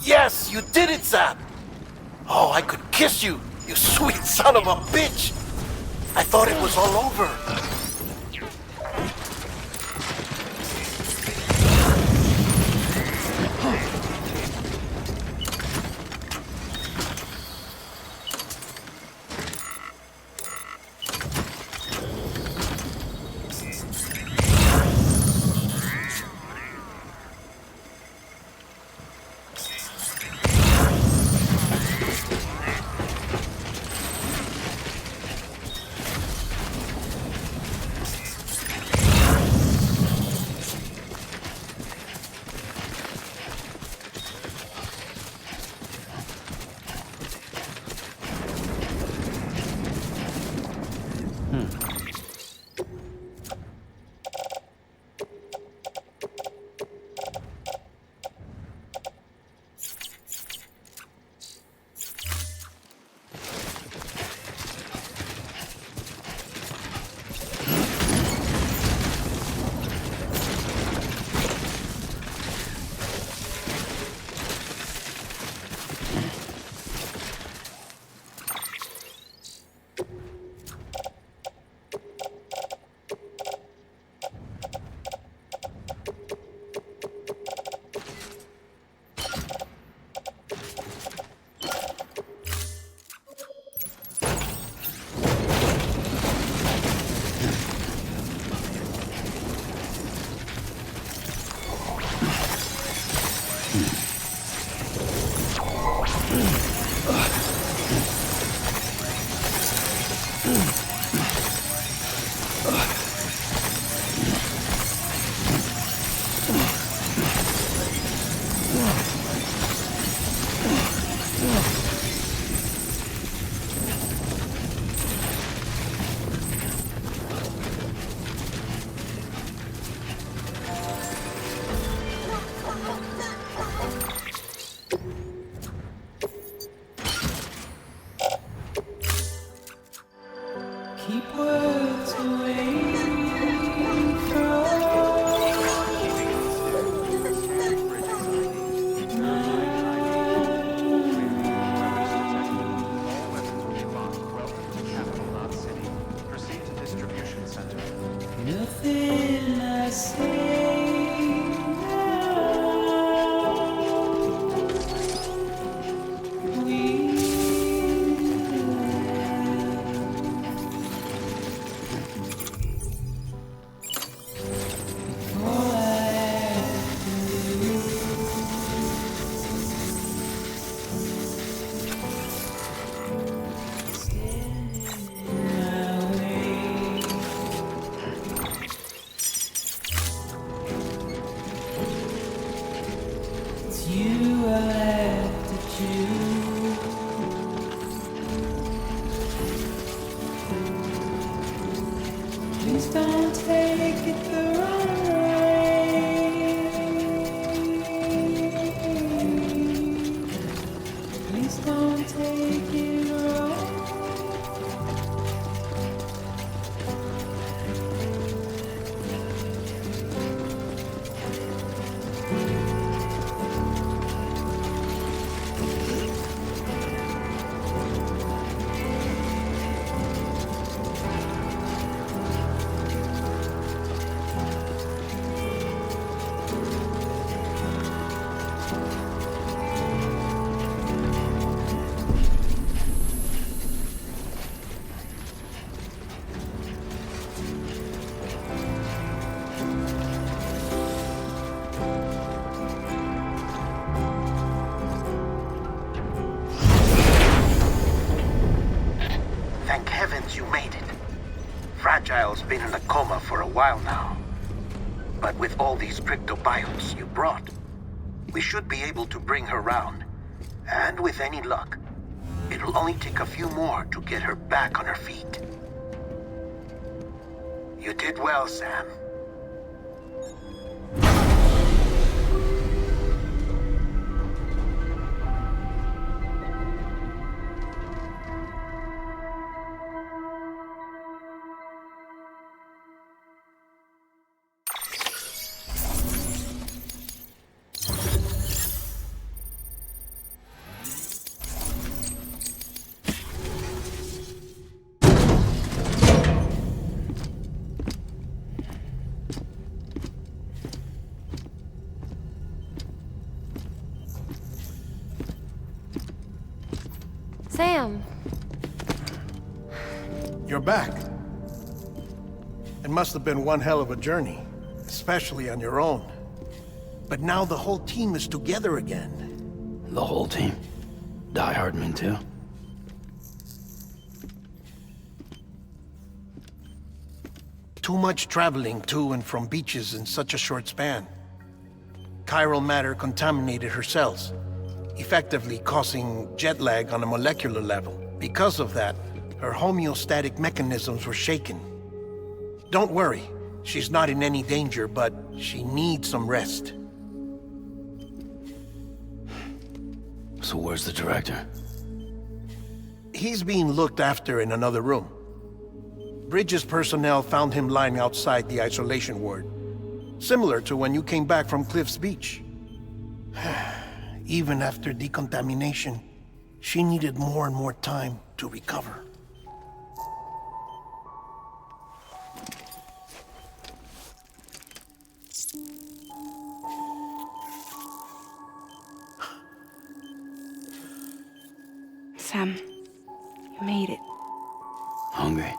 Yes, you did it, Sam! Oh, I could kiss you, you sweet son of a bitch! I thought it was all over. Thank heavens you made it. Fragile's been in a coma for a while now. But with all these cryptobiotes you brought, we should be able to bring her round. And with any luck, it'll only take a few more to get her back on her feet. You did well, Sam. You're back. It must have been one hell of a journey, especially on your own. But now the whole team is together again. The whole team? Die Hardman too? Too much traveling to and from beaches in such a short span. Chiral matter contaminated her cells, effectively causing jet lag on a molecular level. Because of that, her homeostatic mechanisms were shaken. Don't worry, she's not in any danger, but she needs some rest. So where's the director? He's being looked after in another room. Bridges personnel found him lying outside the isolation ward. Similar to when you came back from Cliff's Beach. Even after decontamination, she needed more and more time to recover. Sam, you made it. Hungry?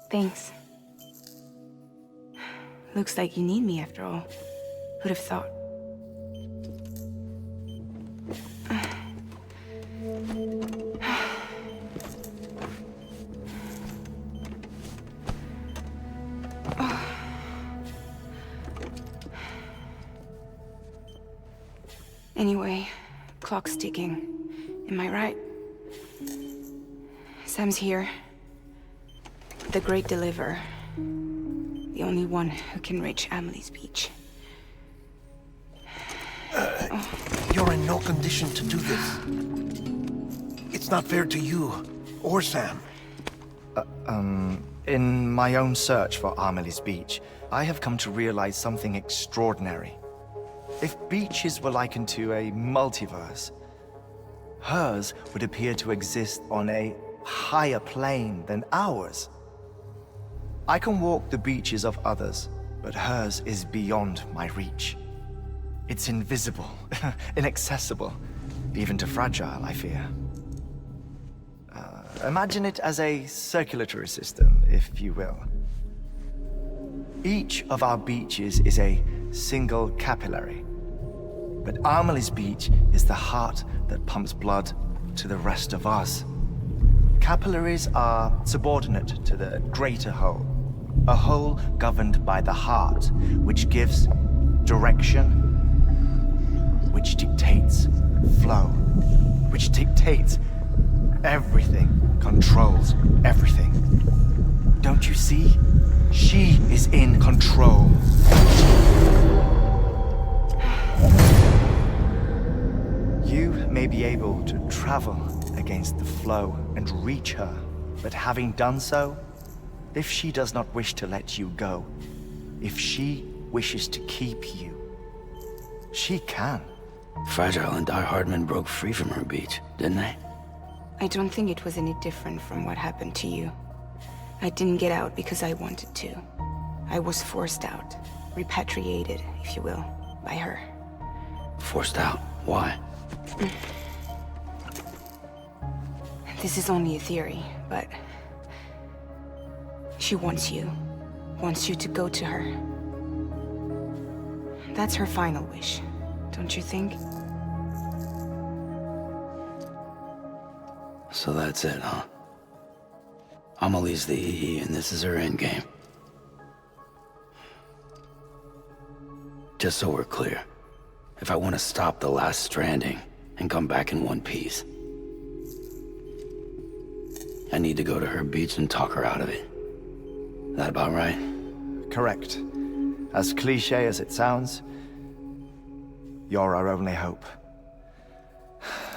Thanks. Looks like you need me after all. Who'd have thought? Anyway, clock's ticking. Am I right? Sam's here. The Great Deliverer. The only one who can reach Amelie's Beach. You're in no condition to do this. It's not fair to you, or Sam. In my own search for Amelie's Beach, I have come to realize something extraordinary. If beaches were likened to a multiverse, hers would appear to exist on a higher plane than ours. I can walk the beaches of others, but hers is beyond my reach. It's invisible, inaccessible, even to Fragile, I fear. Imagine it as a circulatory system, if you will. Each of our beaches is a single capillary. But Amelie's Beach is the heart that pumps blood to the rest of us. Capillaries are subordinate to the greater whole. A whole governed by the heart, which gives direction, which dictates flow, which dictates everything, controls everything. Don't you see? She is in control. You may be able to travel against the flow and reach her, but having done so, if she does not wish to let you go, if she wishes to keep you, she can. Fragile and Die Hardman broke free from her beach, didn't they? I don't think it was any different from what happened to you. I didn't get out because I wanted to. I was forced out. Repatriated, if you will, by her. Forced out? Why? This is only a theory, but... she wants you. Wants you to go to her. That's her final wish, don't you think? So that's it, huh? Amelie's the EE, and this is her endgame. Just so we're clear, if I want to stop the last Stranding and come back in one piece, I need to go to her beach and talk her out of it. That about right? Correct. As cliché as it sounds, you're our only hope.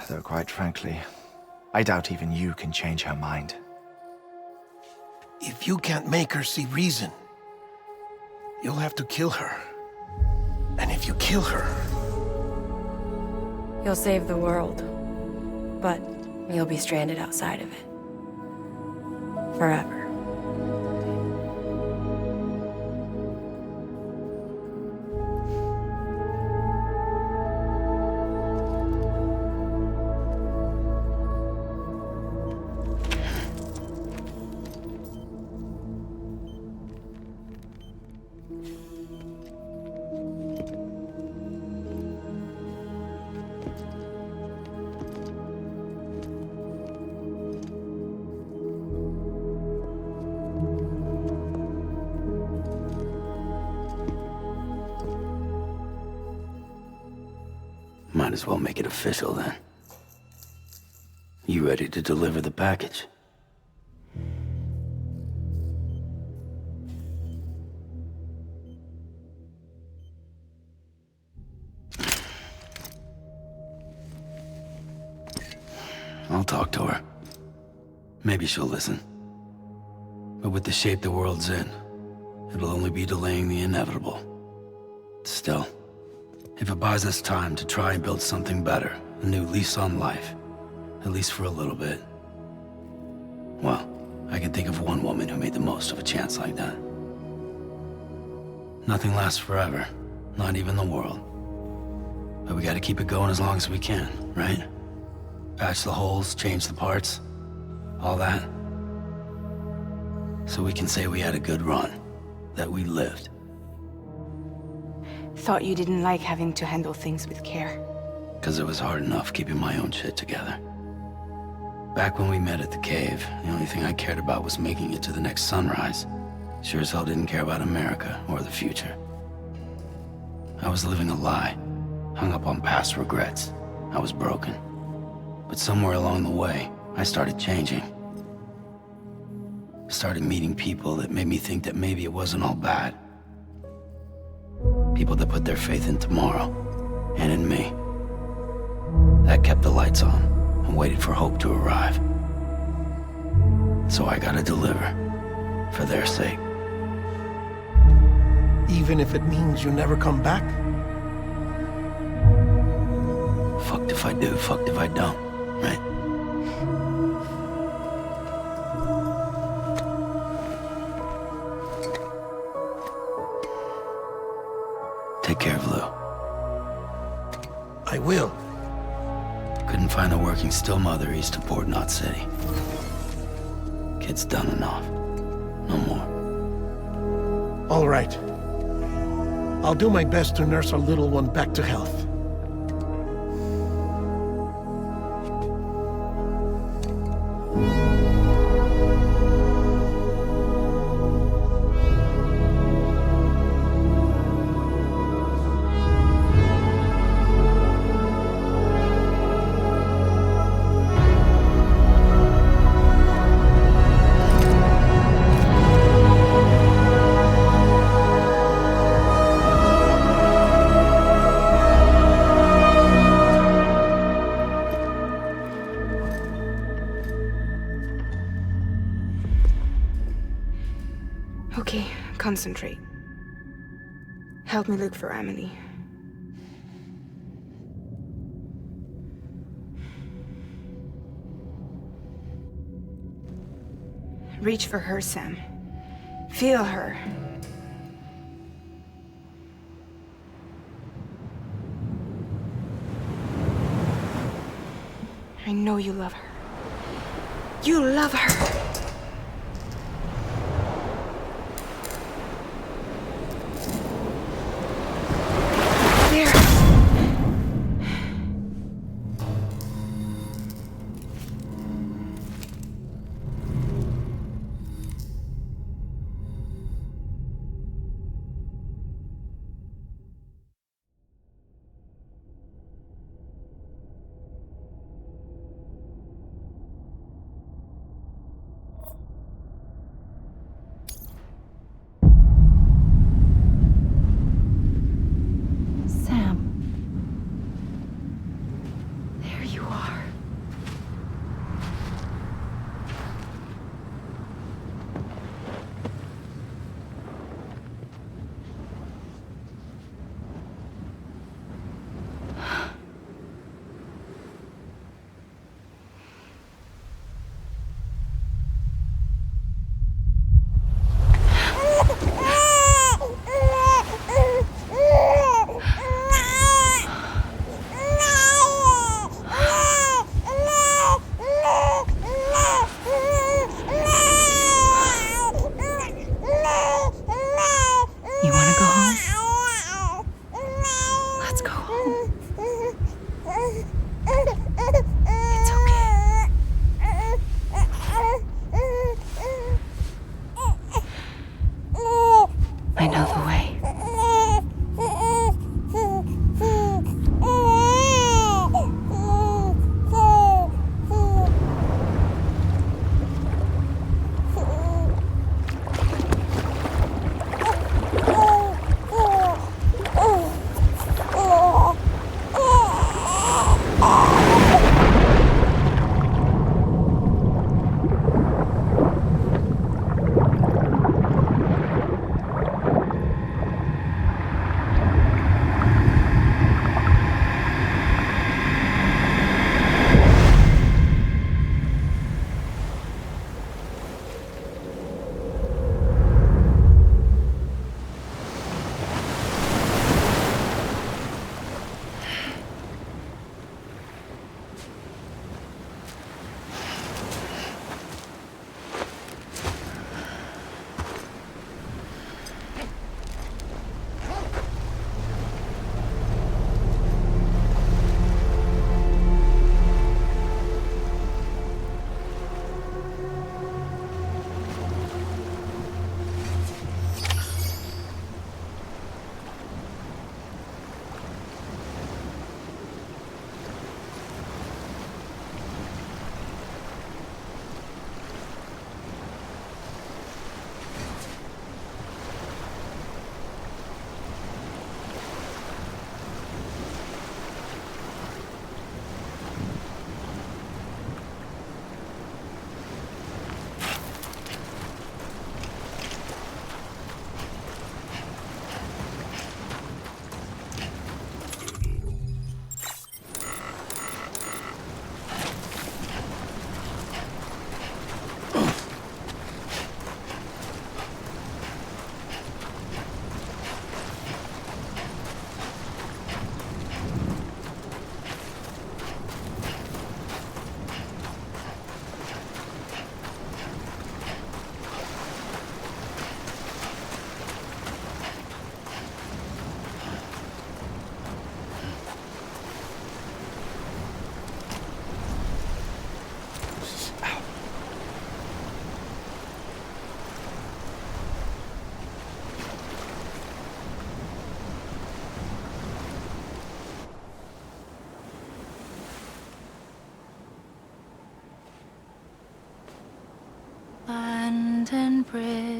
Though quite frankly, I doubt even you can change her mind. If you can't make her see reason, you'll have to kill her. And if you kill her... You'll save the world, but you'll be stranded outside of it. Forever. Might as well make it official then. You ready to deliver the package? I'll talk to her. Maybe she'll listen. But with the shape the world's in, it'll only be delaying the inevitable. Still, if it buys us time to try and build something better, a new lease on life, at least for a little bit, well, I can think of one woman who made the most of a chance like that. Nothing lasts forever, not even the world. But we gotta keep it going as long as we can, right? Patch the holes, change the parts, all that. So we can say we had a good run, that we lived. Thought you didn't like having to handle things with care. 'Cause it was hard enough keeping my own shit together. Back when we met at the cave, the only thing I cared about was making it to the next sunrise. Sure as hell didn't care about America or the future. I was living a lie, hung up on past regrets. I was broken. But somewhere along the way, I started changing. Started meeting people that made me think that maybe it wasn't all bad. People that put their faith in tomorrow, and in me. That kept the lights on, and waited for hope to arrive. So I gotta deliver, for their sake. Even if it means you never come back? Fucked if I do, fucked if I don't, right? Take care of Lou. I will. Couldn't find a working still mother east of Port Knot City. Kid's done enough. No more. All right. I'll do my best to nurse our little one back to health. Okay, concentrate. Help me look for Emily. Reach for her, Sam. Feel her. I know you love her. You love her!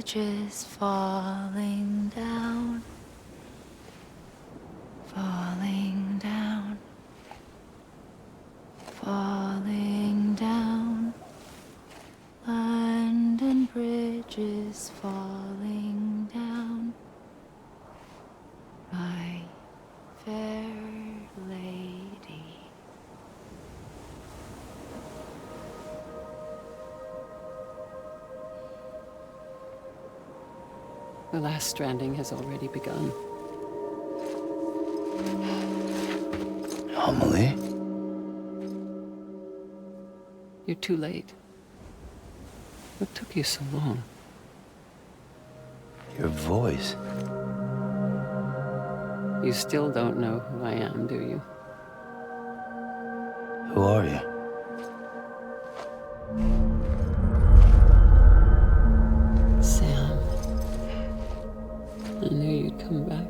bridges falling down, falling down, falling down. London Bridge is falling down, my fair lady. The last stranding has already begun. Amelie? You're too late. What took you so long? Your voice. You still don't know who I am, do you? Who are you? Sam. I knew you'd come back.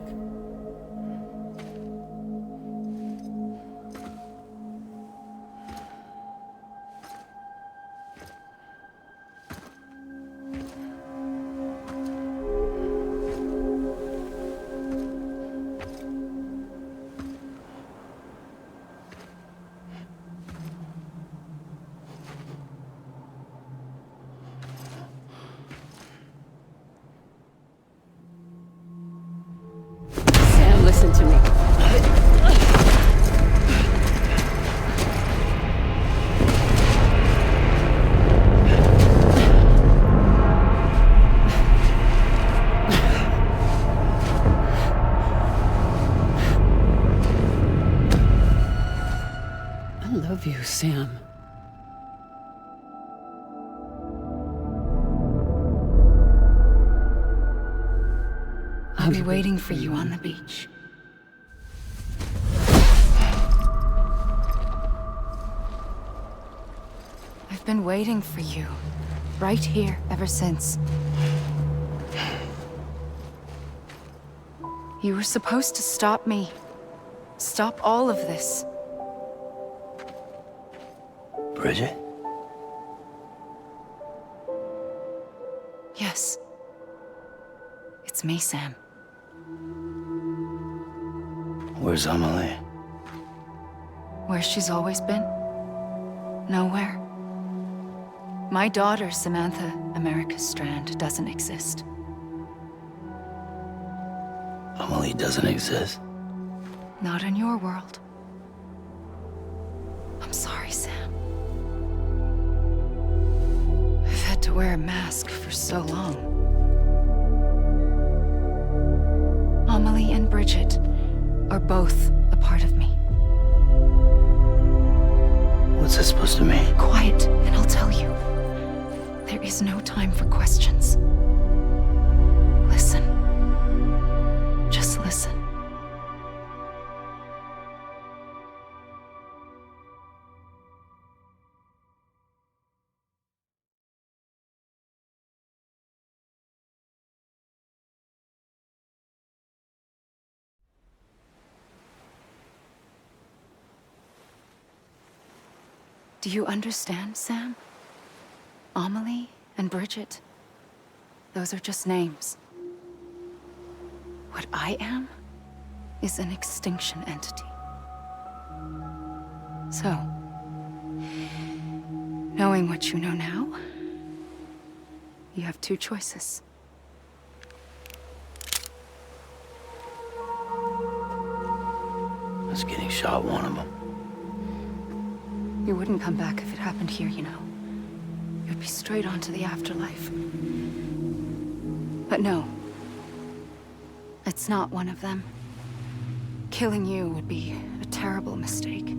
Sam, listen to me. I love you, Sam. I'll be waiting for you on the beach. I've been waiting for you, right here, ever since. You were supposed to stop me. Stop all of this. Bridget? Yes. It's me, Sam. Where's Amelie? Where she's always been. Nowhere. My daughter, Samantha America Strand, doesn't exist. Amelie doesn't exist. Not in your world. I'm sorry, Sam. I've had to wear a mask for so long. Amelie and Bridget are both a part of me. What's this supposed to mean? Quiet, and I'll tell you. There is no time for questions. Listen. Just listen. Do you understand, Sam? Amelie and Bridget, those are just names. What I am is an extinction entity. So, knowing what you know now, you have two choices. Us getting shot, one of them. You wouldn't come back if it happened here, you know. You'd be straight on to the afterlife. But no. It's not one of them. Killing you would be a terrible mistake.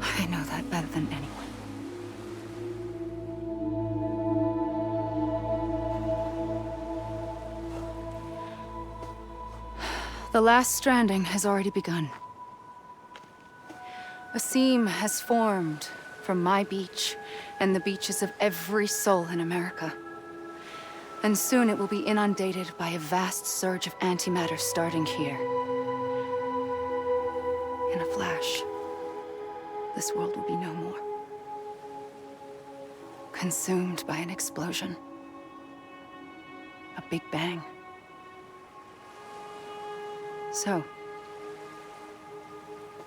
I know that better than anyone. The last stranding has already begun. A seam has formed from my beach and the beaches of every soul in America. And soon it will be inundated by a vast surge of antimatter starting here. In a flash, this world will be no more. Consumed by an explosion. a big bang. So,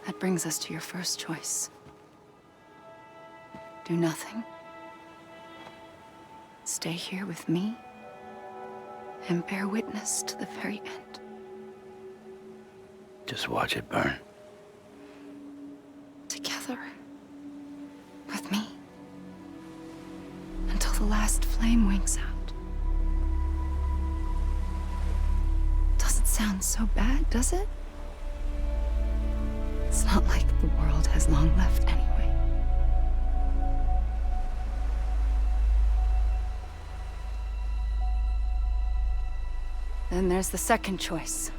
that brings us to your first choice. Do nothing. Stay here with me and bear witness to the very end. Just watch it burn. Together. With me. Until the last flame winks out. Doesn't sound so bad, does it? It's not like the world has long left anyway. Then there's the second choice.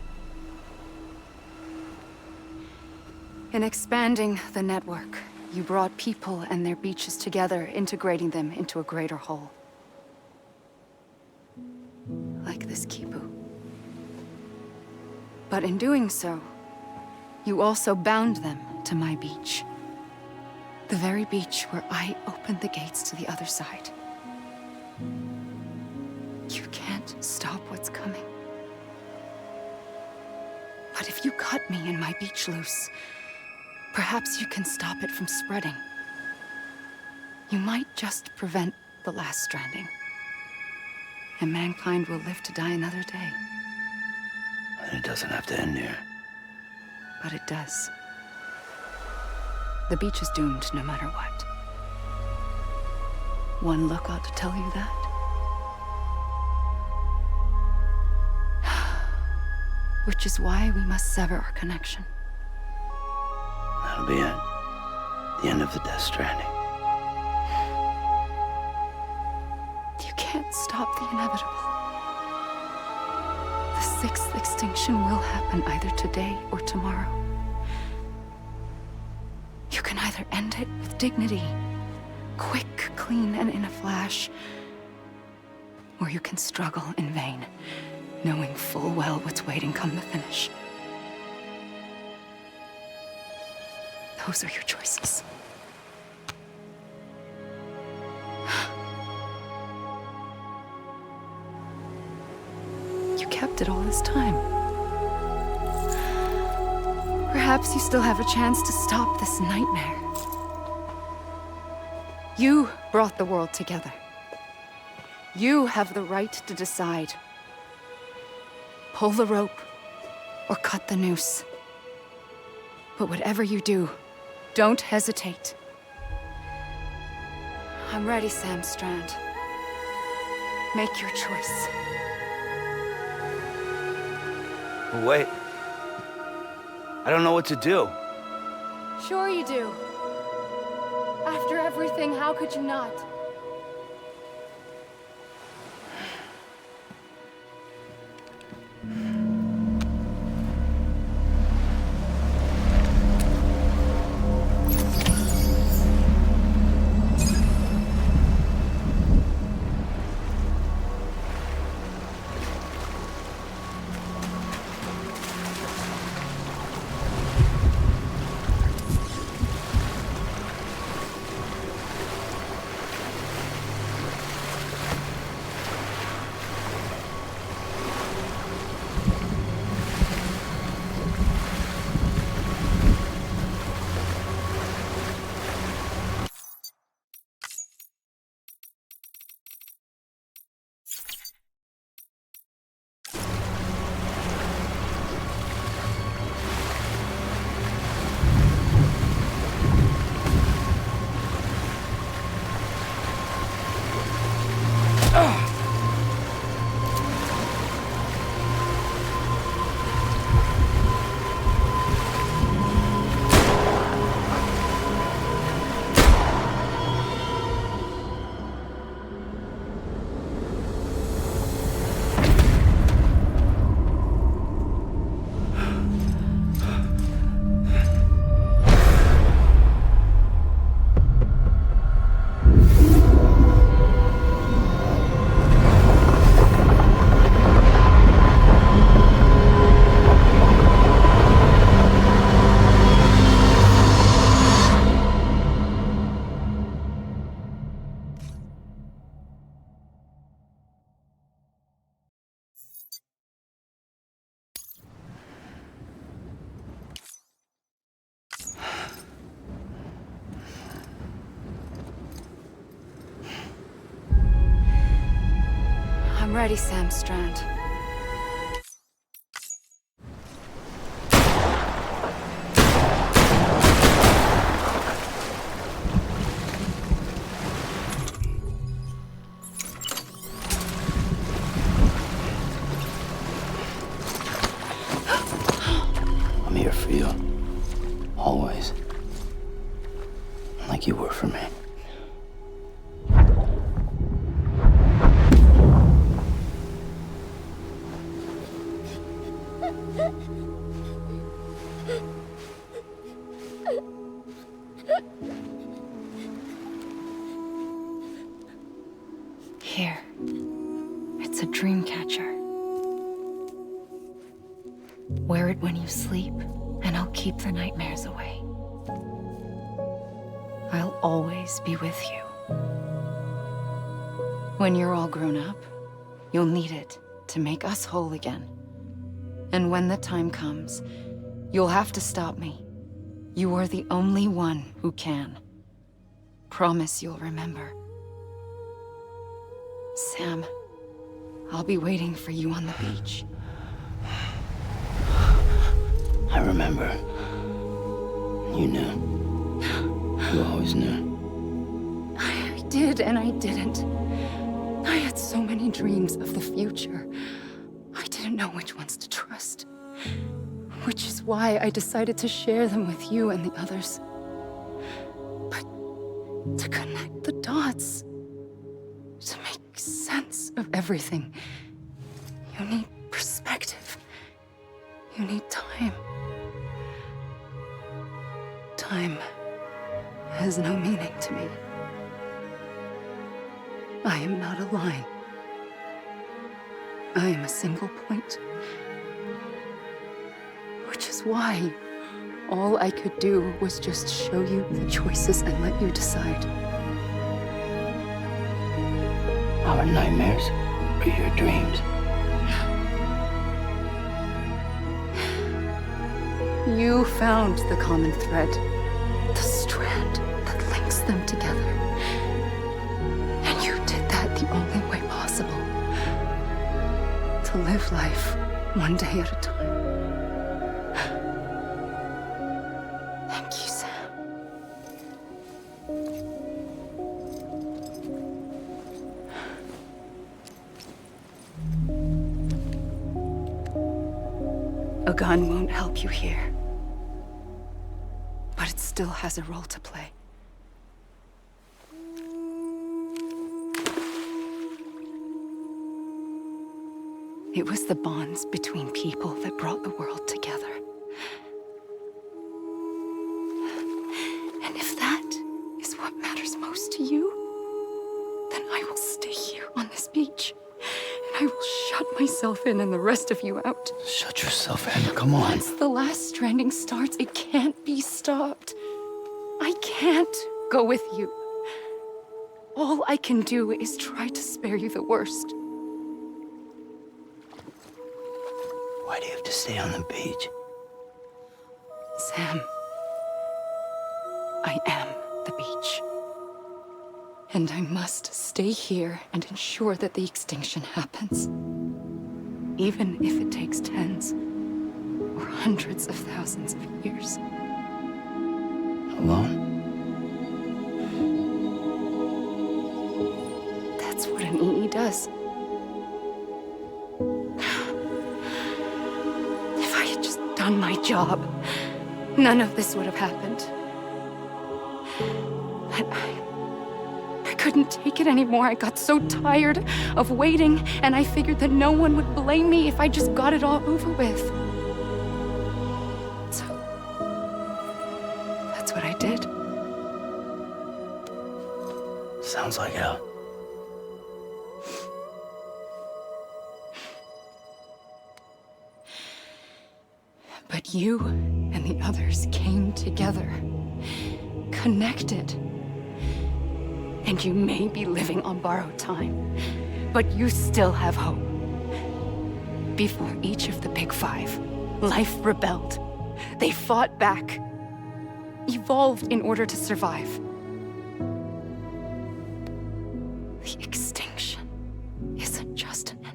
In expanding the network, you brought people and their beaches together, integrating them into a greater whole. Like this Kipu. But in doing so, you also bound them to my beach. The very beach where I opened the gates to the other side. You can't stop what's coming. But if you cut me and my beach loose, perhaps you can stop it from spreading. You might just prevent the last stranding. And mankind will live to die another day. And it doesn't have to end here. But it does. The beach is doomed no matter what. One look ought to tell you that. Which is why we must sever our connection. That'll be it. The end of the Death Stranding. You can't stop the inevitable. The sixth extinction will happen either today or tomorrow. You can either end it with dignity, quick, clean, and in a flash, or you can struggle in vain, knowing full well what's waiting come the finish. Those are your choices. You kept it all this time. Perhaps you still have a chance to stop this nightmare. You brought the world together. You have the right to decide. Pull the rope or cut the noose. But whatever you do, don't hesitate. I'm ready, Sam Strand. Make your choice. But wait. I don't know what to do. Sure you do. After everything, how could you not? I'm ready, Sam Strand. I'm here for you. Always. Like you were for me. Here. It's a dream catcher. Wear it when you sleep, and I'll keep the nightmares away. I'll always be with you. When you're all grown up, you'll need it to make us whole again. And when the time comes, you'll have to stop me. You are the only one who can. Promise you'll remember. Sam, I'll be waiting for you on the beach. I remember. You knew. You always knew. I did and I didn't. I had so many dreams of the future. I didn't know which ones to trust. Which is why I decided to share them with you and the others. But to connect the dots, to make sense of everything, you need perspective. You need time. Time has no meaning to me. I am not a line. I am a single point. Which is why all I could do was just show you the choices and let you decide. Our nightmares are your dreams. You found the common thread, the strand that links them together. And you did that the only way possible. To live life one day at a time. Thank you, Sam. A gun won't help you here. But it still has a role to play. It was the bonds between people that brought the world together. And if that is what matters most to you, then I will stay here on this beach. And I will shut myself in and the rest of you out. Shut yourself in, come on. Once the last stranding starts, it can't be stopped. I can't go with you. All I can do is try to spare you the worst. Why do you have to stay on the beach? Sam, I am the beach. And I must stay here and ensure that the extinction happens. Even if it takes tens or hundreds of thousands of years. Alone? That's what an EE does. If I had just done my job, none of this would have happened. But I couldn't take it anymore. I got so tired of waiting, and I figured that no one would blame me if I just got it all over with. So, that's what I did. Sounds like hell. But you and the others came together, connected. And you may be living on borrowed time, but you still have hope. Before each of the Big Five, life rebelled. They fought back, evolved in order to survive. The extinction isn't just an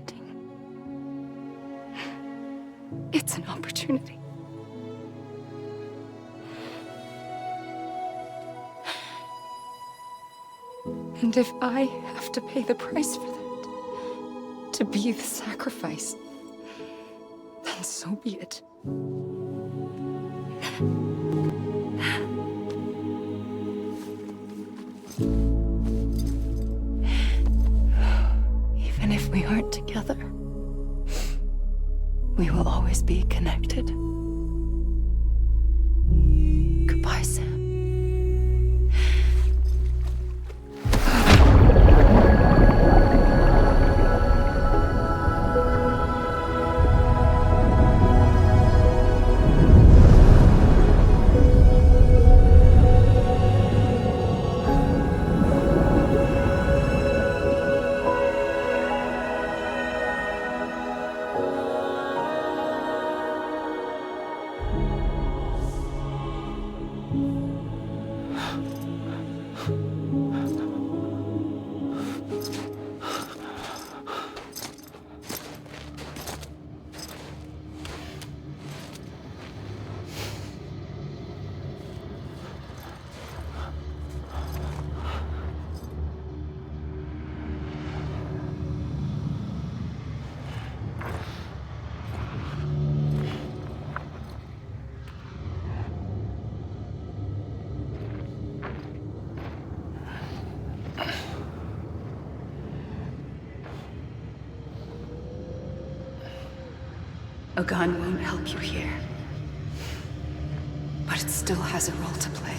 And if I have to pay the price for that, to be the sacrifice, then so be it. Even if we aren't together, we will always be connected. Goodbye, Sam. A gun won't help you here, but it still has a role to play.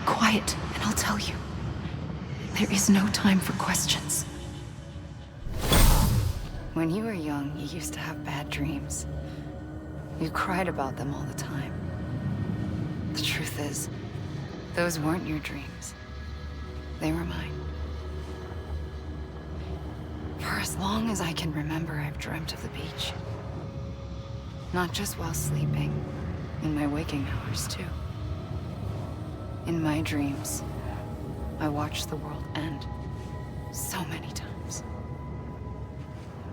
Quiet, and I'll tell you. There is no time for questions. When you were young, you used to have bad dreams. You cried about them all the time. The truth is, those weren't your dreams. They were mine. For as long as I can remember, I've dreamt of the beach. Not just while sleeping, in my waking hours, too. In my dreams, I watched the world end so many times.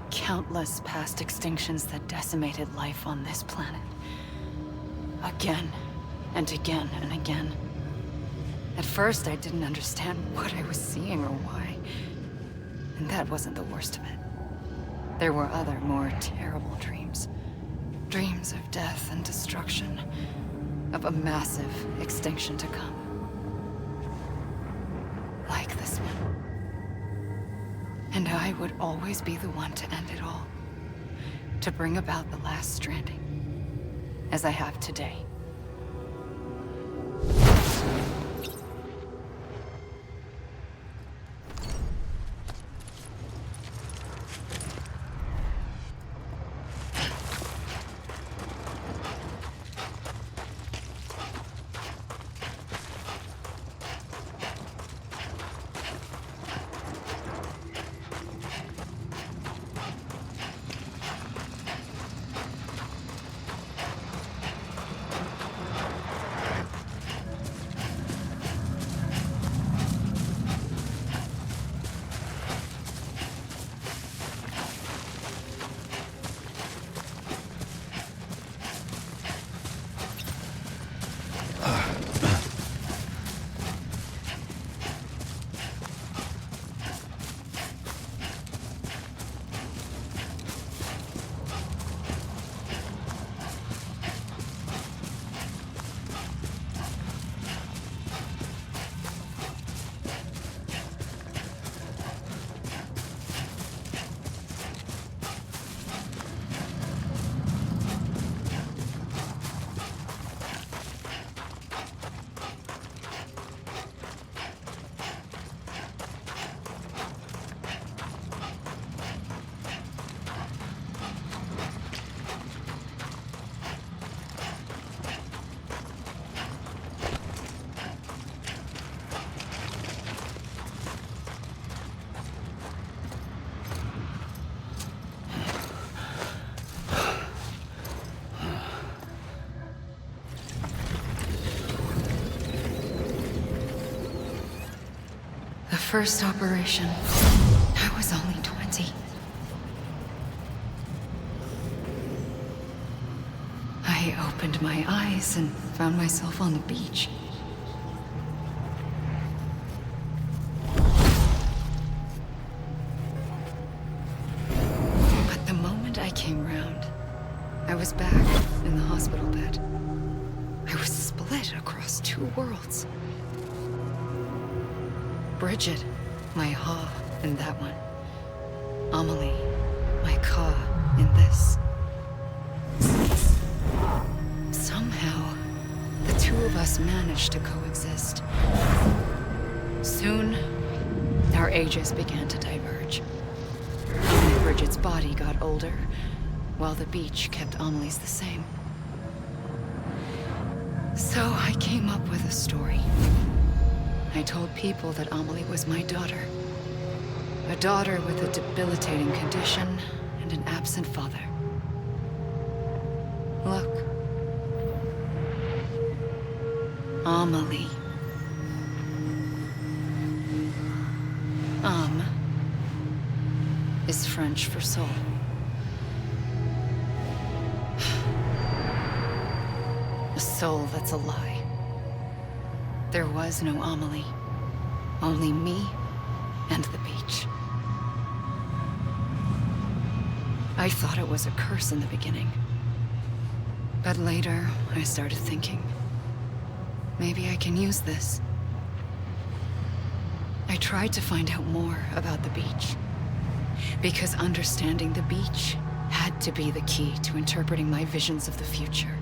Countless past extinctions that decimated life on this planet. Again, and again, and again. At first, I didn't understand what I was seeing or why. And that wasn't the worst of it. There were other, more terrible dreams. Dreams of death and destruction, of a massive extinction to come. Like this one. And I would always be the one to end it all. To bring about the last stranding. As I have today. The first operation, I was only 20. I opened my eyes and found myself on the beach. But the moment I came round, I was back in the hospital bed. I was split across two worlds. Bridget, my Ha in that one. Amelie, my Ka in this. Somehow, the two of us managed to coexist. Soon, our ages began to diverge. Only Bridget's body got older, while the beach kept Amelie's the same. So I came up with a story. I told people that Amelie was my daughter. A daughter with a debilitating condition and an absent father. Look. Amelie. Âme is French for soul. A soul that's a lie. There was no Amelie. Only me and the beach. I thought it was a curse in the beginning. But later, I started thinking, maybe I can use this. I tried to find out more about the beach. Because understanding the beach had to be the key to interpreting my visions of the future.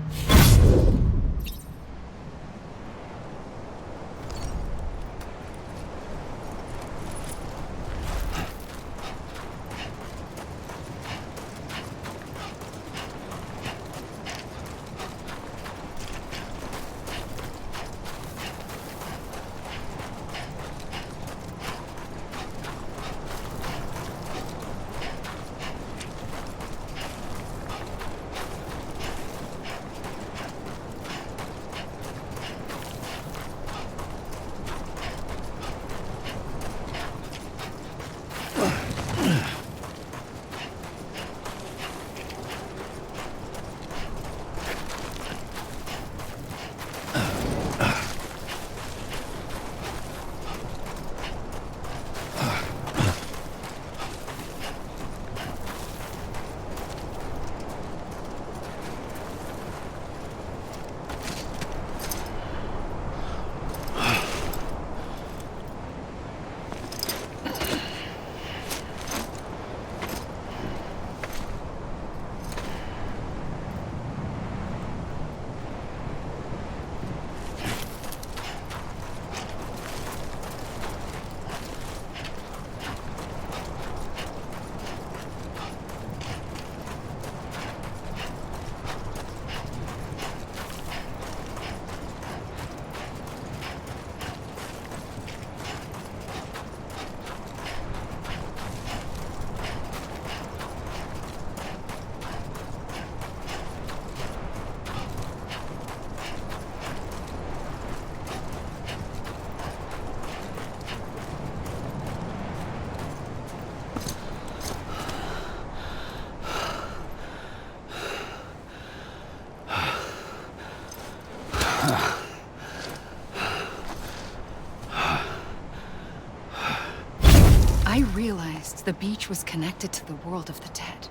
I realized the beach was connected to the world of the dead,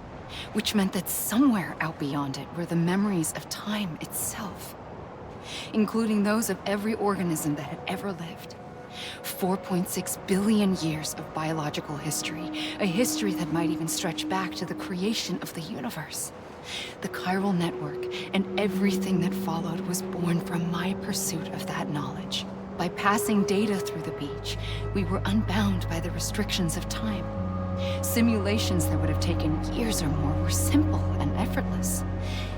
which meant that somewhere out beyond it were the memories of time itself, including those of every organism that had ever lived. 4.6 billion years of biological history, a history that might even stretch back to the creation of the universe. The chiral network and everything that followed was born from my pursuit of that knowledge. By passing data through the beach, we were unbound by the restrictions of time. Simulations that would have taken years or more were simple and effortless.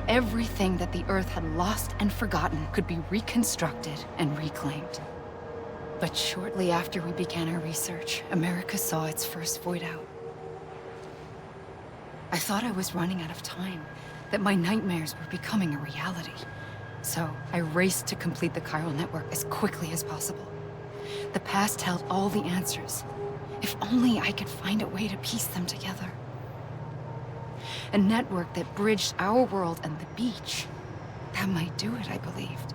Everything that the Earth had lost and forgotten could be reconstructed and reclaimed. But shortly after we began our research, America saw its first void out. I thought I was running out of time, that my nightmares were becoming a reality. So I raced to complete the chiral network as quickly as possible. The past held all the answers. If only I could find a way to piece them together. A network that bridged our world and the beach. That might do it, I believed.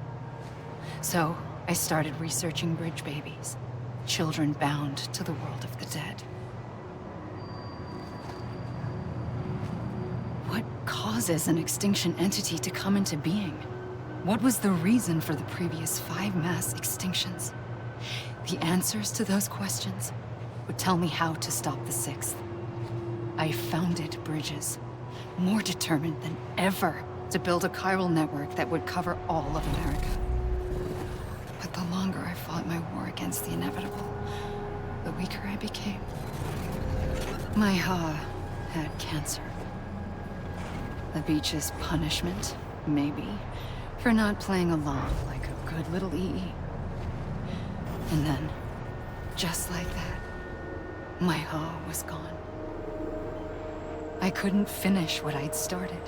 So I started researching bridge babies, children bound to the world of the dead. What causes an extinction entity to come into being? What was the reason for the previous 5 mass extinctions? The answers to those questions would tell me how to stop the 6th. I founded bridges, more determined than ever to build a chiral network that would cover all of America. But the longer I fought my war against the inevitable, the weaker I became. My Ha had cancer. The beach's punishment, maybe, for not playing along like a good little EE. And then, just like that, my Ha was gone. I couldn't finish what I'd started.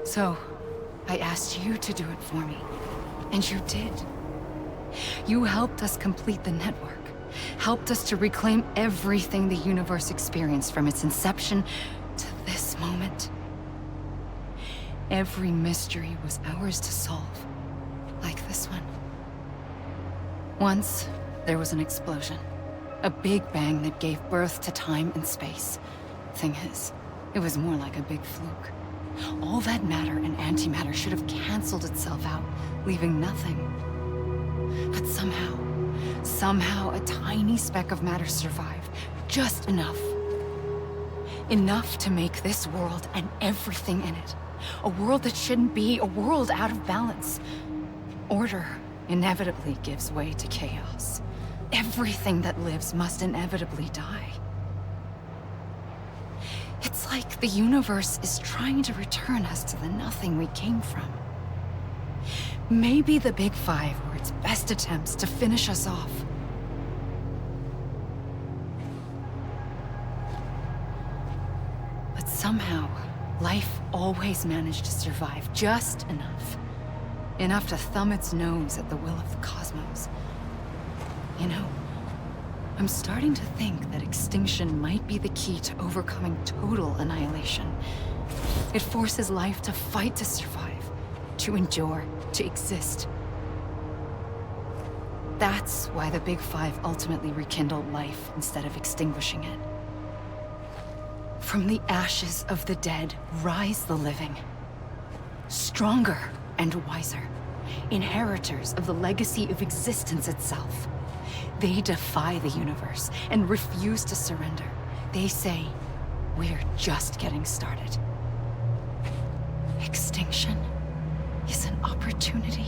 So, I asked you to do it for me, and you did. You helped us complete the network, helped us to reclaim everything the universe experienced from its inception to this moment. Every mystery was ours to solve, like this one. Once, there was an explosion. A big bang that gave birth to time and space. Thing is, it was more like a big fluke. All that matter and antimatter should have canceled itself out, leaving nothing. But somehow a tiny speck of matter survived. Just enough. Enough to make this world and everything in it. A world that shouldn't be, a world out of balance. Order inevitably gives way to chaos. Everything that lives must inevitably die. It's like the universe is trying to return us to the nothing we came from. Maybe the Big Five were its best attempts to finish us off. But somehow, life always managed to survive just enough. Enough to thumb its nose at the will of the cosmos. You know, I'm starting to think that extinction might be the key to overcoming total annihilation. It forces life to fight to survive, to endure, to exist. That's why the Big Five ultimately rekindled life instead of extinguishing it. From the ashes of the dead rise the living. Stronger and wiser. Inheritors of the legacy of existence itself. They defy the universe and refuse to surrender. They say, we're just getting started. Extinction is an opportunity.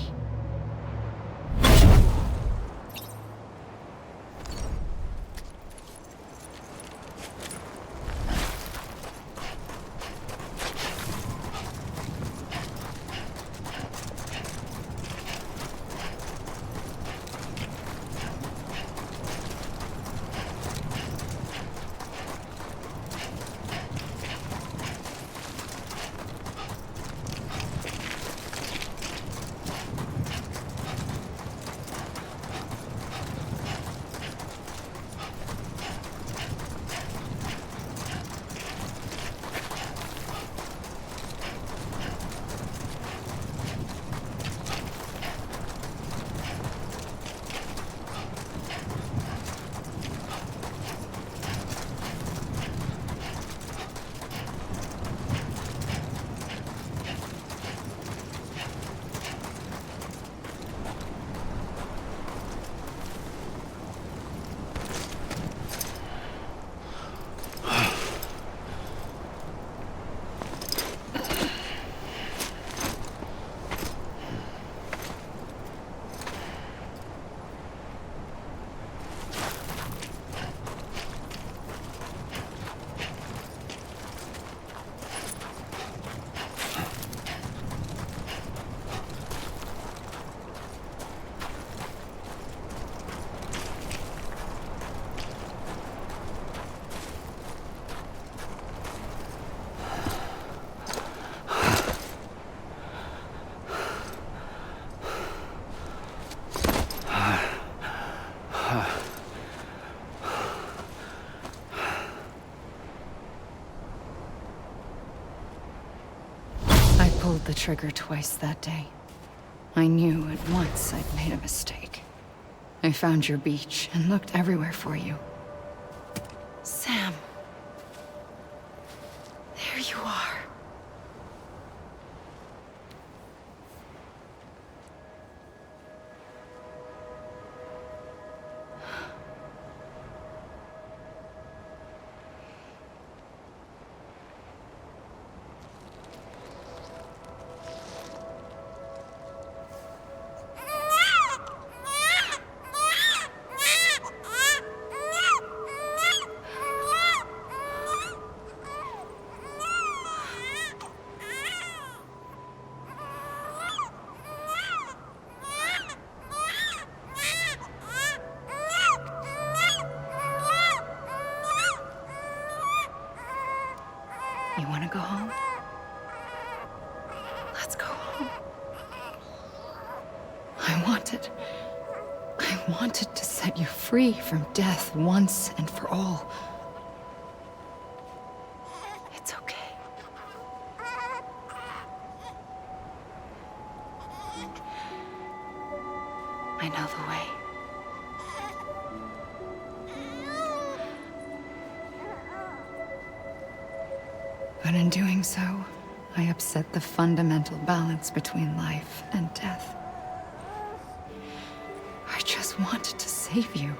pulled the trigger twice that day. I knew at once I'd made a mistake. I found your beach and looked everywhere for you. Sam. There you are. You want to go home? Let's go home. I wanted to set you free from death once and for all. It's okay. I know the way. But in doing so, I upset the fundamental balance between life and death. I just wanted to save you.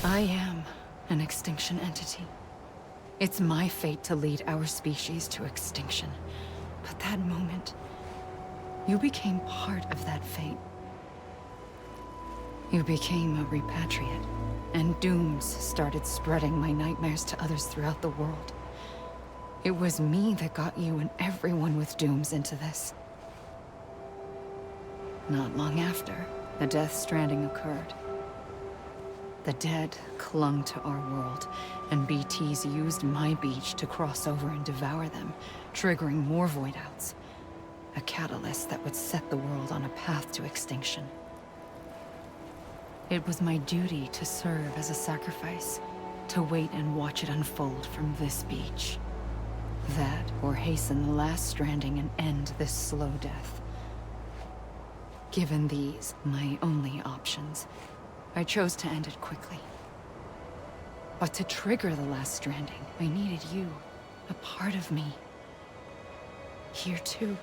I am an extinction entity. It's my fate to lead our species to extinction. But that moment, you became part of that fate. You became a repatriate, and dooms started spreading my nightmares to others throughout the world. It was me that got you and everyone with dooms into this. Not long after, the Death Stranding occurred. The dead clung to our world, and BTs used my beach to cross over and devour them, triggering more void outs. A catalyst that would set the world on a path to extinction. It was my duty to serve as a sacrifice, to wait and watch it unfold from this beach. That, or hasten the last stranding and end this slow death. Given these, my only options, I chose to end it quickly. But to trigger the last stranding, I needed you, a part of me. Here too.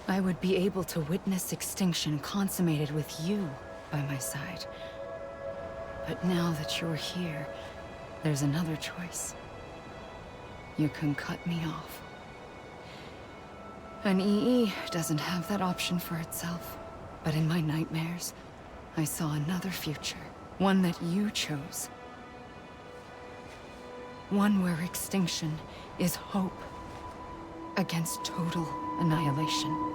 I would be able to witness extinction consummated with you by my side. But now that you're here, there's another choice. You can cut me off. An EE doesn't have that option for itself. But in my nightmares, I saw another future. One that you chose. One where extinction is hope against total annihilation.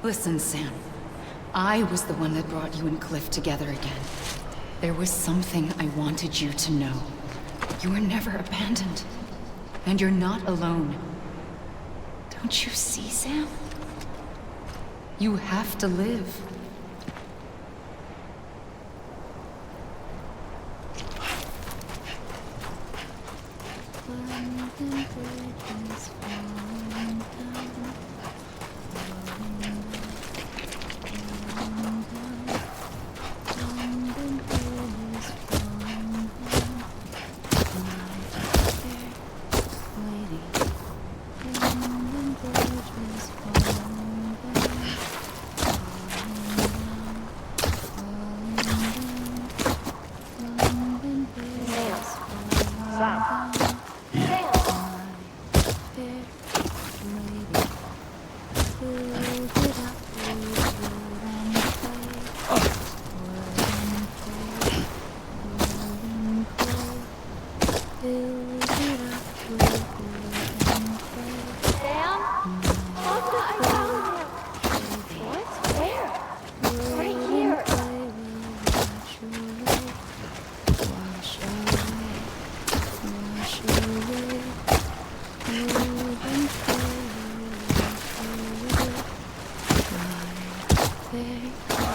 Listen, Sam. I was the one that brought you and Cliff together again. There was something I wanted you to know. You were never abandoned. And you're not alone. Don't you see, Sam? You have to live.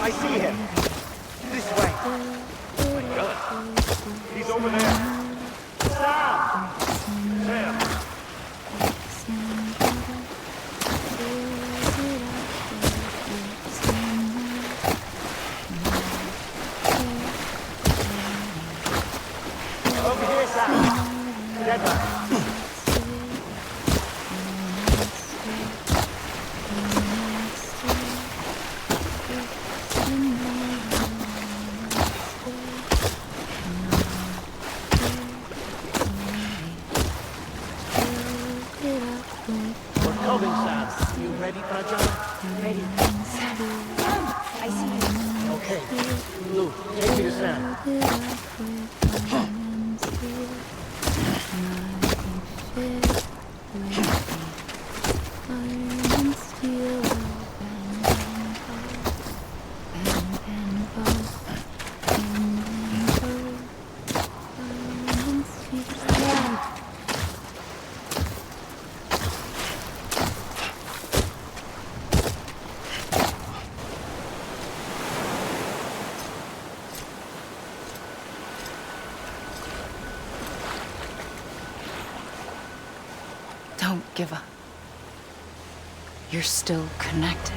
I see him. This way. Oh my God. He's over there. Sam! Sam! Over here, Sam. Dead man. Don't give up. You're still connected.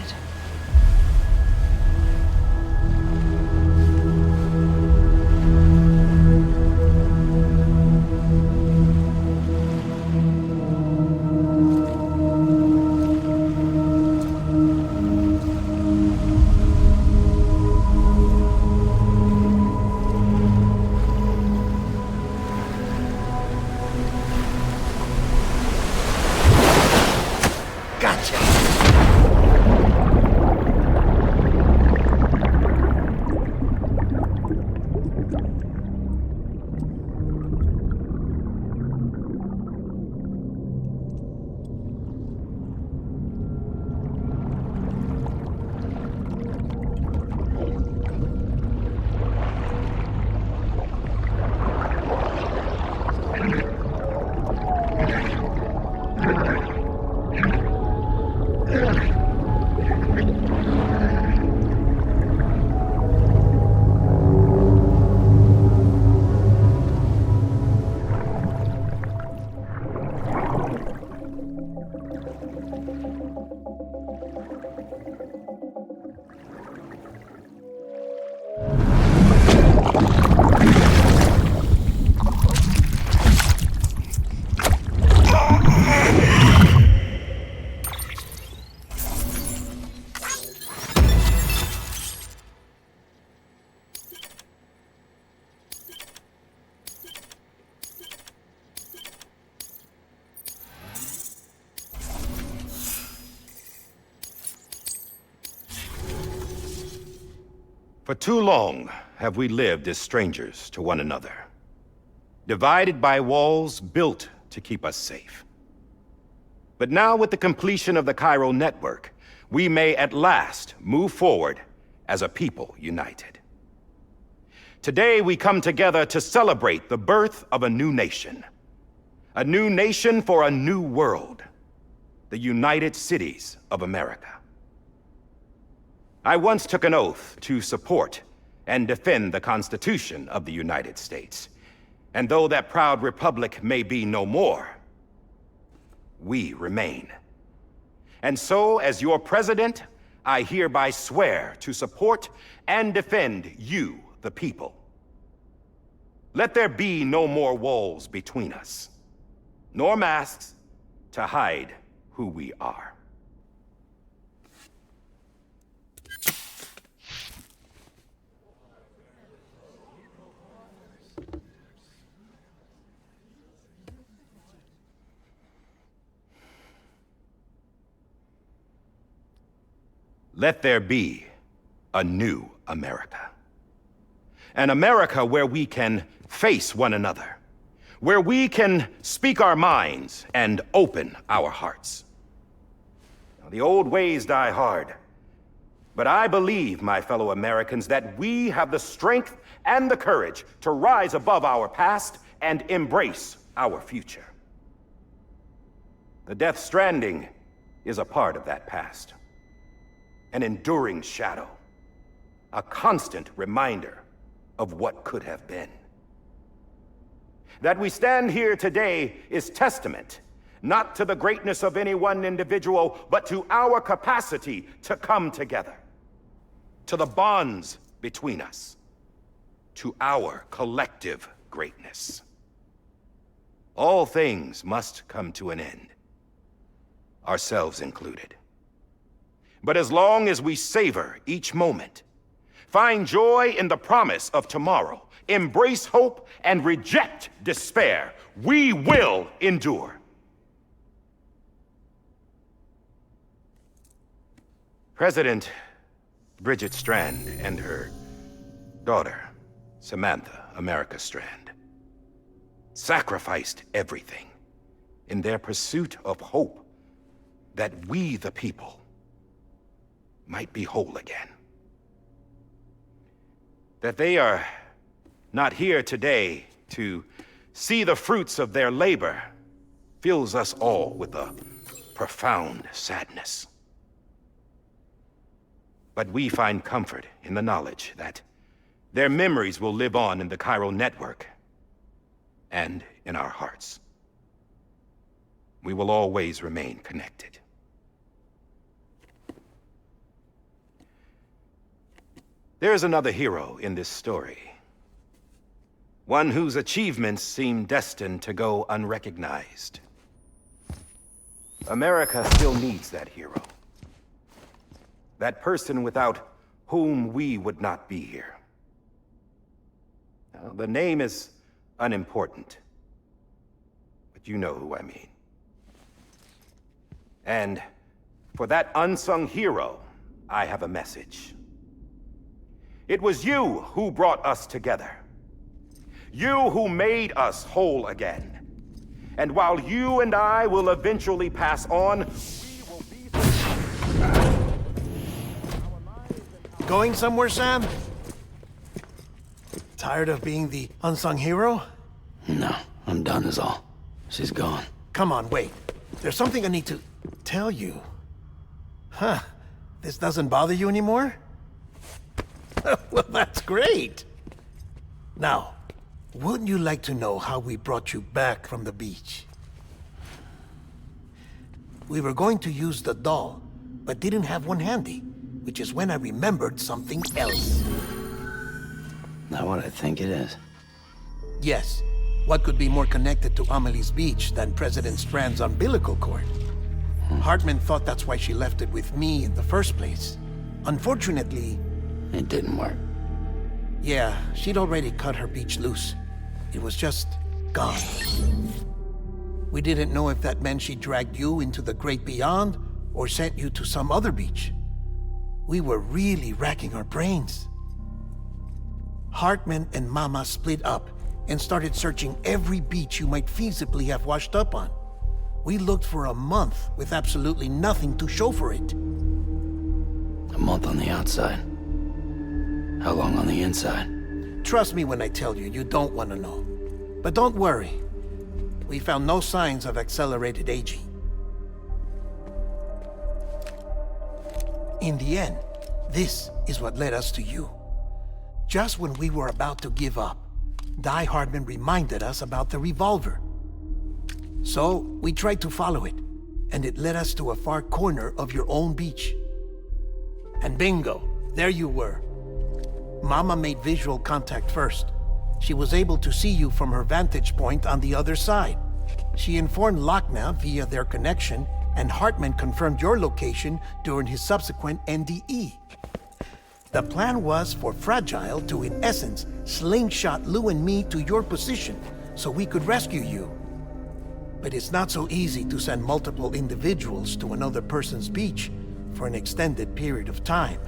For too long have we lived as strangers to one another, divided by walls built to keep us safe. But now with the completion of the Chiral network, we may at last move forward as a people united. Today we come together to celebrate the birth of a new nation. A new nation for a new world. The United Cities of America. I once took an oath to support and defend the Constitution of the United States. And though that proud republic may be no more, we remain. And so, as your president, I hereby swear to support and defend you, the people. Let there be no more walls between us, nor masks to hide who we are. Let there be a new America. An America where we can face one another, where we can speak our minds and open our hearts. Now, the old ways die hard, but I believe, my fellow Americans, that we have the strength and the courage to rise above our past and embrace our future. The Death Stranding is a part of that past. An enduring shadow, a constant reminder of what could have been. That we stand here today is testament, not to the greatness of any one individual, but to our capacity to come together, to the bonds between us, to our collective greatness. All things must come to an end, ourselves included. But as long as we savor each moment, find joy in the promise of tomorrow, embrace hope, and reject despair, we will endure. President Bridget Strand and her daughter, Samantha America Strand, sacrificed everything in their pursuit of hope that we, the people, might be whole again. That they are not here today to see the fruits of their labor fills us all with a profound sadness. But we find comfort in the knowledge that their memories will live on in the chiral network and in our hearts. We will always remain connected. There is another hero in this story. One whose achievements seem destined to go unrecognized. America still needs that hero. That person without whom we would not be here. Now, the name is unimportant, but you know who I mean. And for that unsung hero, I have a message. It was you who brought us together. You who made us whole again. And while you and I will eventually pass on, we will be... Going somewhere, Sam? Tired of being the unsung hero? No, I'm done is all. She's gone. Come on, wait. There's something I need to tell you. Huh. This doesn't bother you anymore? Well, that's great. Now, wouldn't you like to know how we brought you back from the beach? We were going to use the doll, but didn't have one handy, which is when I remembered something else. Not what I think it is. Yes. What could be more connected to Amelie's beach than President Strand's umbilical cord? Hartman thought that's why she left it with me in the first place. Unfortunately... It didn't work. Yeah, she'd already cut her beach loose. It was just gone. We didn't know if that meant she dragged you into the great beyond or sent you to some other beach. We were really racking our brains. Hartman and Mama split up and started searching every beach you might feasibly have washed up on. We looked for a month with absolutely nothing to show for it. A month on the outside. How long on the inside? Trust me when I tell you, you don't want to know. But don't worry. We found no signs of accelerated aging. In the end, this is what led us to you. Just when we were about to give up, Die Hardman reminded us about the revolver. So, we tried to follow it, and it led us to a far corner of your own beach. And bingo, there you were. Mama made visual contact first. She was able to see you from her vantage point on the other side. She informed Lochna via their connection, and Hartman confirmed your location during his subsequent NDE. The plan was for Fragile to, in essence, slingshot Lou and me to your position so we could rescue you. But it's not so easy to send multiple individuals to another person's beach for an extended period of time.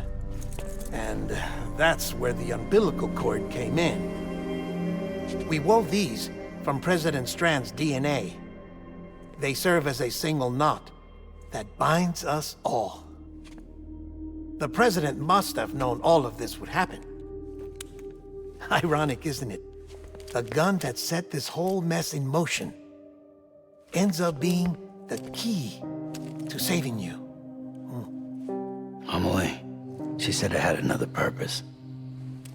And that's where the umbilical cord came in. We wove these from President Strand's DNA. They serve as a single knot that binds us all. The President must have known all of this would happen. Ironic, isn't it? The gun that set this whole mess in motion ends up being the key to saving you. Amelie, she said it had another purpose.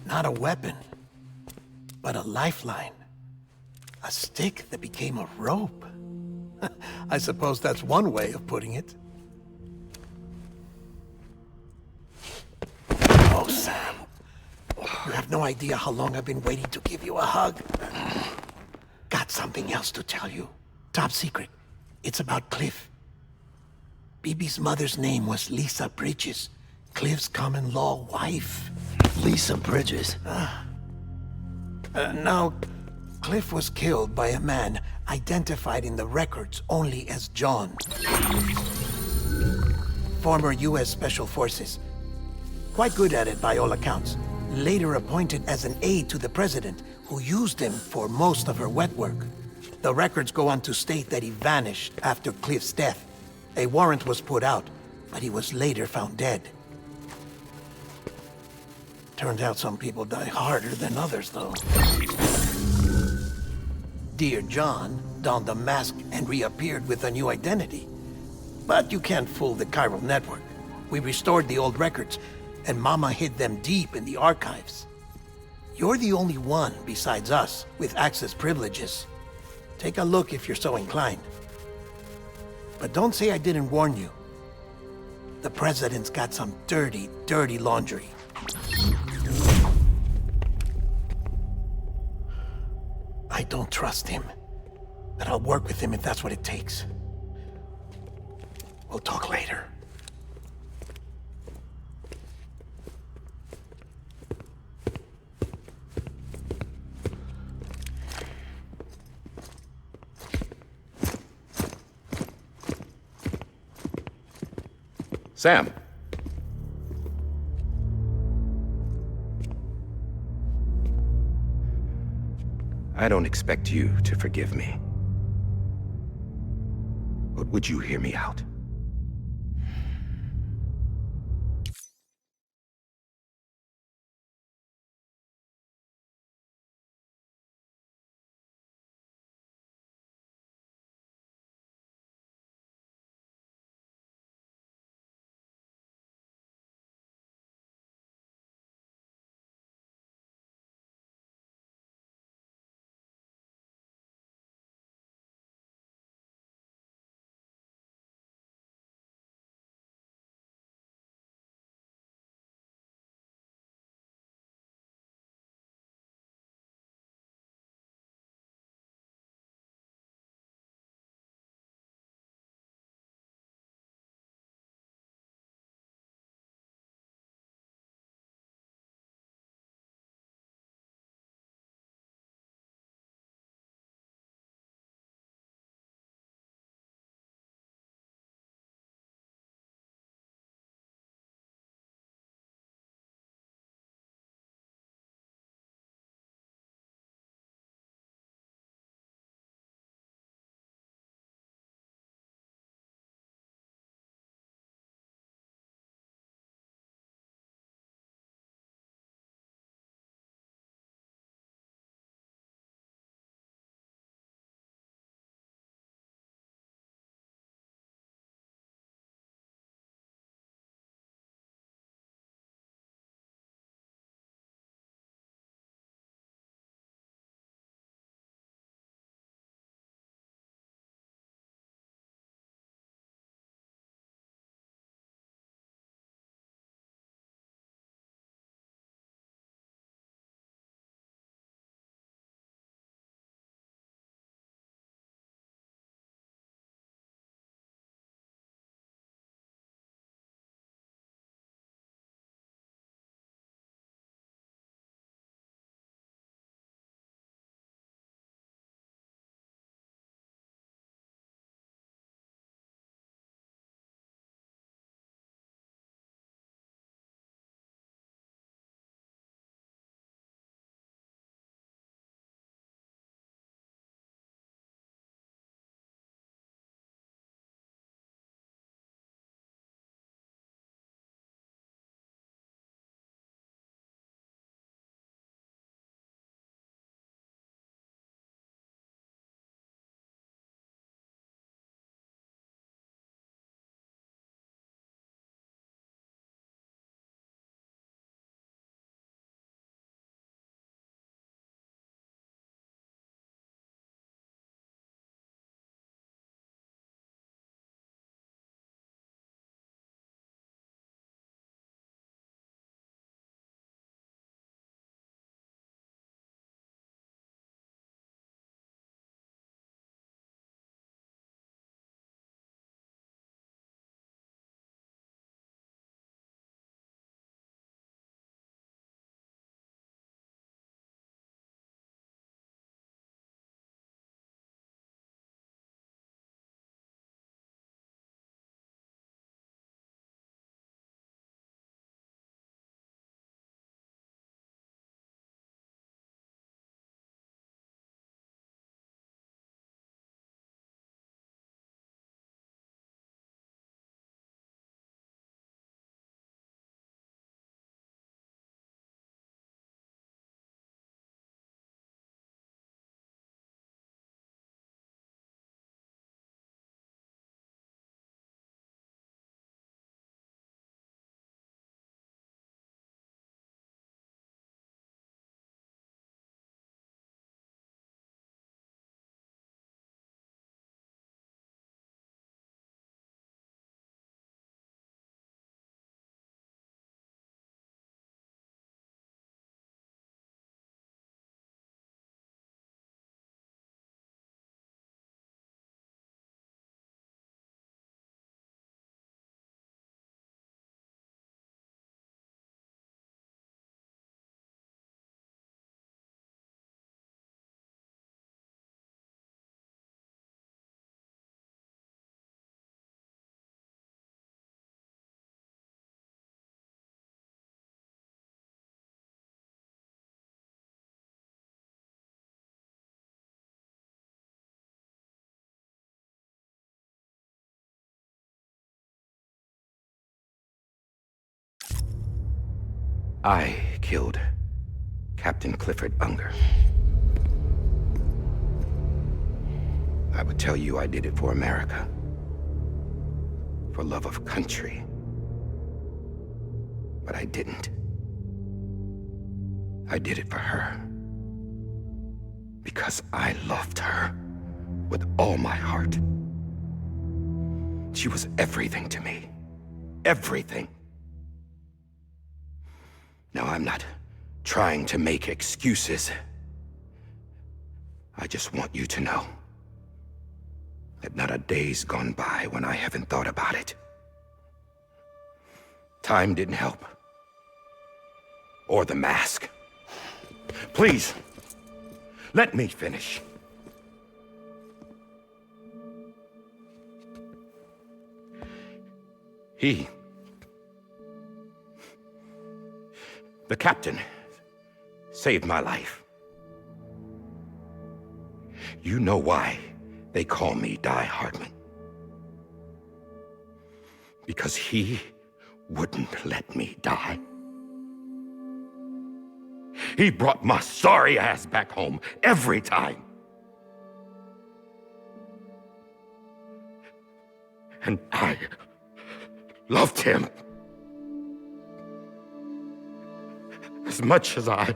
Not a weapon, but a lifeline. A stick that became a rope. I suppose that's one way of putting it. Oh, Sam. You have no idea how long I've been waiting to give you a hug. Got something else to tell you. Top secret. It's about Cliff. Bibi's mother's name was Lisa Bridges, Cliff's common-law wife. Lisa Bridges? Now, Cliff was killed by a man identified in the records only as John. Former U.S. Special Forces. Quite good at it by all accounts. Later appointed as an aide to the president, who used him for most of her wet work. The records go on to state that he vanished after Cliff's death. A warrant was put out, but he was later found dead. Turned out some people die harder than others, though. Dear John donned a mask and reappeared with a new identity. But you can't fool the chiral network. We restored the old records, and Mama hid them deep in the archives. You're the only one, besides us, with access privileges. Take a look if you're so inclined. But don't say I didn't warn you. The President's got some dirty, dirty laundry. I don't trust him, but I'll work with him if that's what it takes. We'll talk later. Sam. I don't expect you to forgive me. But would you hear me out? I killed Captain Clifford Unger. I would tell you I did it for America. For love of country. But I didn't. I did it for her. Because I loved her with all my heart. She was everything to me. Everything. Now, I'm not trying to make excuses. I just want you to know that not a day's gone by when I haven't thought about it. Time didn't help. Or the mask. Please, let me finish. The captain, saved my life. You know why they call me Die Hardman. Because he wouldn't let me die. He brought my sorry ass back home every time. And I loved him as much as I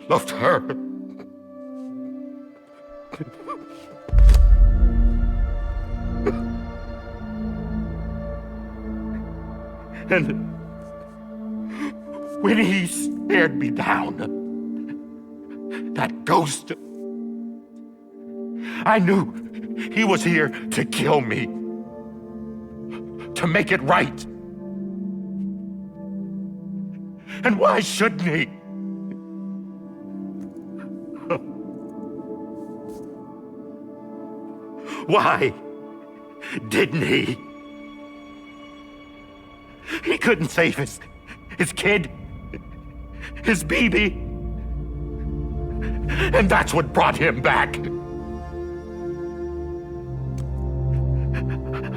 loved her. And when he stared me down, that ghost, I knew he was here to kill me, to make it right. And why shouldn't he? Why didn't he? He couldn't save his kid, his baby. And that's what brought him back.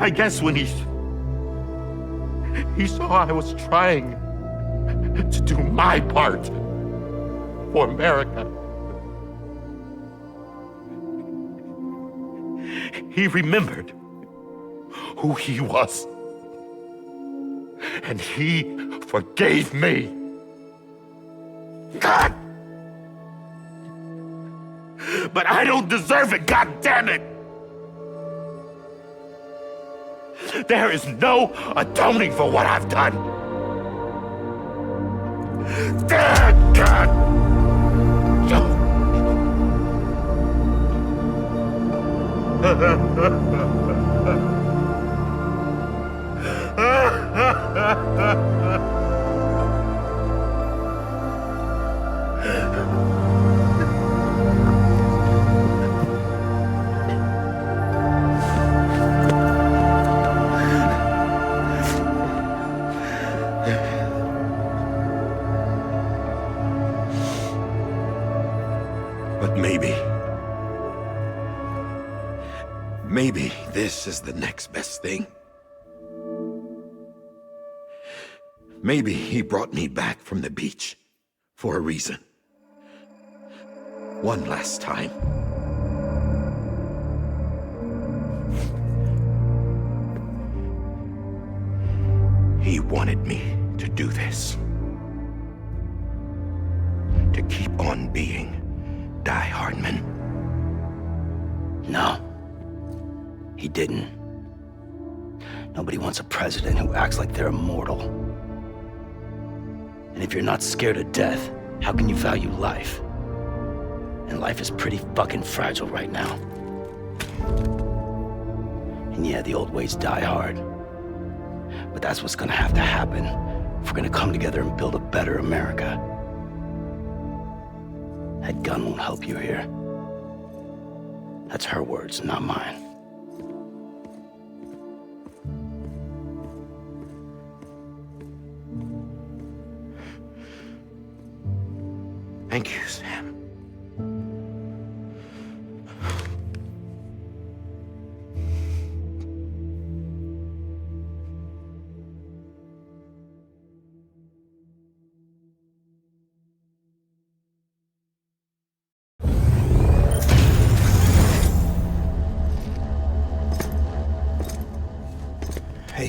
I guess when he saw I was trying to do my part for America, he remembered who he was. And he forgave me. God! But I don't deserve it, God damn it! There is no atoning for what I've done. God! But maybe this is the next best thing. Maybe he brought me back from the beach for a reason. One last time. He wanted me to do this. To keep on being Die Hardman. No. He didn't. Nobody wants a president who acts like they're immortal. And if you're not scared of death, how can you value life? And life is pretty fucking fragile right now. And yeah, the old ways die hard. But that's what's gonna have to happen if we're gonna come together and build a better America. That gun won't help you here. That's her words, not mine. Thank you, Sam.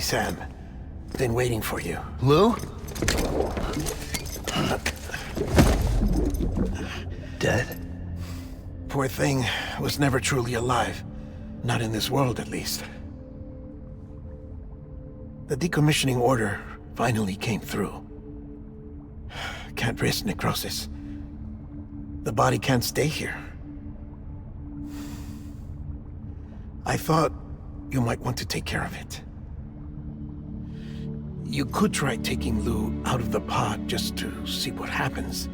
Sam. Been waiting for you. Lou? Dead? Poor thing was never truly alive. Not in this world, at least. The decommissioning order finally came through. Can't risk necrosis. The body can't stay here. I thought you might want to take care of it. You could try taking Lou out of the pod just to see what happens.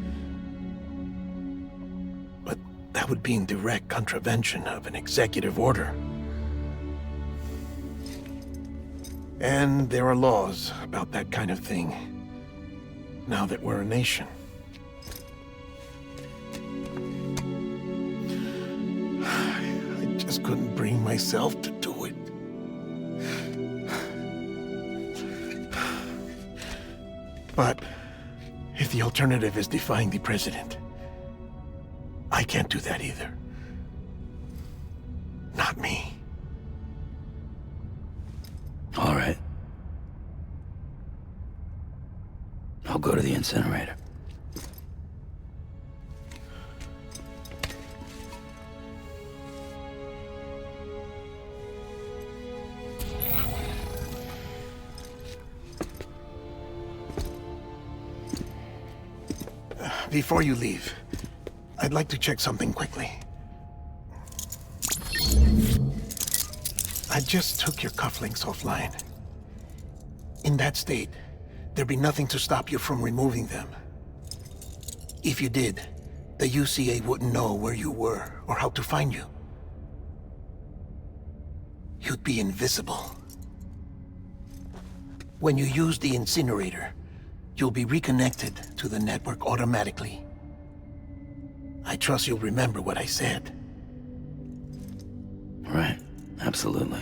But that would be in direct contravention of an executive order. And there are laws about that kind of thing, now that we're a nation. I just couldn't bring myself to do it. But if the alternative is defying the president, I can't do that either. Not me. All right. I'll go to the incinerator. Before you leave, I'd like to check something quickly. I just took your cufflinks offline. In that state, there'd be nothing to stop you from removing them. If you did, the UCA wouldn't know where you were or how to find you. You'd be invisible. When you use the incinerator, you'll be reconnected to the network automatically. I trust you'll remember what I said. Right, absolutely.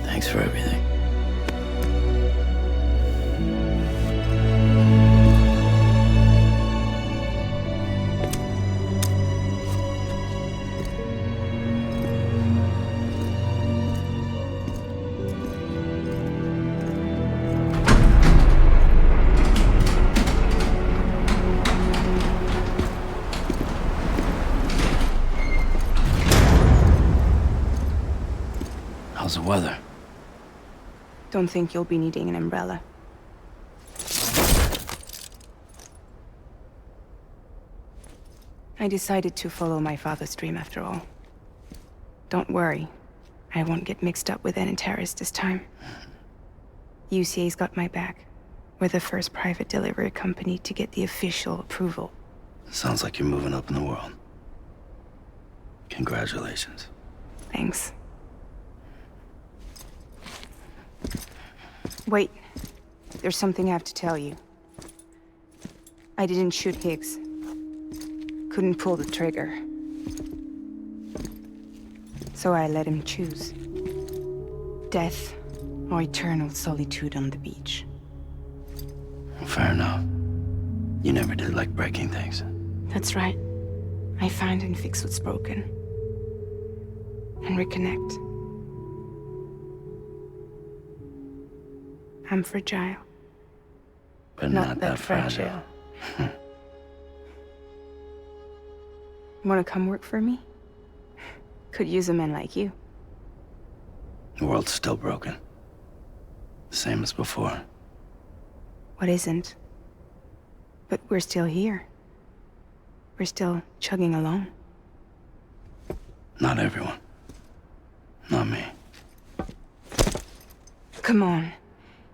Thanks for everything. How's the weather? Don't think you'll be needing an umbrella. I decided to follow my father's dream after all. Don't worry. I won't get mixed up with any terrorists this time. UCA's got my back. We're the first private delivery company to get the official approval. Sounds like you're moving up in the world. Congratulations. Thanks. Wait. There's something I have to tell you. I didn't shoot Higgs. Couldn't pull the trigger. So I let him choose. Death or eternal solitude on the beach. Fair enough. You never did like breaking things. That's right. I find and fix what's broken. And reconnect. I'm fragile. But not that fragile. Wanna come work for me? Could use a man like you. The world's still broken. The same as before. What isn't? But we're still here. We're still chugging along. Not everyone. Not me. Come on.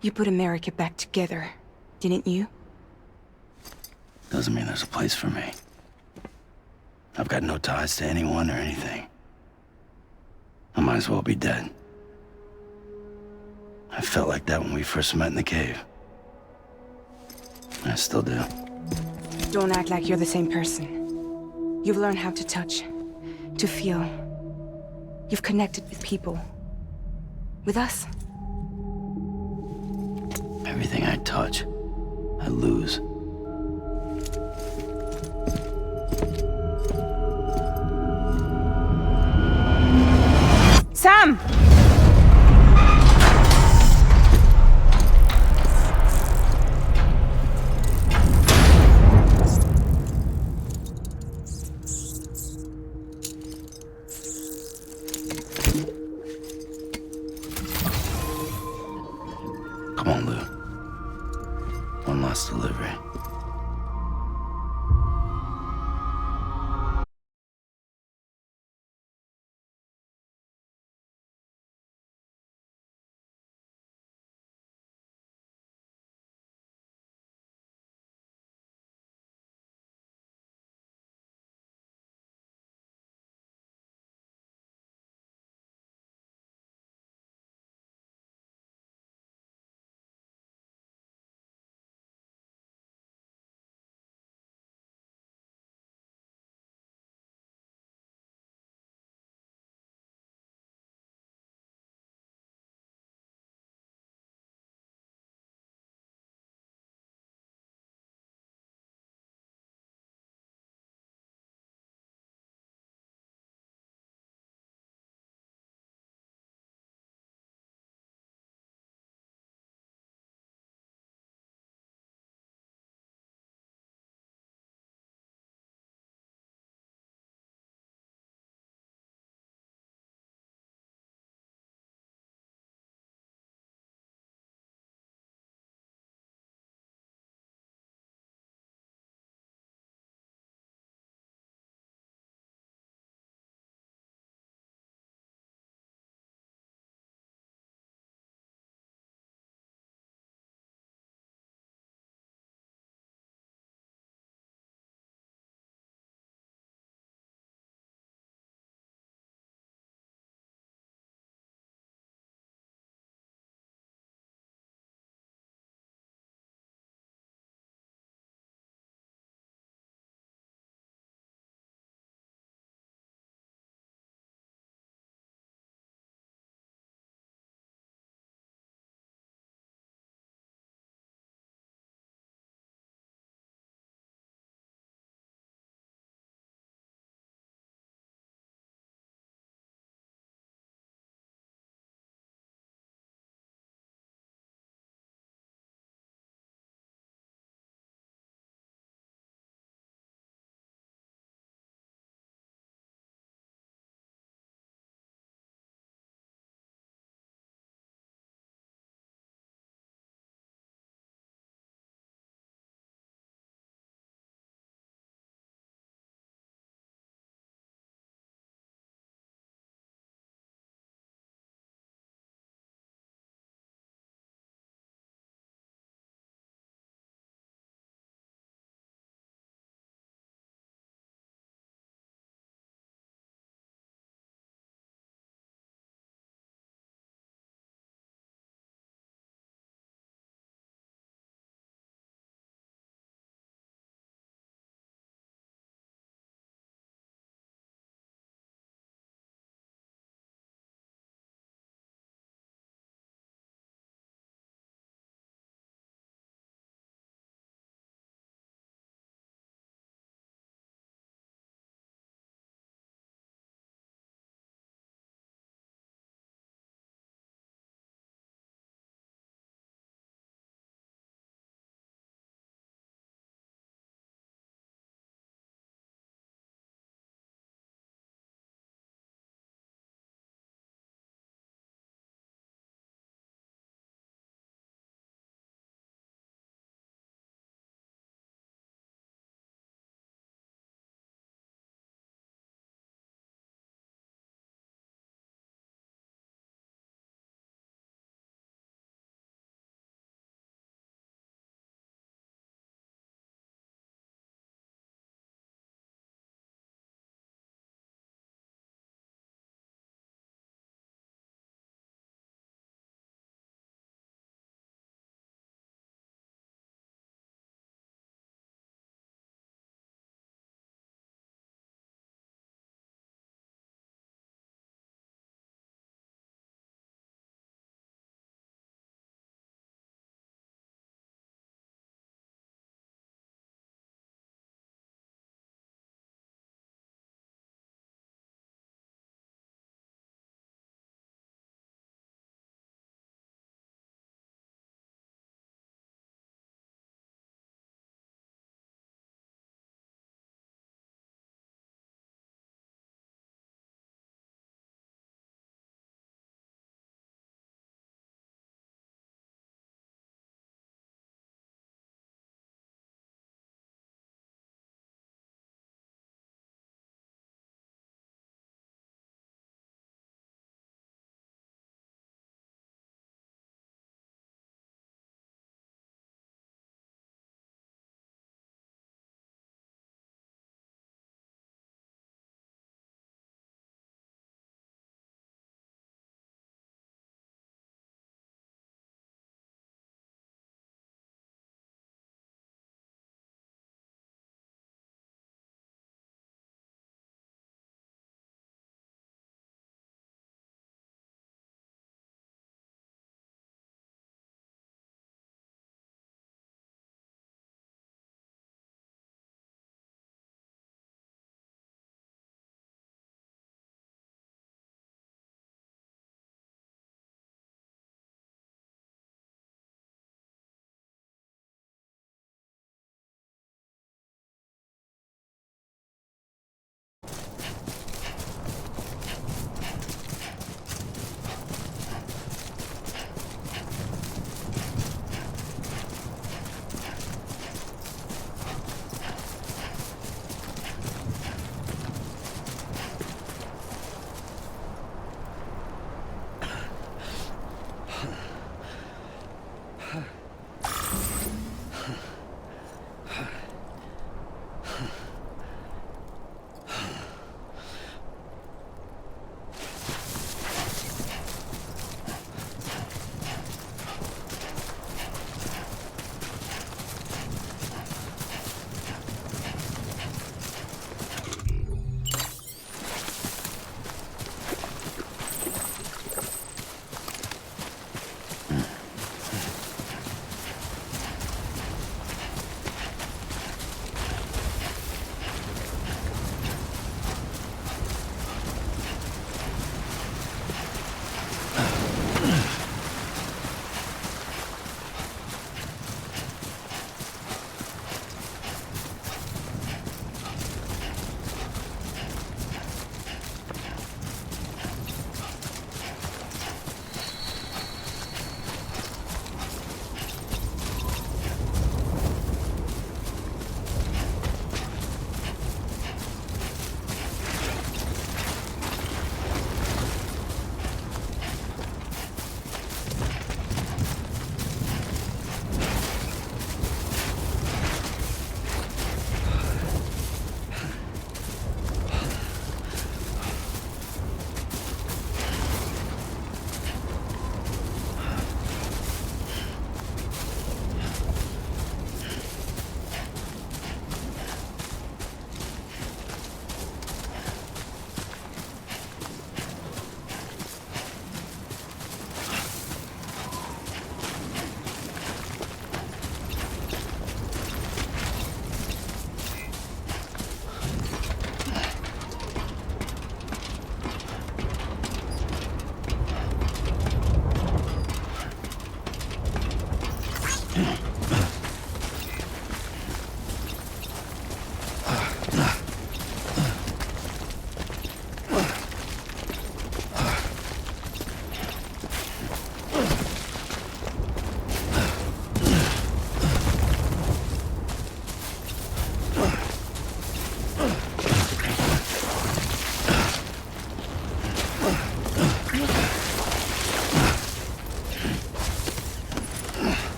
You put America back together, didn't you? Doesn't mean there's a place for me. I've got no ties to anyone or anything. I might as well be dead. I felt like that when we first met in the cave. I still do. Don't act like you're the same person. You've learned how to touch, to feel. You've connected with people. With us. Everything I touch, I lose. Sam! Come on, Lou. One last delivery.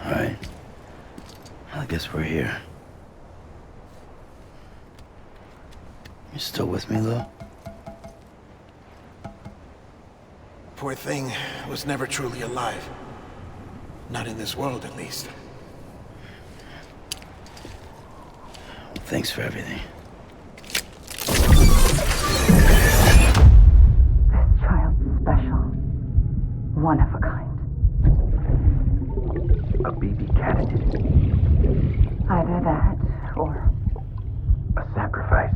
Alright. I guess we're here. You still with me, though? Poor thing was never truly alive. Not in this world, at least. Thanks for everything. This child's special. One of a kind. A BB candidate. Either that, or A sacrifice.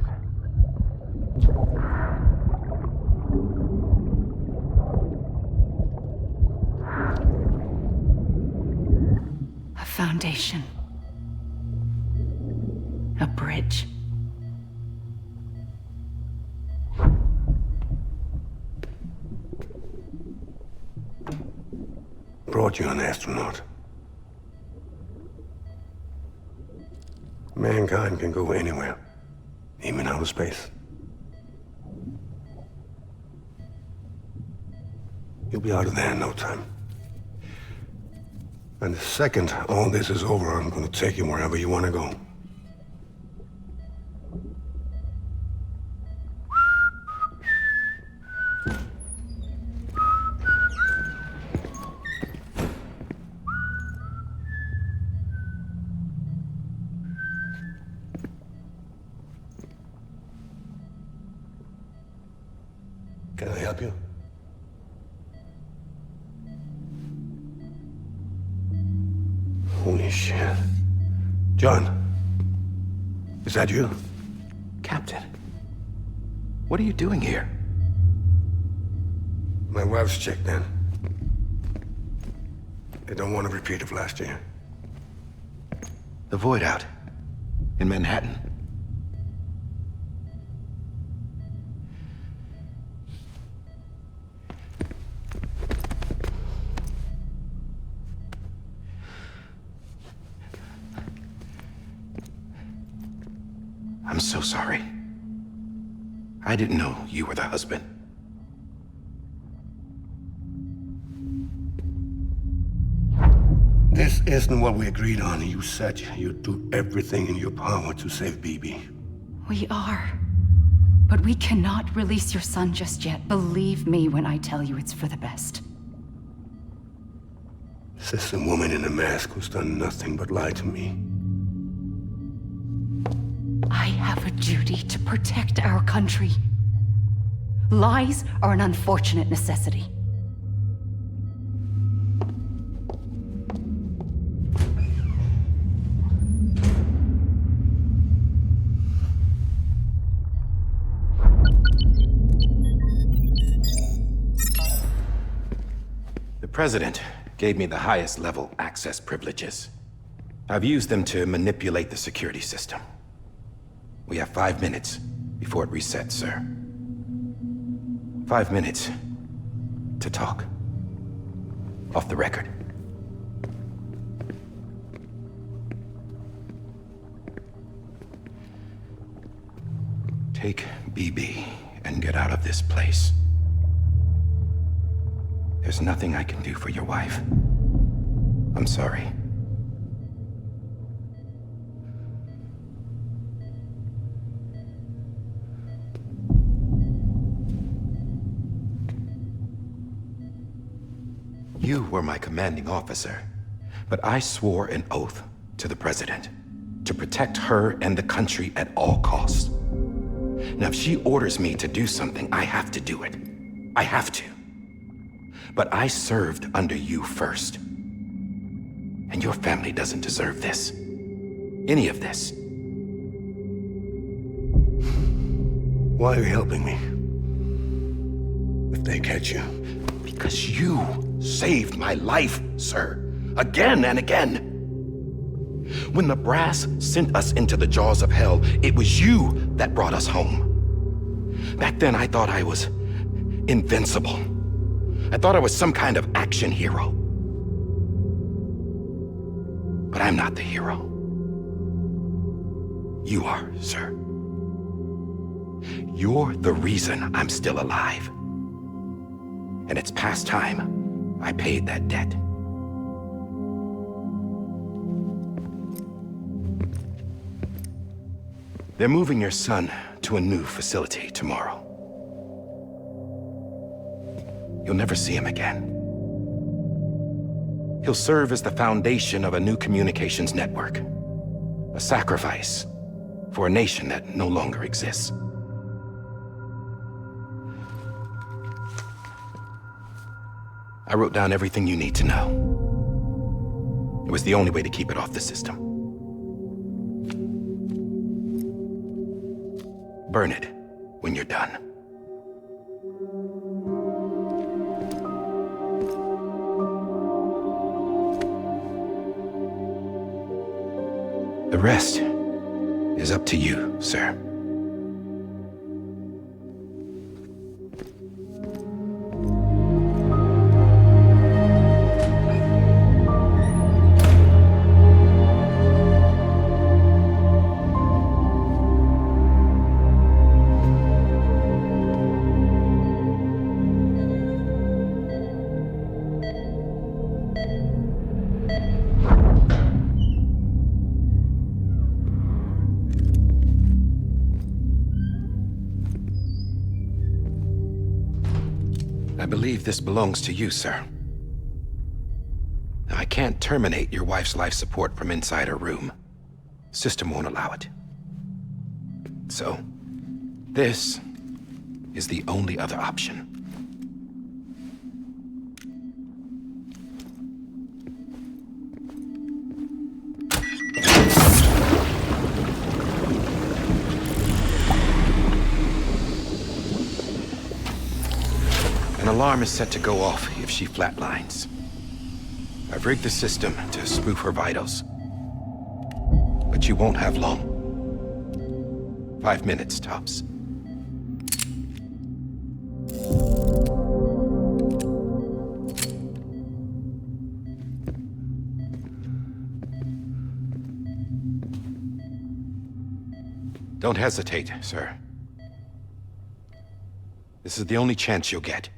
A foundation. A bridge. Brought you an astronaut. Mankind can go anywhere, even outer space. You'll be out of there in no time. And the second all this is over, I'm gonna take you wherever you want to go. Can I help you? Holy shit. John, is that you? Captain, what are you doing here? My wife's checked in. They don't want a repeat of last year. The Void out in Manhattan. I'm so sorry. I didn't know you were the husband. This isn't what we agreed on. You said you'd do everything in your power to save BB. We are. But we cannot release your son just yet. Believe me when I tell you it's for the best. This is a woman in a mask who's done nothing but lie to me. I have a duty to protect our country. Lies are an unfortunate necessity. The President gave me the highest level access privileges. I've used them to manipulate the security system. We have 5 minutes before it resets, sir. 5 minutes to talk. Off the record. Take BB and get out of this place. There's nothing I can do for your wife. I'm sorry. You were my commanding officer, but I swore an oath to the President to protect her and the country at all costs. Now, if she orders me to do something, I have to do it. I have to. But I served under you first. And your family doesn't deserve this. Any of this. Why are you helping me? If they catch you. Because you saved my life, sir. Again and again. When the brass sent us into the jaws of hell, it was you that brought us home. Back then, I thought I was invincible. I thought I was some kind of action hero. But I'm not the hero. You are, sir. You're the reason I'm still alive. And it's past time I paid that debt. They're moving your son to a new facility tomorrow. You'll never see him again. He'll serve as the foundation of a new communications network. A sacrifice for a nation that no longer exists. I wrote down everything you need to know. It was the only way to keep it off the system. Burn it when you're done. The rest is up to you, sir. I believe this belongs to you, sir. I can't terminate your wife's life support from inside her room. System won't allow it. So, this is the only other option. An alarm is set to go off if she flatlines. I've rigged the system to spoof her vitals. But you won't have long. 5 minutes, tops. Don't hesitate, sir. This is the only chance you'll get.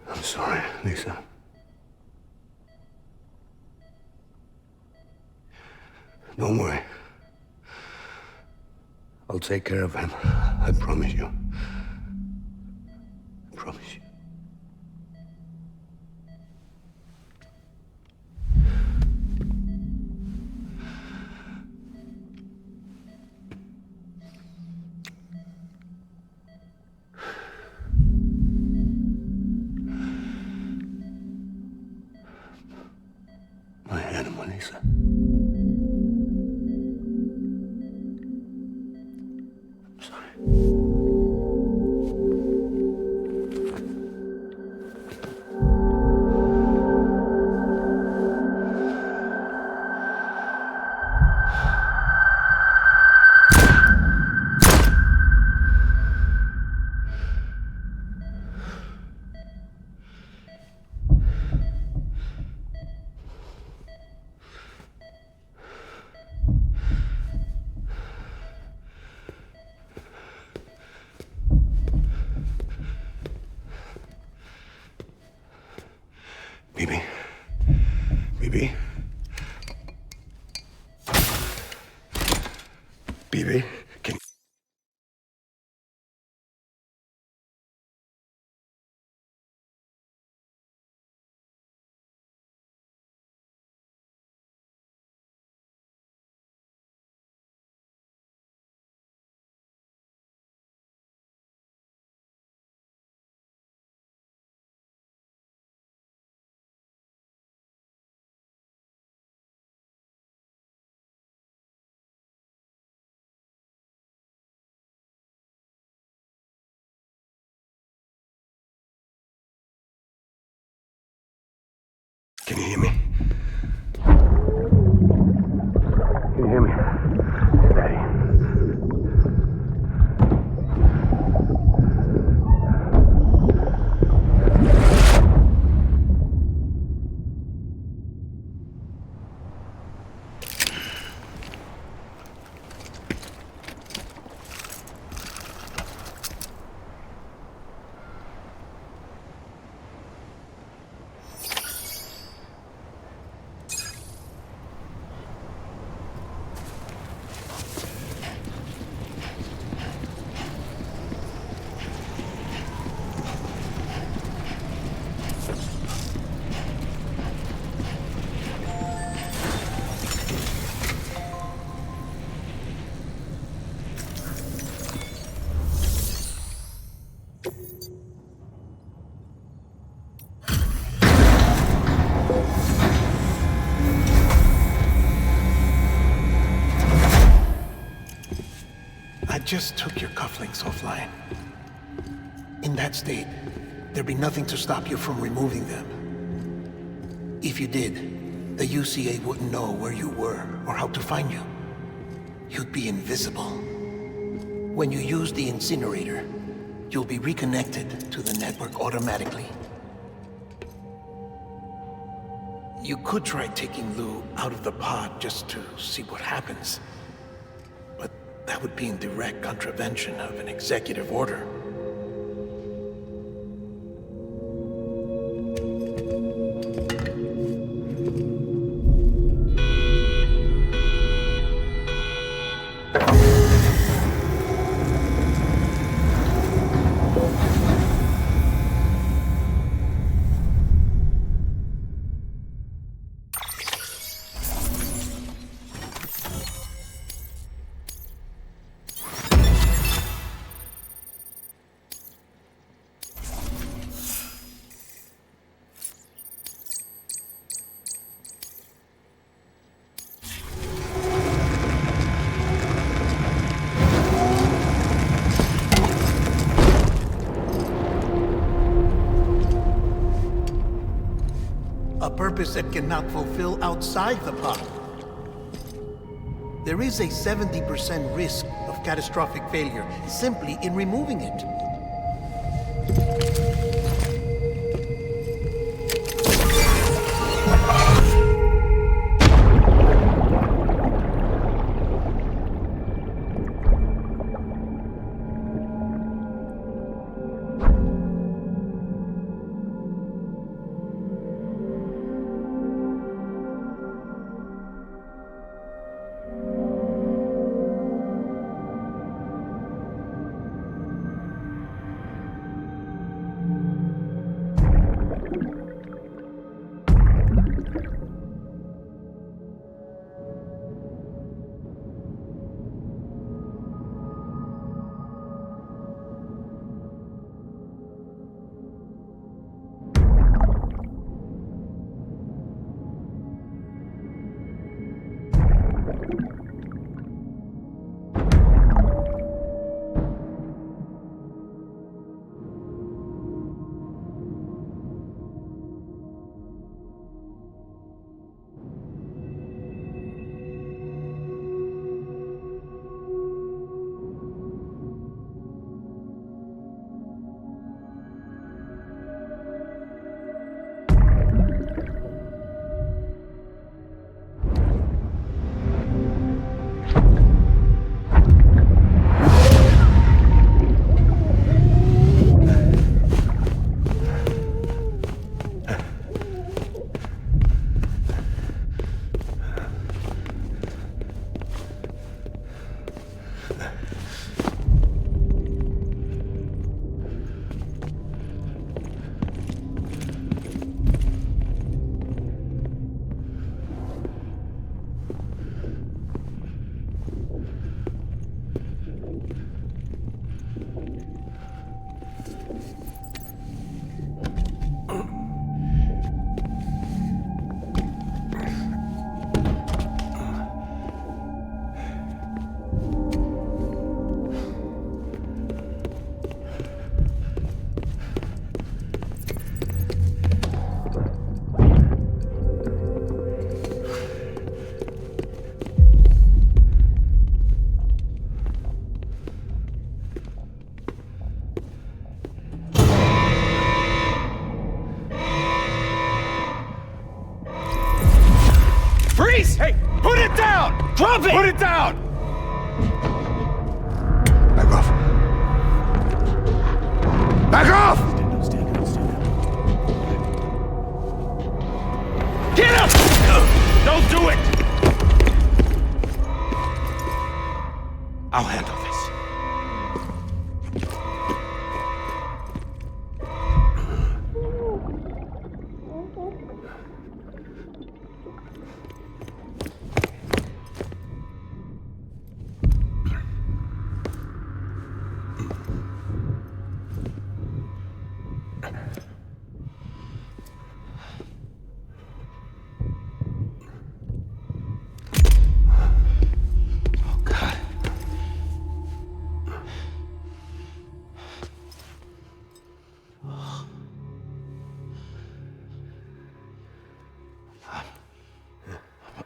I'm sorry, Lisa. Don't worry. I'll take care of him. I promise you. I promise you. My animal, Lisa. I'm sorry. Bibi. Bibi. Bibi. Can you hear me? Can you hear me? Steady. I just took your cufflinks offline. In that state, there'd be nothing to stop you from removing them. If you did, the UCA wouldn't know where you were or how to find you. You'd be invisible. When you use the incinerator, you'll be reconnected to the network automatically. You could try taking Lou out of the pod just to see what happens. But that would be in direct contravention of an executive order. A purpose that cannot fulfill outside the pod. There is a 70% risk of catastrophic failure simply in removing it. Drop it! Put it down! Back off. Back off! Get him! Don't do it! I'll handle this.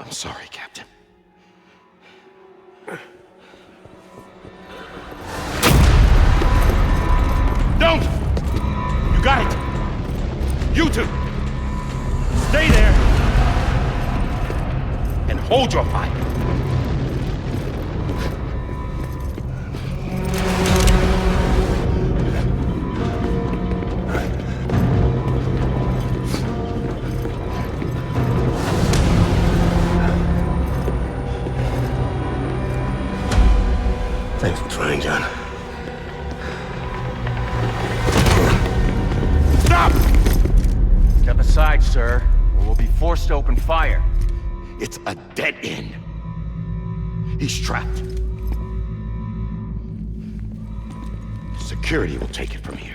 I'm sorry, Captain. Don't! You got it! You two! Stay there! And hold your fire. Thanks for trying, John. Stop! Step aside, sir, or we'll be forced to open fire. It's a dead end. He's trapped. Security will take it from here.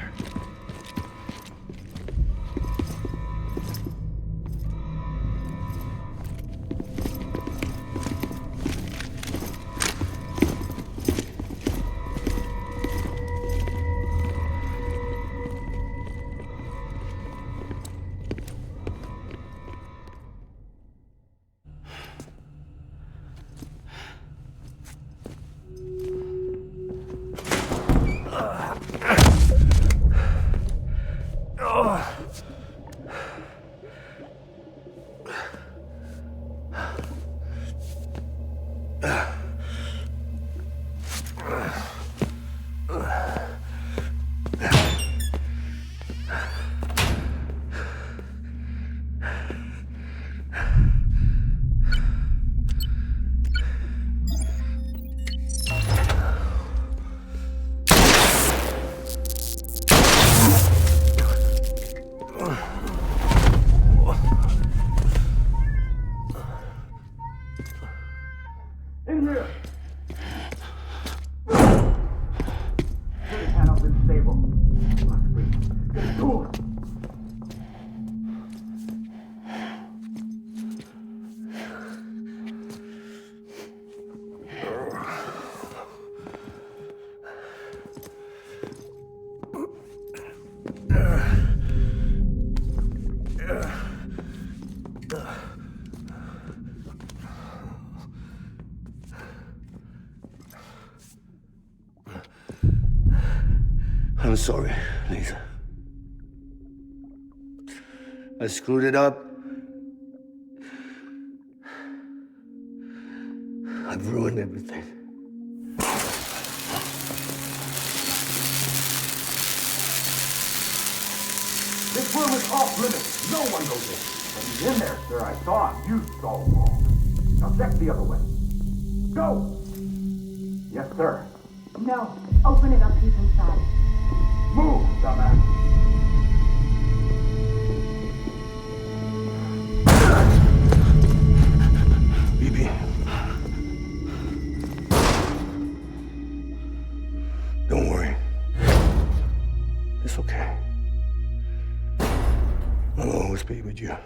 I'm sorry, Lisa. I screwed it up. I've ruined everything. This room is off limits. No one goes in. When he's in there, sir, I saw him. You saw him wrong. Now check the other way. Go! Yes, sir. No. Open it up. He's inside. Move, dumbass. Bibi. Don't worry. It's okay. I'll always be with you.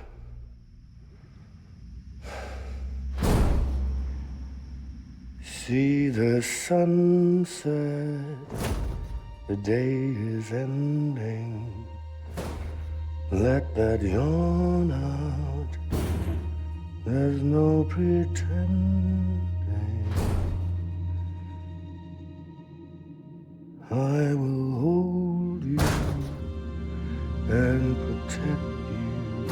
See the sunset. The day is ending. Let that yawn out. There's no pretending. I will hold you and protect you.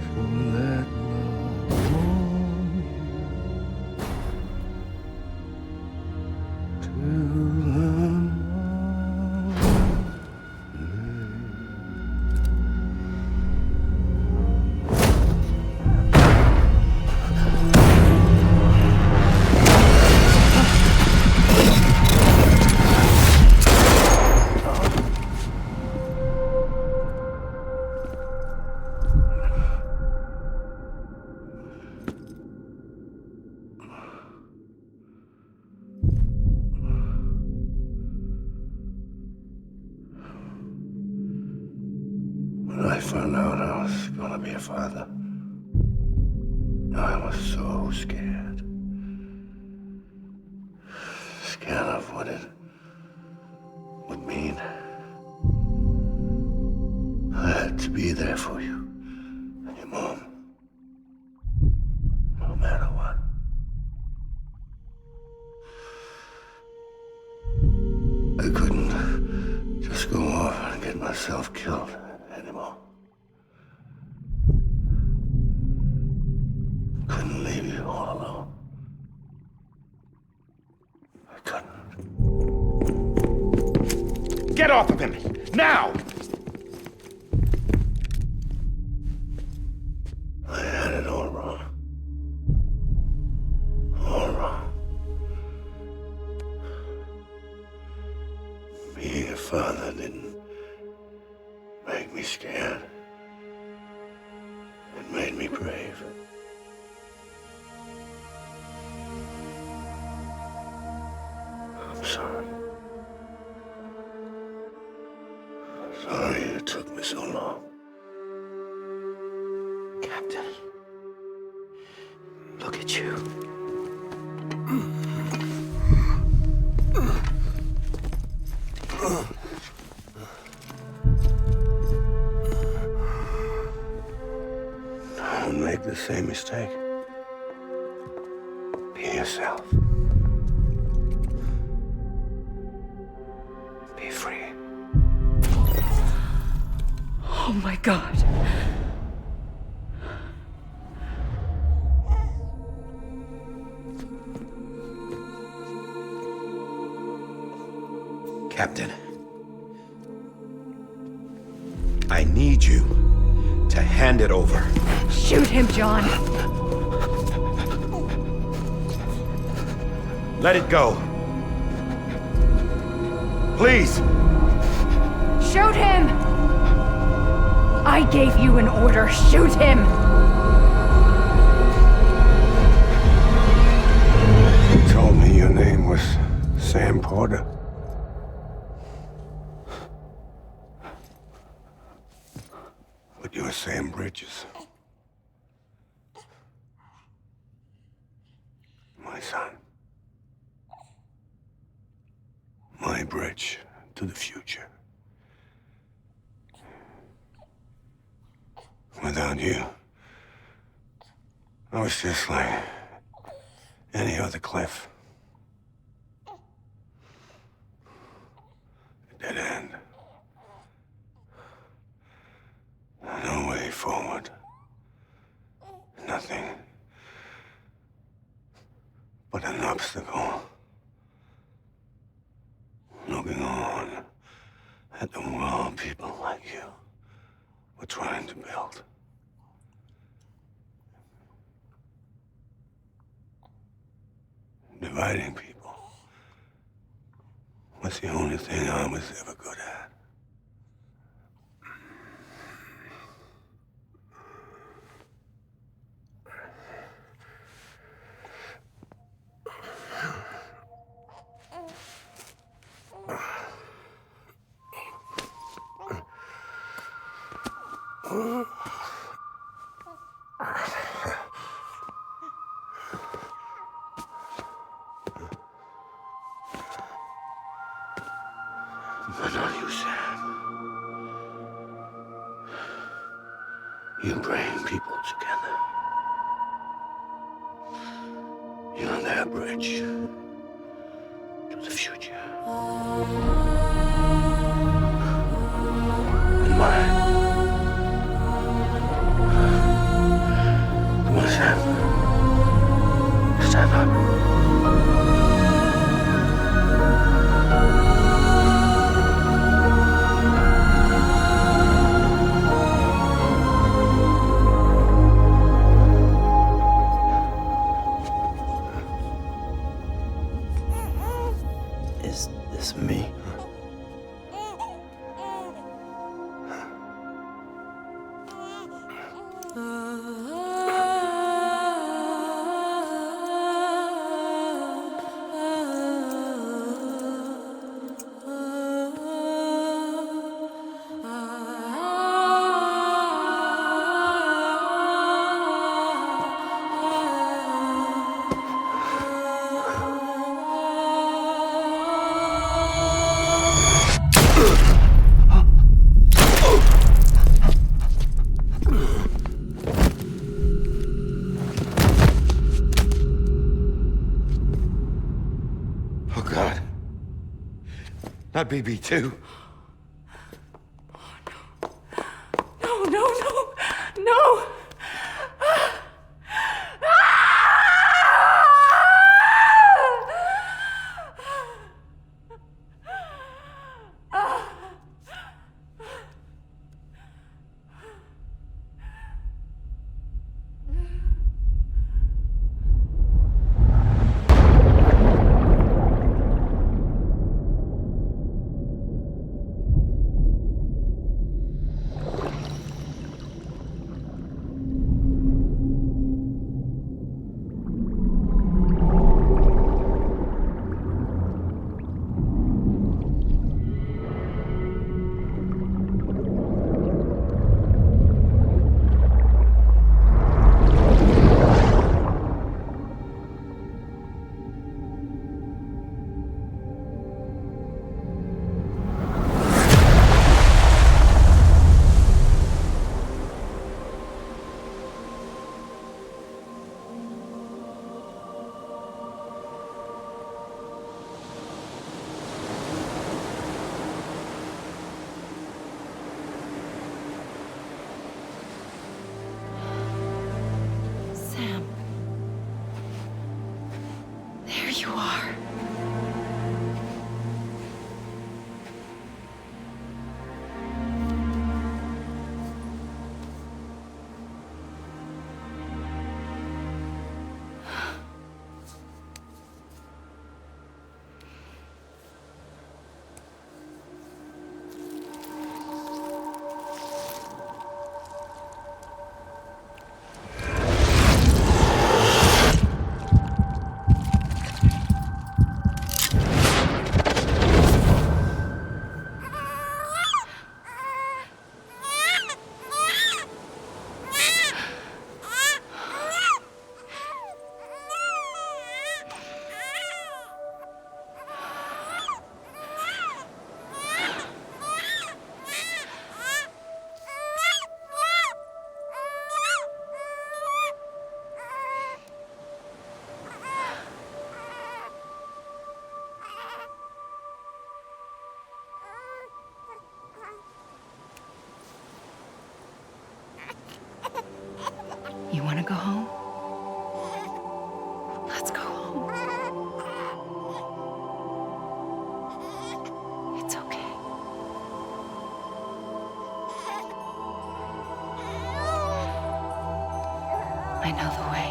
So let love warm you. When I found out I was gonna be a father, I was so scared. Scared of what it would mean. I had to be there for you and your mom. No matter what. I couldn't just go off and get myself killed anymore. Couldn't leave you all alone. I couldn't. Get off of him! Now! I had it all wrong. All wrong. Being a father didn't make me scared. It made me brave. I'm sorry. Sorry it took me so long. Captain, look at you. Don't make the same mistake. Be yourself. Be free. Oh my God. Captain, I need you to hand it over. Shoot him, John. Let it go. Please. Shoot him! I gave you an order. Shoot him! You told me your name was Sam Porter. But you're Sam Bridges. My son. My bridge to the future. Without you, I was just like any other Cliff. A dead end. No way forward. Nothing but an obstacle. Looking on at the world people like you were trying to build. Dividing people was the only thing I was ever good at. But not you, Sam. You bring people together. You're their bridge to the future. And mine. Come on, Sam. Stand up. Is this me? Not BB2. No, no, no, no! Sam. There you are. You want to go home? Let's go home. It's okay. I know the way.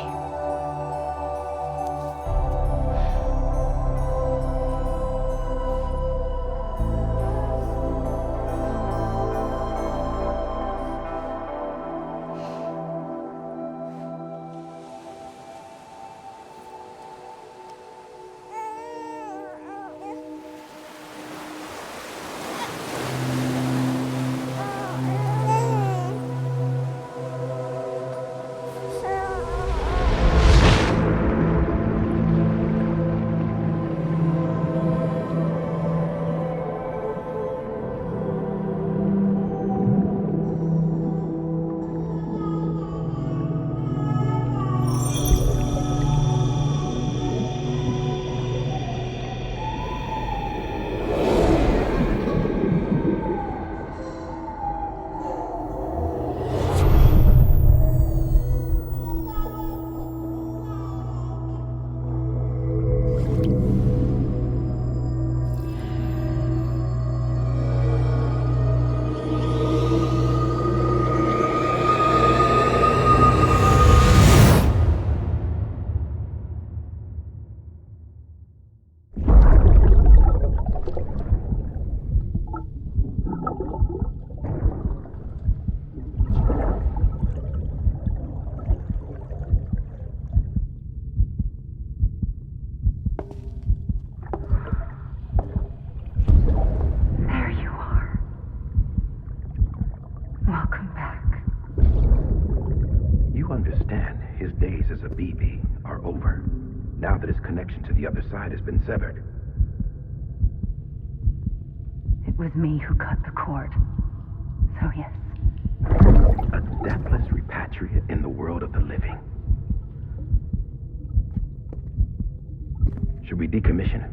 now that his connection to the other side has been severed. It was me who cut the cord. So yes. A deathless repatriate in the world of the living. Should we decommission him?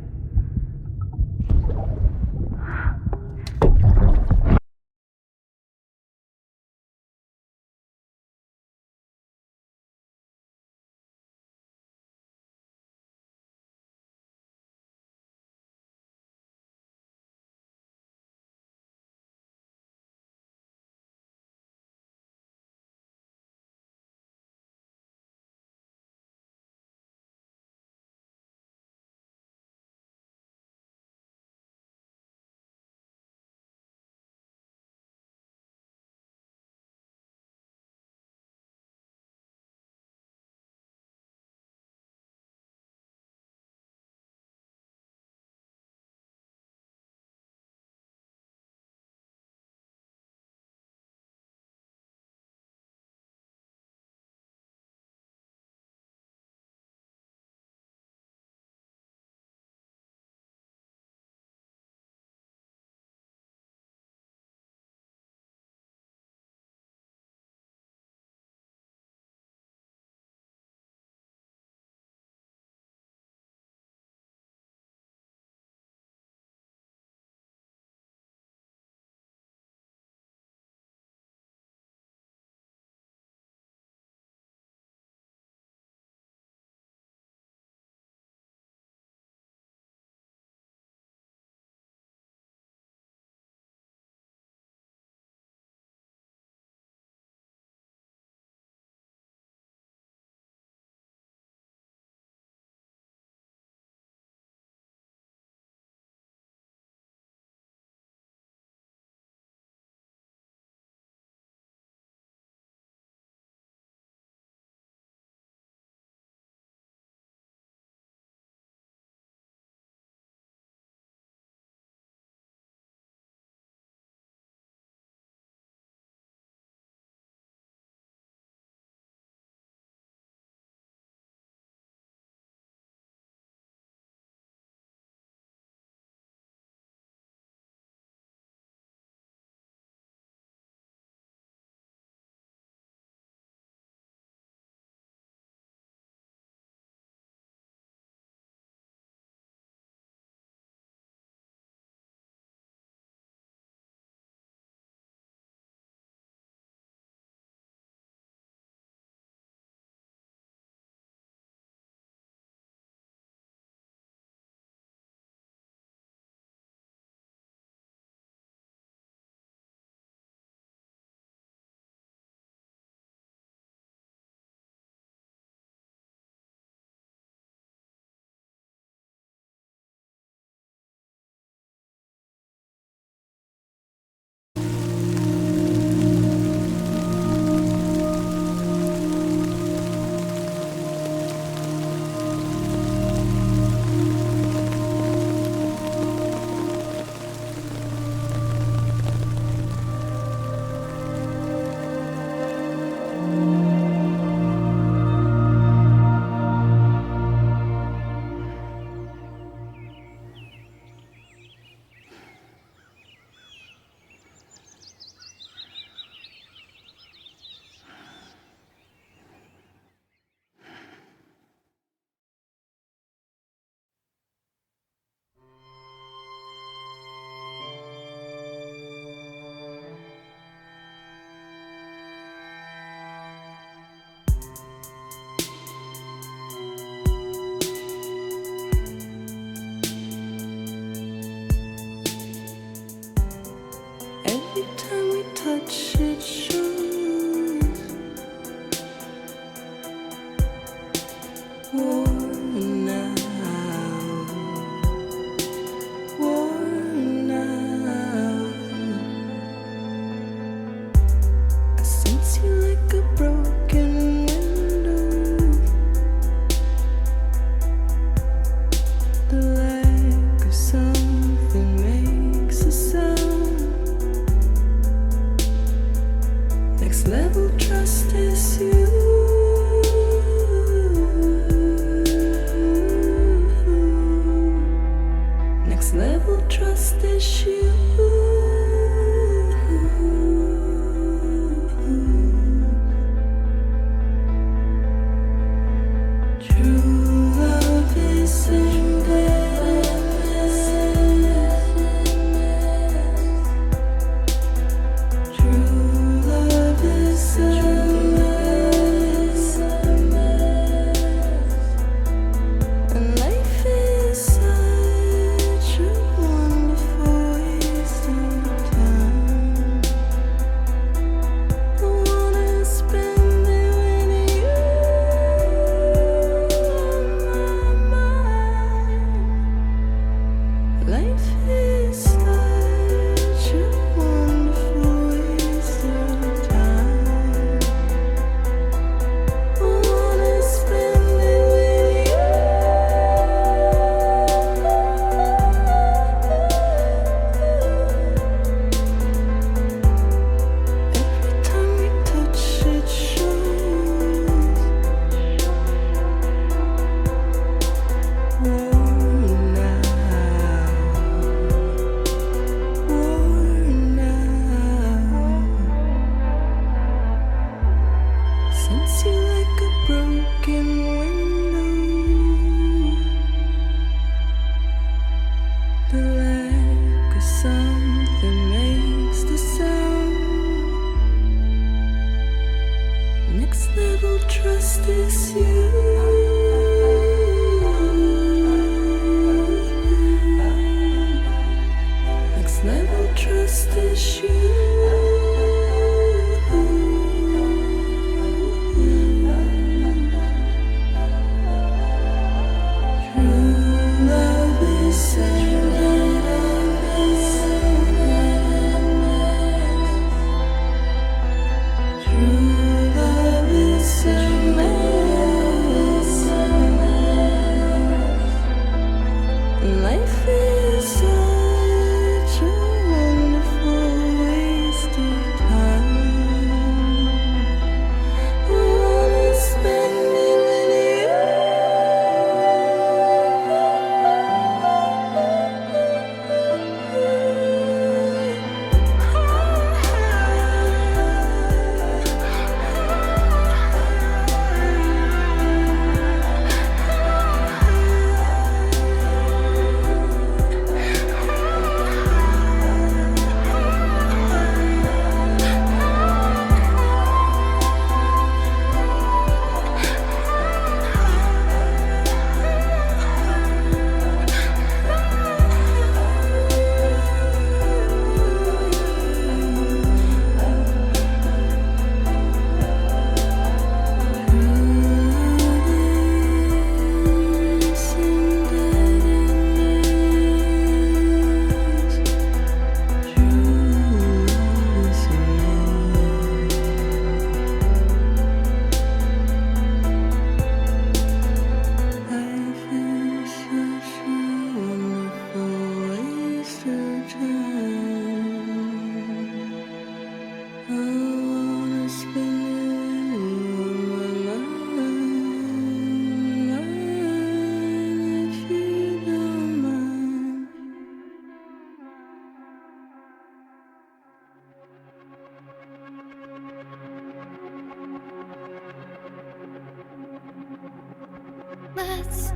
let's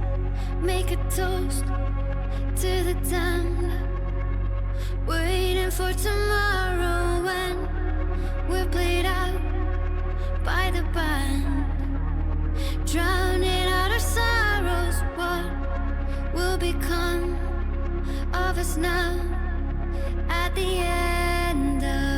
make a toast to the damned. Waiting for tomorrow when we're played out by the band. Drowning out our sorrows, what will become of us now at the end of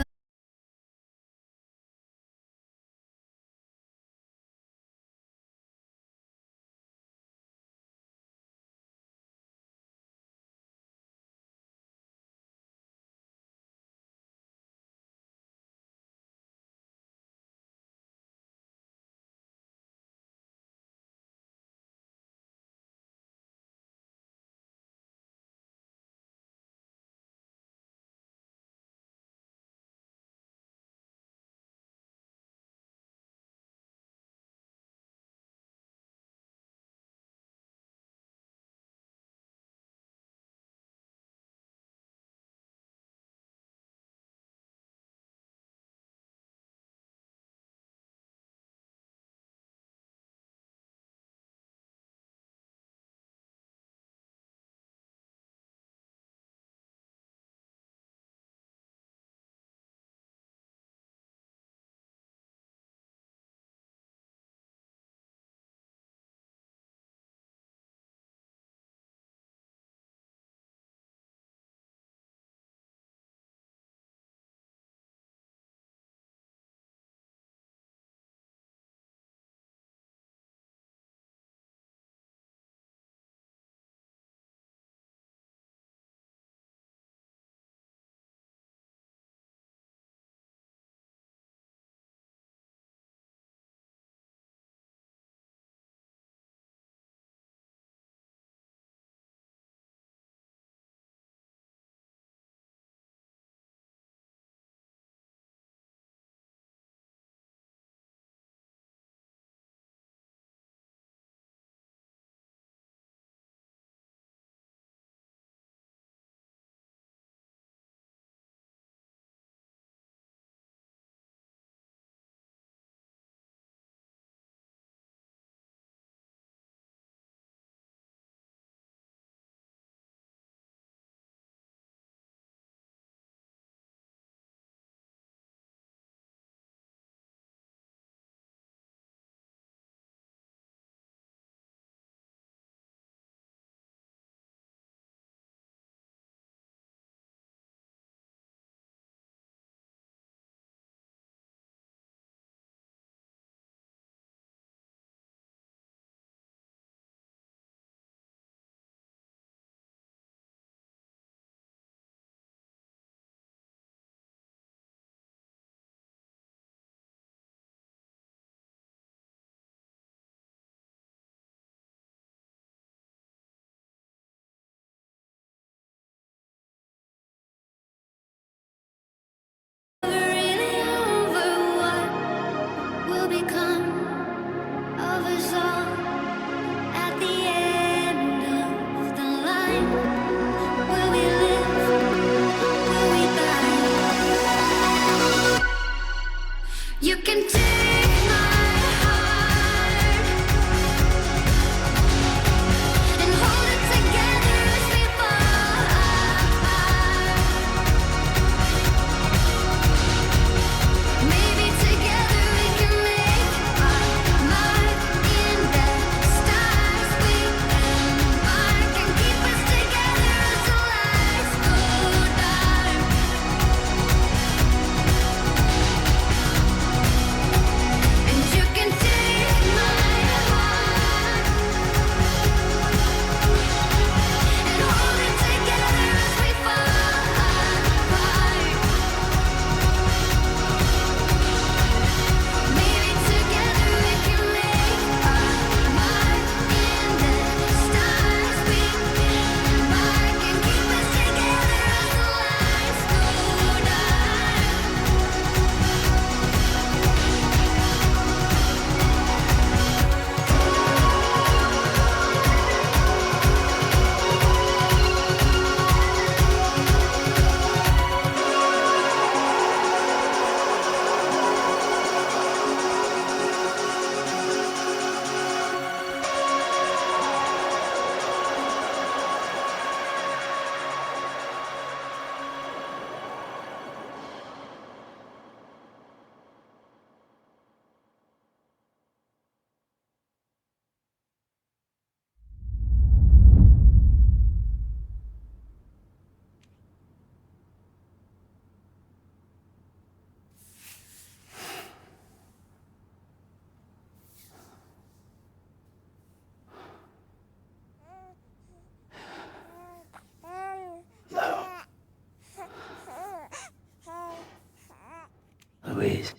Louise.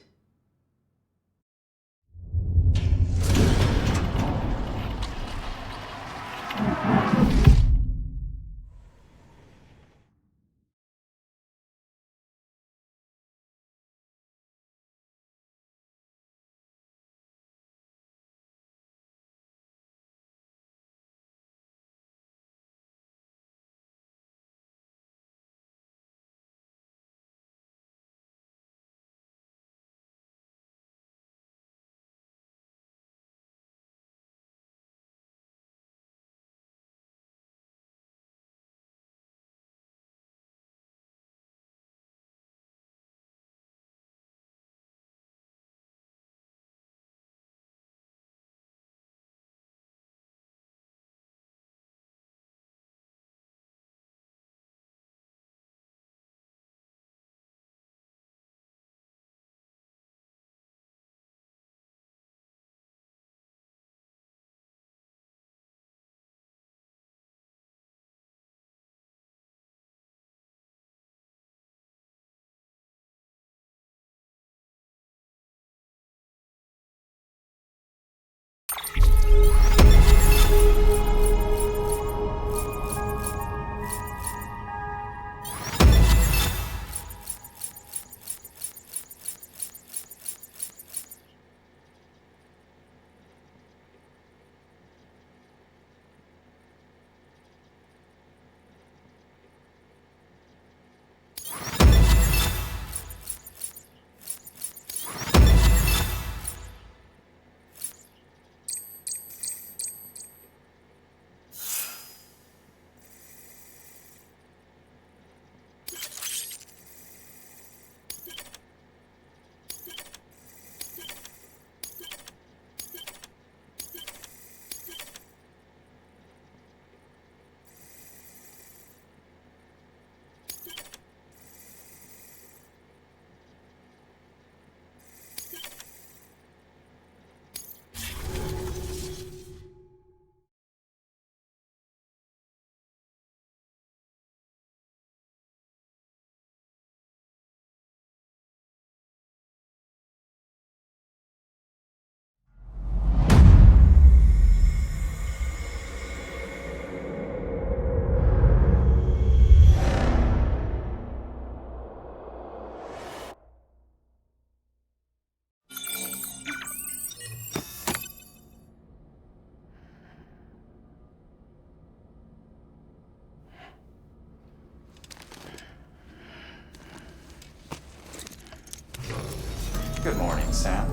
Good morning, Sam.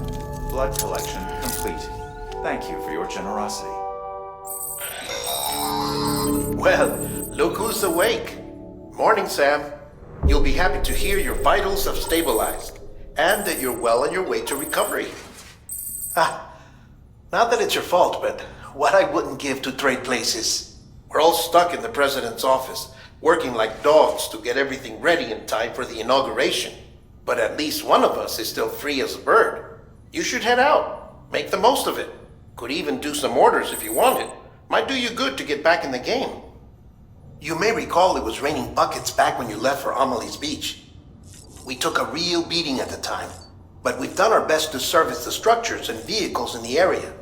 Blood collection complete. Thank you for your generosity. Well, look who's awake. Morning, Sam. You'll be happy to hear your vitals have stabilized, and that you're well on your way to recovery. Not that it's your fault, but what I wouldn't give to trade places. We're all stuck in the president's office, working like dogs to get everything ready in time for the inauguration. But at least one of us is still free as a bird. You should head out. Make the most of it. Could even do some orders if you wanted. Might do you good to get back in the game. You may recall it was raining buckets back when you left for Amelie's Beach. We took a real beating at the time, but we've done our best to service the structures and vehicles in the area.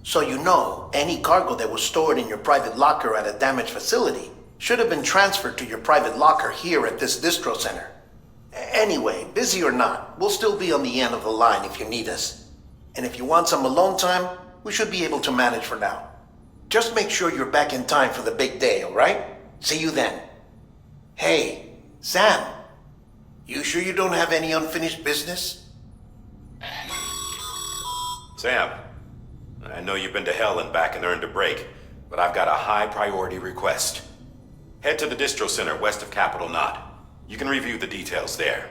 So you know, any cargo that was stored in your private locker at a damaged facility should have been transferred to your private locker here at this distro center. Anyway, busy or not, we'll still be on the end of the line if you need us. And if you want some alone time, we should be able to manage for now. Just make sure you're back in time for the big day, alright? See you then. Hey, Sam. You sure you don't have any unfinished business? Sam, I know you've been to hell and back and earned a break, but I've got a high priority request. Head to the distro center west of Capitol Knot. You can review the details there.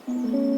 Thank you.